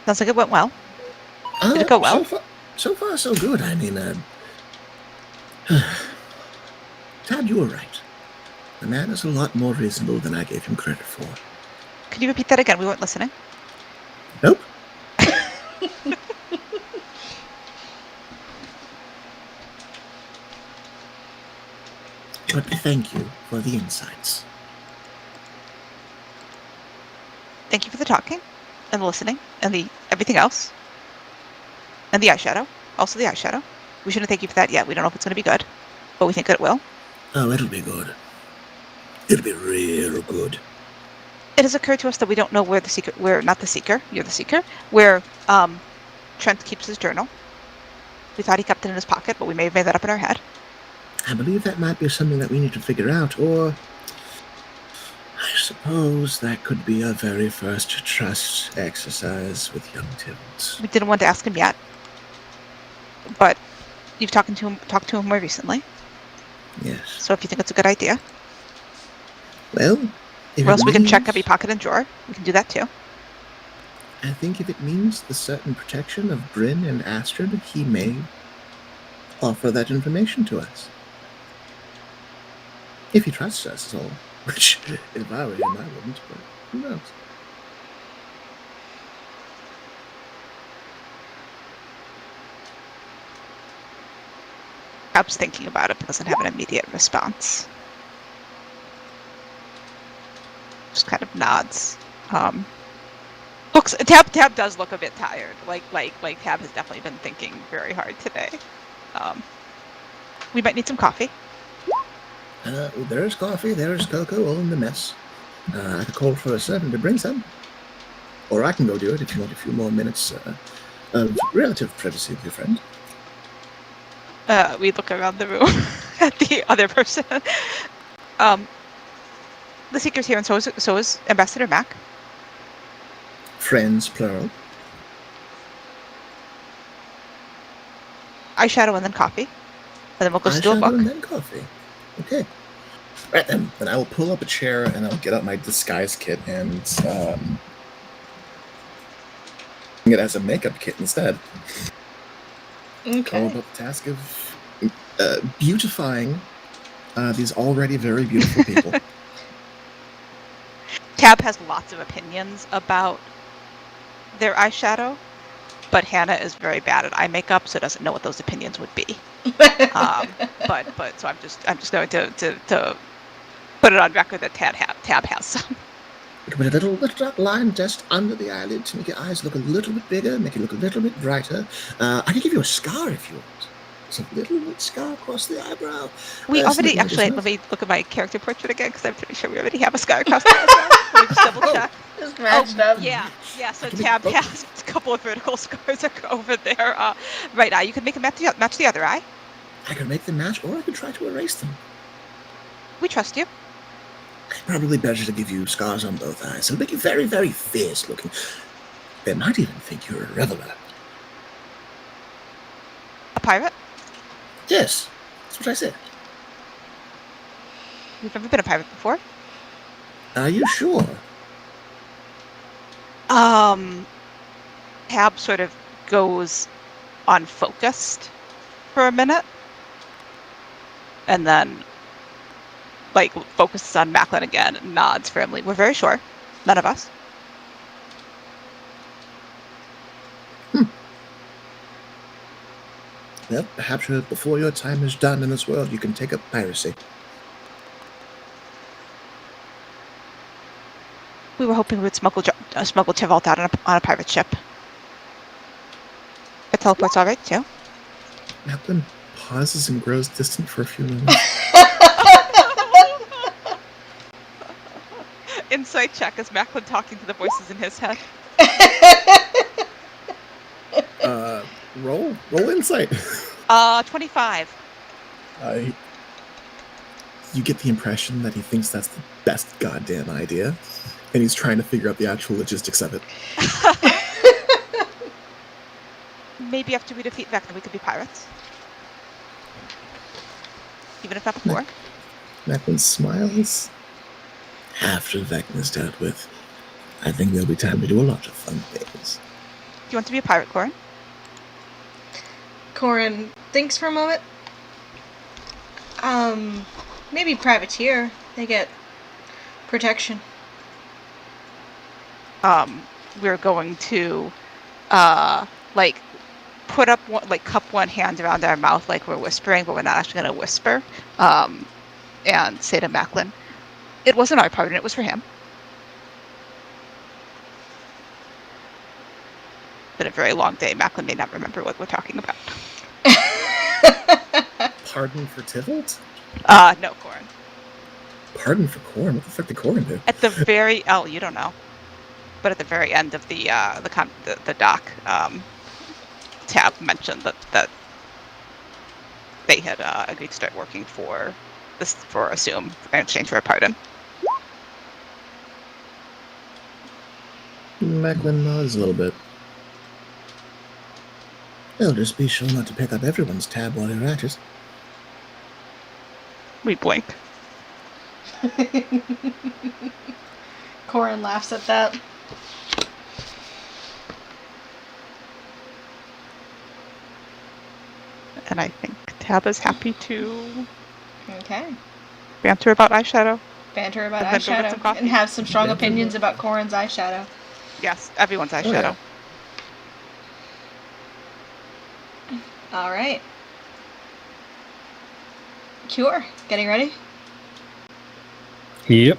Sounds like it went well. Did it go well? So far, so good. I mean, Tad, you were right. The man is a lot more reasonable than I gave him credit for. Could you repeat that again? We weren't listening. Nope. But thank you for the insights. Thank you for the talking and the listening and the everything else. And the eyeshadow. Also the eyeshadow. We shouldn't thank you for that yet. We don't know if it's going to be good, but we think it will. Oh, it'll be good. It'll be real good. It has occurred to us that we don't know where the seeker, where not the seeker, you're the seeker, where Trent keeps his journal. We thought he kept it in his pocket, but we may have made that up in our head. I believe that might be something that we need to figure out, or I suppose that could be our very first trust exercise with young Tibbs. We didn't want to ask him yet, but you've talked to him more recently. Yes. So if you think it's a good idea, Well, if or else it we can check means- every pocket and drawer. We can do that too. I think if it means the certain protection of Bryn and Astrid, he may offer that information to us. If he trusts us, is all. Which, if I were him, I wouldn't, but who knows? Ab's thinking about it, but doesn't have an immediate response. Just kind of nods. Looks Tab does look a bit tired. Like Tab has definitely been thinking very hard today. We might need some coffee. There's coffee, there's cocoa, all in the mess. I could call for a servant to bring some. Or I can go do it if you want a few more minutes of relative privacy with your friend. We look around the room at the other person. The Seeker's here, and so is Ambassador Mac. Friends, plural. Eyeshadow and then coffee. And then we'll go steal a Eyeshadow book. and then coffee. Okay. Right then I will pull up a chair and I'll get out my disguise kit and it as a makeup kit instead. Go Okay. about the task of beautifying these already very beautiful people. Tab has lots of opinions about their eyeshadow, but Hannah is very bad at eye makeup, so doesn't know what those opinions would be. But so I'm just going to put it on record that Tab has some. You can put a little dark line just under the eyelid to make your eyes look a little bit bigger, make it look a little bit brighter. I can give you a scar if you want. Just a little bit scar across the eyebrow. We something already like actually this. let me look at my character portrait again because I'm pretty sure we already have a scar across the eyebrow. Let me just double check. Just matched up. Yeah. So can make Tab both. has a couple of vertical scars over there. Right eye. You could make it match the other eye. I could make them match, or I could try to erase them. We trust you. Probably better to give you scars on both eyes. It'll make you very, very fierce looking. They might even think you're a reveler. A pirate. Yes, that's what I said. We've never been a pirate before. Are you sure? Tab sort of goes unfocused for a minute, and then focuses on Macklin again and nods firmly. We're very sure. None of us. Well, perhaps before your time is done in this world, you can take up piracy. We were hoping we'd smuggle Tivolt out on a pirate ship. A teleport's all right, too. Macklin pauses and grows distant for a few moments. Insight check is Macklin talking to the voices in his head. Roll insight. 25. You get the impression that he thinks that's the best goddamn idea, and he's trying to figure out the actual logistics of it. Maybe after we defeat Vecna, we could be pirates. Even if not before. Macklin smiles. After Vecna's dealt with, I think there'll be time to do a lot of fun things. Do you want to be a pirate, Corin? Corin thinks for a moment. Maybe privateer. They get protection. We're going to, put up cup one hand around our mouth like we're whispering, but we're not actually going to whisper. And say to Macklin, it wasn't our part, and it was for him. Been a very long day. Macklin may not remember what we're talking about. Pardon for Tivolt? No, Corin. Pardon for Corin? What the fuck did Corin do? At the very you don't know, but at the very end of the doc, Tab mentioned that they had agreed to start working for Assume in exchange for a pardon. Macklin nods a little bit. Well, just be sure not to pick up everyone's tab while you're at it. We blink. Corin laughs at that. And I think Tab is happy to Okay. banter about eyeshadow. Banter about And then go get some eyeshadow coffee. and have some strong opinions about Corin's eyeshadow. Yes, everyone's eyeshadow. yeah. All right. Cure, getting ready? Yep.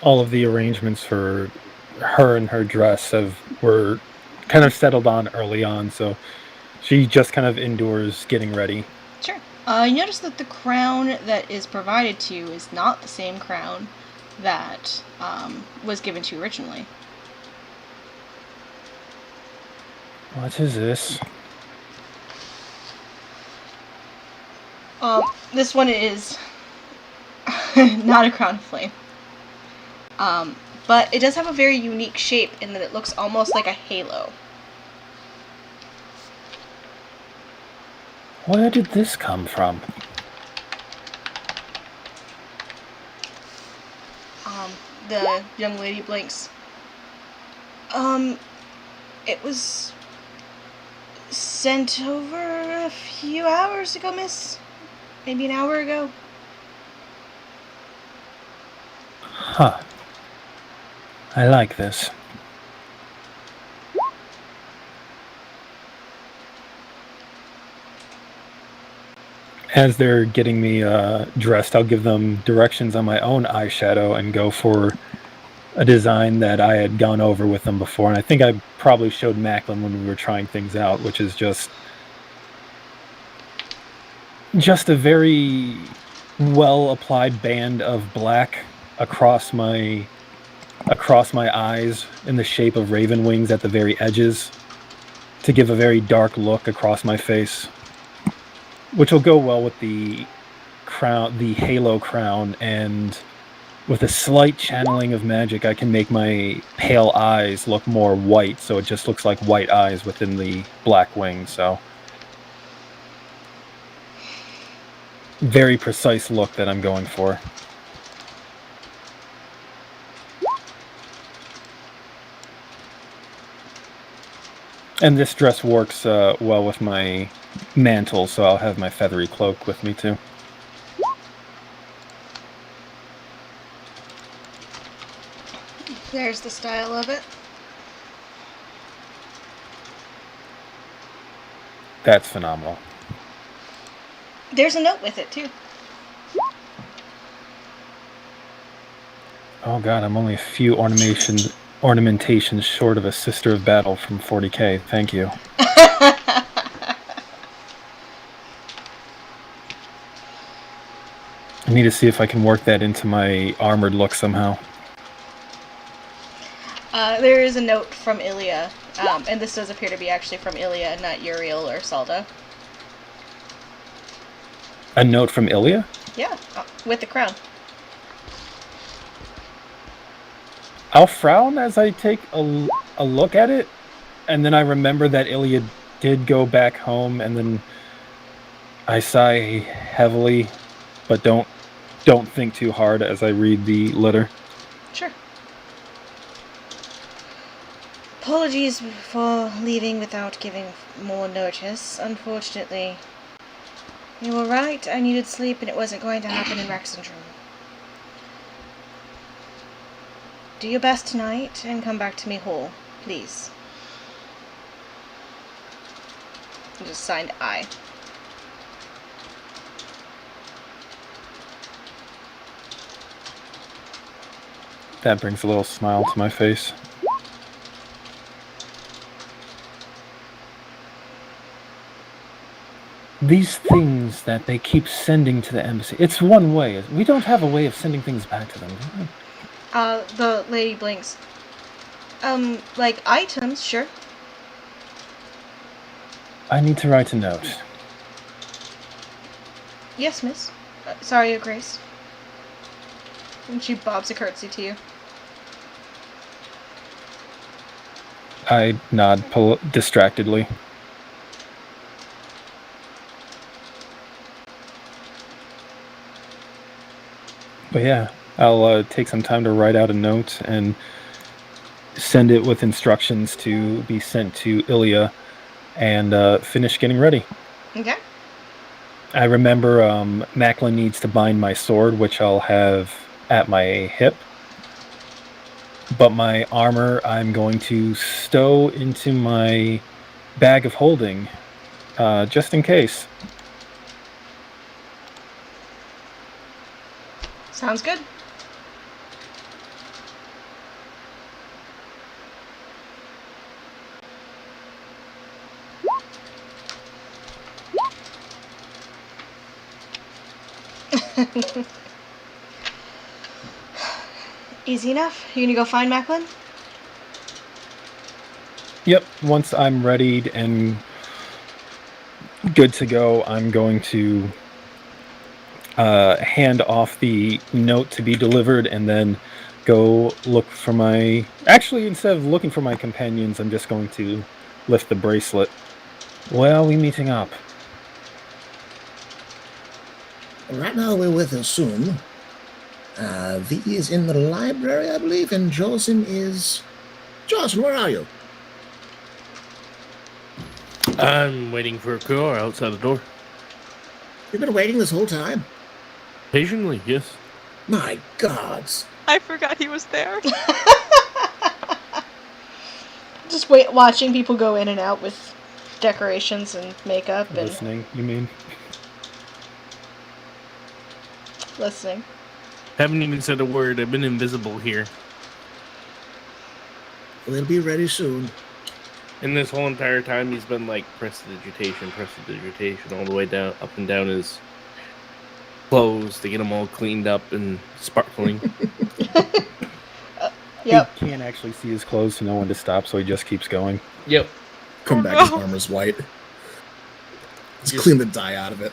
All of the arrangements for her and her dress were kind of settled on early on, so she just kind of indoors getting ready. Sure. You notice that the crown that is provided to you is not the same crown that was given to you originally. What is this? This one is not a crown of flame. But it does have a very unique shape in that it looks almost like a halo. Where did this come from? The young lady blinks. It was sent over a few hours ago, miss. Maybe an hour ago. Huh. I like this. As they're getting me dressed, I'll give them directions on my own eyeshadow and go for a design that I had gone over with them before. And I think I probably showed Macklin when we were trying things out, which is just a very well applied band of black across my eyes in the shape of raven wings at the very edges to give a very dark look across my face, which will go well with the crown, the halo crown, and with a slight channeling of magic, I can make my pale eyes look more white, so it just looks like white eyes within the black wings. So very precise look that I'm going for. And this dress works well with my mantle, so I'll have my feathery cloak with me too. There's the style of it. That's phenomenal. There's a note with it, too. Oh god, I'm only a few ornamentations short of a Sister of Battle from 40k. Thank you. I need to see if I can work that into my armored look somehow. There is a note from Ilya, and this does appear to be actually from Ilya, not Uriel or Salda. A note from Ilya? Yeah, with the crown. I'll frown as I take a look at it, and then I remember that Ilya did go back home, and then I sigh heavily, but don't think too hard as I read the letter. Sure. Apologies for leaving without giving more notice. Unfortunately, you were right. I needed sleep, and it wasn't going to happen in Rex's room. Do your best tonight, and come back to me whole, please. And just signed I. That brings a little smile to my face. These things that they keep sending to the embassy, it's one way. We don't have a way of sending things back to them, do we? The lady blinks. Like items, sure. I need to write a note. Yes, miss. Sorry, Your Grace. And she bobs a curtsy to you. I nod distractedly. But yeah, I'll take some time to write out a note and send it with instructions to be sent to Ilya and finish getting ready. Okay. I remember Macklin needs to bind my sword, which I'll have at my hip. But my armor I'm going to stow into my bag of holding, just in case. Sounds good. Easy enough. You gonna go find Macklin? Yep, once I'm ready and good to go, I'm going to hand off the note to be delivered and then go look for my... Actually, instead of looking for my companions, I'm just going to lift the bracelet. Where are we meeting up? Right now we're with Asum. V is in the library, I believe, and Jocelyn is... Jocelyn, where are you? I'm waiting for a car outside the door. You've been waiting this whole time? Patiently, yes. My gods. I forgot he was there. Just watching people go in and out with decorations and makeup and Listening, you mean? listening. Haven't even said a word. I've been invisible here. We'll be ready soon. And this whole entire time, he's been like prestidigitation, all the way down, up and down his clothes to get them all cleaned up and sparkling. Yep. He can't actually see his clothes, so no one to stop, so he just keeps going. Yep. Come Oh, back, no. his armor's white. Just clean the dye out of it.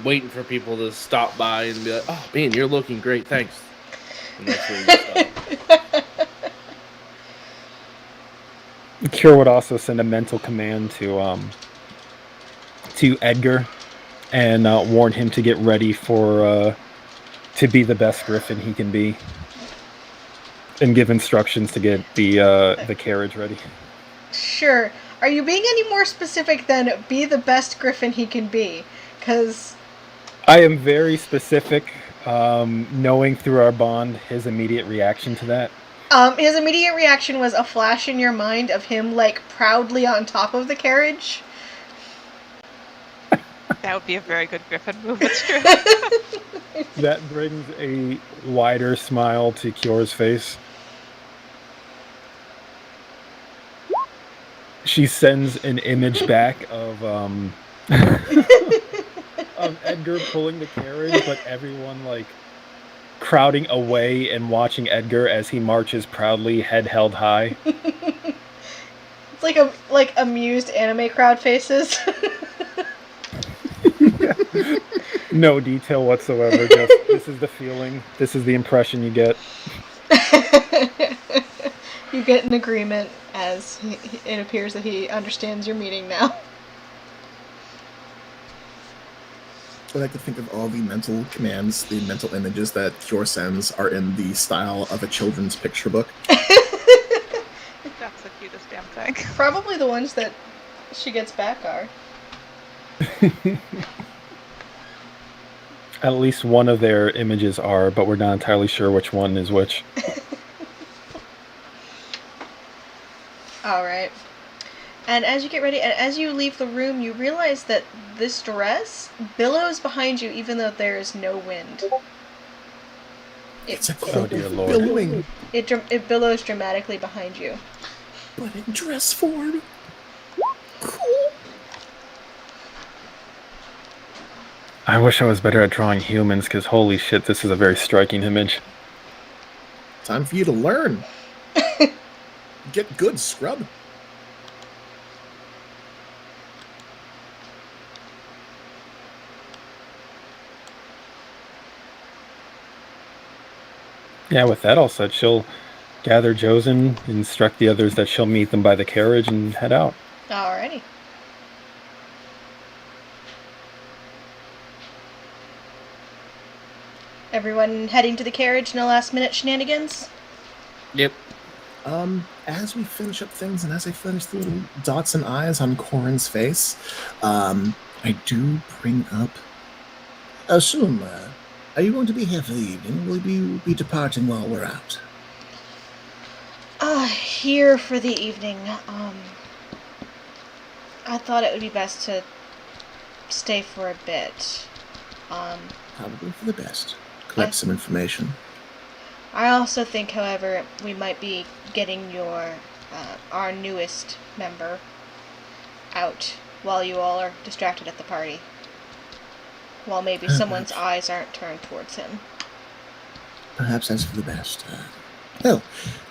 Waiting for people to stop by and be like, "Oh, man, you're looking great, thanks." And that's where you stop. Kira would also send a mental command to Edgar and warn him to get ready for to be the best Griffin he can be, and give instructions to get the carriage ready. Sure. Are you being any more specific than be the best Griffin he can be? Because I am very specific, knowing through our bond his immediate reaction to that. His immediate reaction was a flash in your mind of him, like, proudly on top of the carriage. That would be a very good Griffin move. It's true. That brings a wider smile to Kyor's face. She sends an image back of of Edgar pulling the carriage, but everyone like crowding away and watching Edgar as he marches proudly, head held high. It's like amused anime crowd faces. No detail whatsoever. Just this is the feeling. This is the impression you get. You get an agreement as it appears that he understands your meaning now. I like to think of all the mental commands, the mental images that Kyor sends are in the style of a children's picture book. That's the cutest damn thing. Probably the ones that she gets back are. At least one of their images are, but we're not entirely sure which one is which. Alright. And as you get ready, and as you leave the room, you realize that this dress billows behind you even though there is no wind. It's a Oh dear Lord. billowing, It billows dramatically behind you. but in dress form. Cool. I wish I was better at drawing humans, because holy shit, this is a very striking image. Time for you to learn. Get good, scrub. Yeah, with that all said, she'll gather Josen, instruct the others that she'll meet them by the carriage, and head out. Alrighty. Everyone heading to the carriage, no last minute shenanigans? Yep. As we finish up things and as I finish the little dots and eyes on Corin's face, I do bring up. Assume, are you going to be here for the evening? Will you be departing while we're out? Here for the evening. I thought it would be best to stay for a bit. Probably for the best. Collect some information. I also think, however, we might be getting our newest member out while you all are distracted at the party. While maybe someone's eyes aren't turned towards him. Perhaps that's for the best. Well,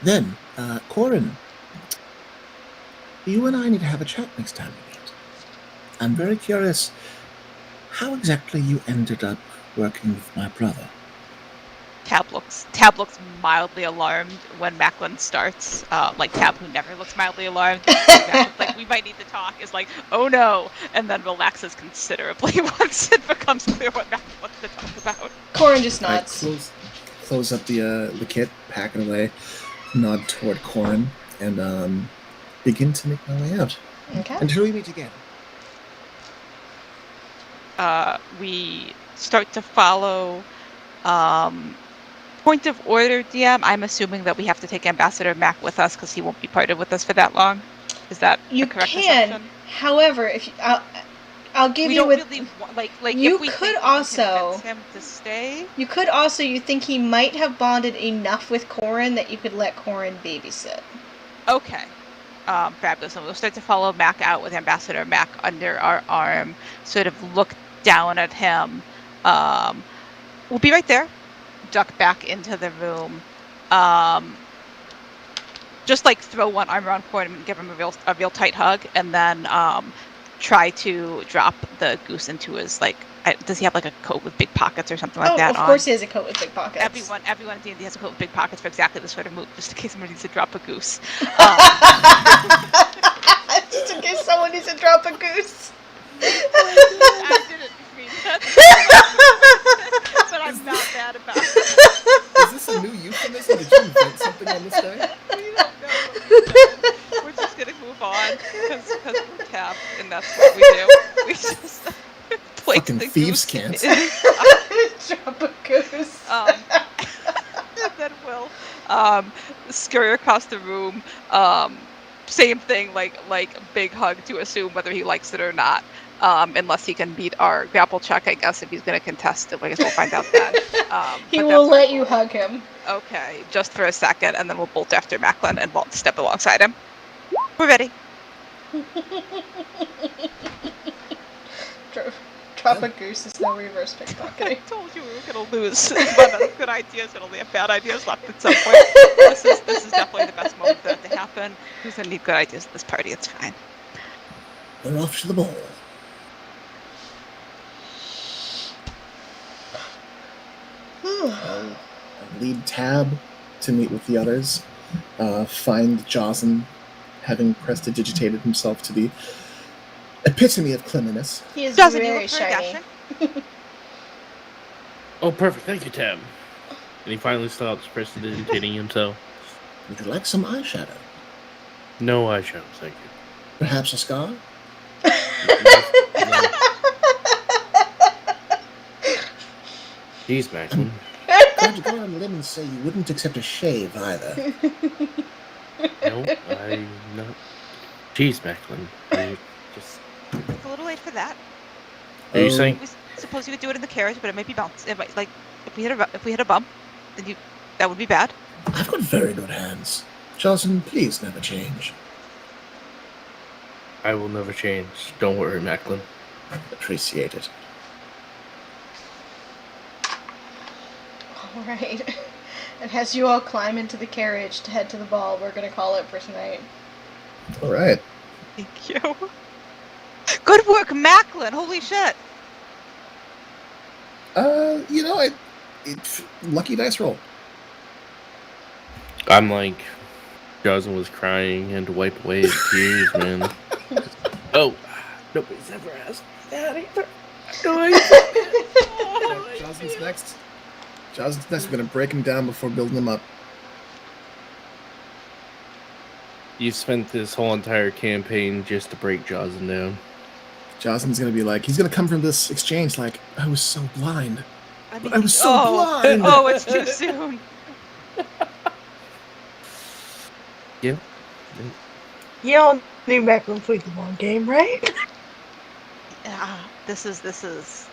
then, Corin, you and I need to have a chat next time we meet. I'm very curious how exactly you ended up working with my brother. Tab looks mildly alarmed when Macklin starts. Like Tab, who never looks mildly alarmed. Like, we might need to talk. Is like, oh no, and then relaxes considerably once it becomes clear what Macklin wants to talk about. Corin just I nods. close up the kit, pack it away, nod toward Corin, and begin to make my way out. Okay. Until we meet again. We start to follow. Point of order, DM. I'm assuming that we have to take Ambassador Mac with us because he won't be parted with us for that long. Is that You a correct can. assumption? However, if I'll give We you don't with really like you if we could think we can also- convince him to stay. you could also you think he might have bonded enough with Corin that you could let Corin babysit. Okay. Fabulous. And we'll start to follow Mac out with Ambassador Mac under our arm, sort of look down at him. We'll be right there. Duck back into the room. Just like throw one arm around Corin and give him a real tight hug, and then try to drop the goose into his does he have like a coat with big pockets or something like that of on? course he has a coat with big pockets. Everyone at D&D has a coat with big pockets for exactly this sort of move, just in case somebody needs to drop a goose. Just in case someone needs to drop a goose. I didn't mean that. But I'm not mad about it. Is this a new euphemism? Did you invent something on this day? We don't know what we've done. We're just gonna move on because we're Tab, and that's what we do. We just place Fucking the thieves' goose cants. Drop a goose. and then we'll scurry across the room. Same thing, like big hug to assume whether he likes it or not. Unless he can beat our grapple check, I guess. If he's going to contest it, I guess we'll find out then. He but will that's our let you goal. hug him. Okay, just for a second, and then we'll bolt after Macklin and we'll step alongside him. We're ready. Drop a goose is no reverse I pickpocketing. told you we were going to lose. It's one of those good ideas and only have bad ideas left at some point. This is definitely the best moment for that to happen. Who's going to need good ideas at this party? It's fine. We're off to the ball. I'll lead Tab to meet with the others. Find Jocelyn, having prestidigitated himself to the epitome of cleanliness. He is Jocelyn, you very look very shiny. dashing. Oh, perfect. Thank you, Tab. And he finally stops prestidigitating himself. Would you like some eyeshadow? No eyeshadow, thank you. Perhaps a scar? No. Jeez, Macklin. Glad to go on a limb and say you wouldn't accept a shave either. No, I'm not. Jeez, Macklin. I just. It's a little late for that. Are you saying? We suppose you could do it in the carriage, but it might be bounce. It might, like, if we hit a bump, then that would be bad. I've got very good hands. Jocelyn, please never change. I will never change. Don't worry, Macklin. Appreciate it. Alright. And as you all climb into the carriage to head to the ball, we're gonna call it for tonight. All right. Thank you. Good work, Macklin. Holy shit. Lucky dice roll. I'm like, Jocelyn was crying and to wipe away his tears, man. Oh, nobody's ever asked me that either. Jocelyn's next. Jocelyn's next. We're gonna break him down before building him up. You've spent this whole entire campaign just to break Jocelyn down. Jocelyn's gonna be like, he's gonna come from this exchange like, I was so blind. I But I was so blind. Oh, it's too soon. Yeah. Y'all knew Macklin played the long game, right? Yeah, this is.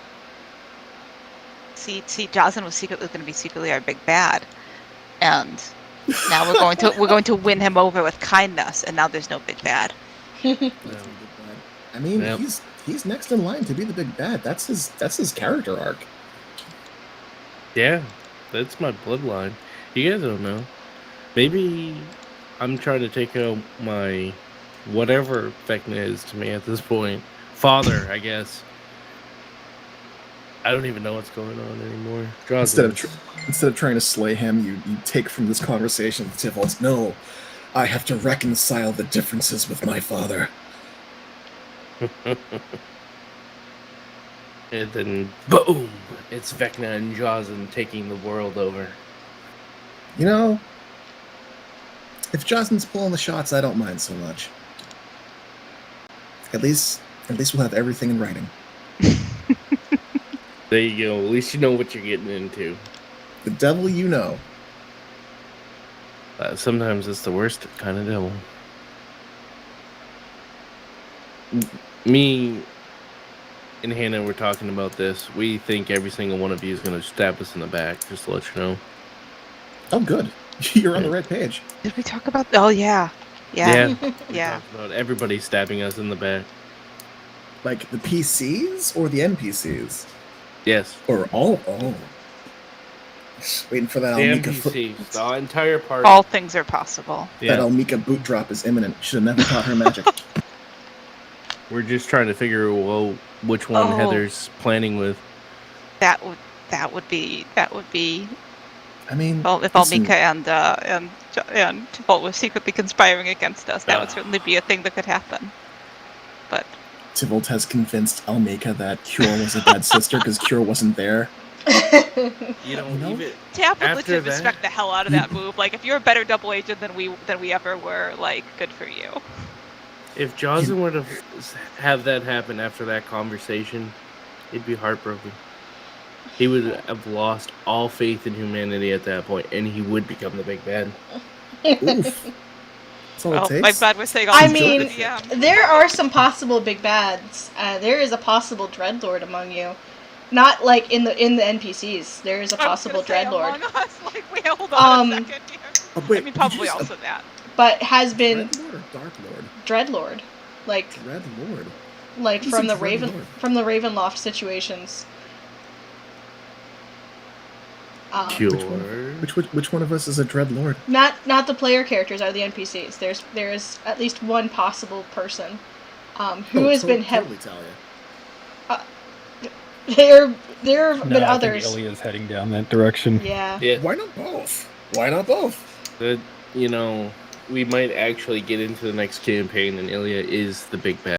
See, Jocelyn was going to be secretly our big bad, and now we're going to win him over with kindness, and now there's no big bad. I mean, Yep. he's next in line to be the big bad. That's his character arc. Yeah, that's my bloodline. You guys don't know. Maybe I'm trying to take out my whatever Vecna is to me at this point. Father, I guess. I don't even know what's going on anymore. Instead of trying to slay him, you take from this conversation the Tivols, no, I have to reconcile the differences with my father. And then, boom! It's Vecna and Jocelyn taking the world over. You know, if Jocelyn's pulling the shots, I don't mind so much. At least we'll have everything in writing. There you go. At least you know what you're getting into. The devil you know. Sometimes it's the worst kind of devil. Me and Hannah were talking about this. We think every single one of you is going to stab us in the back, just to let you know. Oh, good. You're on the right page. Did we talk about? Oh yeah. We Yeah. talked about everybody stabbing us in the back. Like the PCs or the NPCs? Yes. Or all? Oh. Just waiting for that The Almika NPCs, the entire party. All things are possible. That Yeah. Almika boot drop is imminent. Should have never taught her magic. We're just trying to figure out which one Oh. Heather's planning with. That would be. I mean, Well, if listen, Almika and Tivolt were secretly conspiring against us, that would certainly be a thing that could happen. But Tivolt has convinced Almika that Cure was a bad sister because Cure wasn't there. You know, No. even Tab would After legit that- respect the hell out of that move. Like, if you're a better double agent than we ever were, like, good for you. if Jocelyn were to have that happen after that conversation, it'd be heartbroken. He would have lost all faith in humanity at that point, and he would become the big bad. Oof. That's all Well, it takes. I'm glad we're saying all I this to mean, the DM. there are some possible big bads. There is a possible dreadlord among you. Not like in the NPCs. There is a I was possible gonna say dreadlord, Among Us, like, wait, hold on a second here. Oh, wait, I mean, did you probably just- also that. but has been Dreadlord or Dark Lord? dreadlord, like Dreadlord. like What is from a the dreadlord? Ravenloft situations. Cure. Which one of us is a Dreadlord? Not the player characters, are the NPCs. There's at least one possible person who has been totally Talia. there have No, been I others. think Ilya's heading down that direction. Yeah. Yeah, Why not both? Why not both? that, you know, we might actually get into the next campaign, and Ilya is the big bad.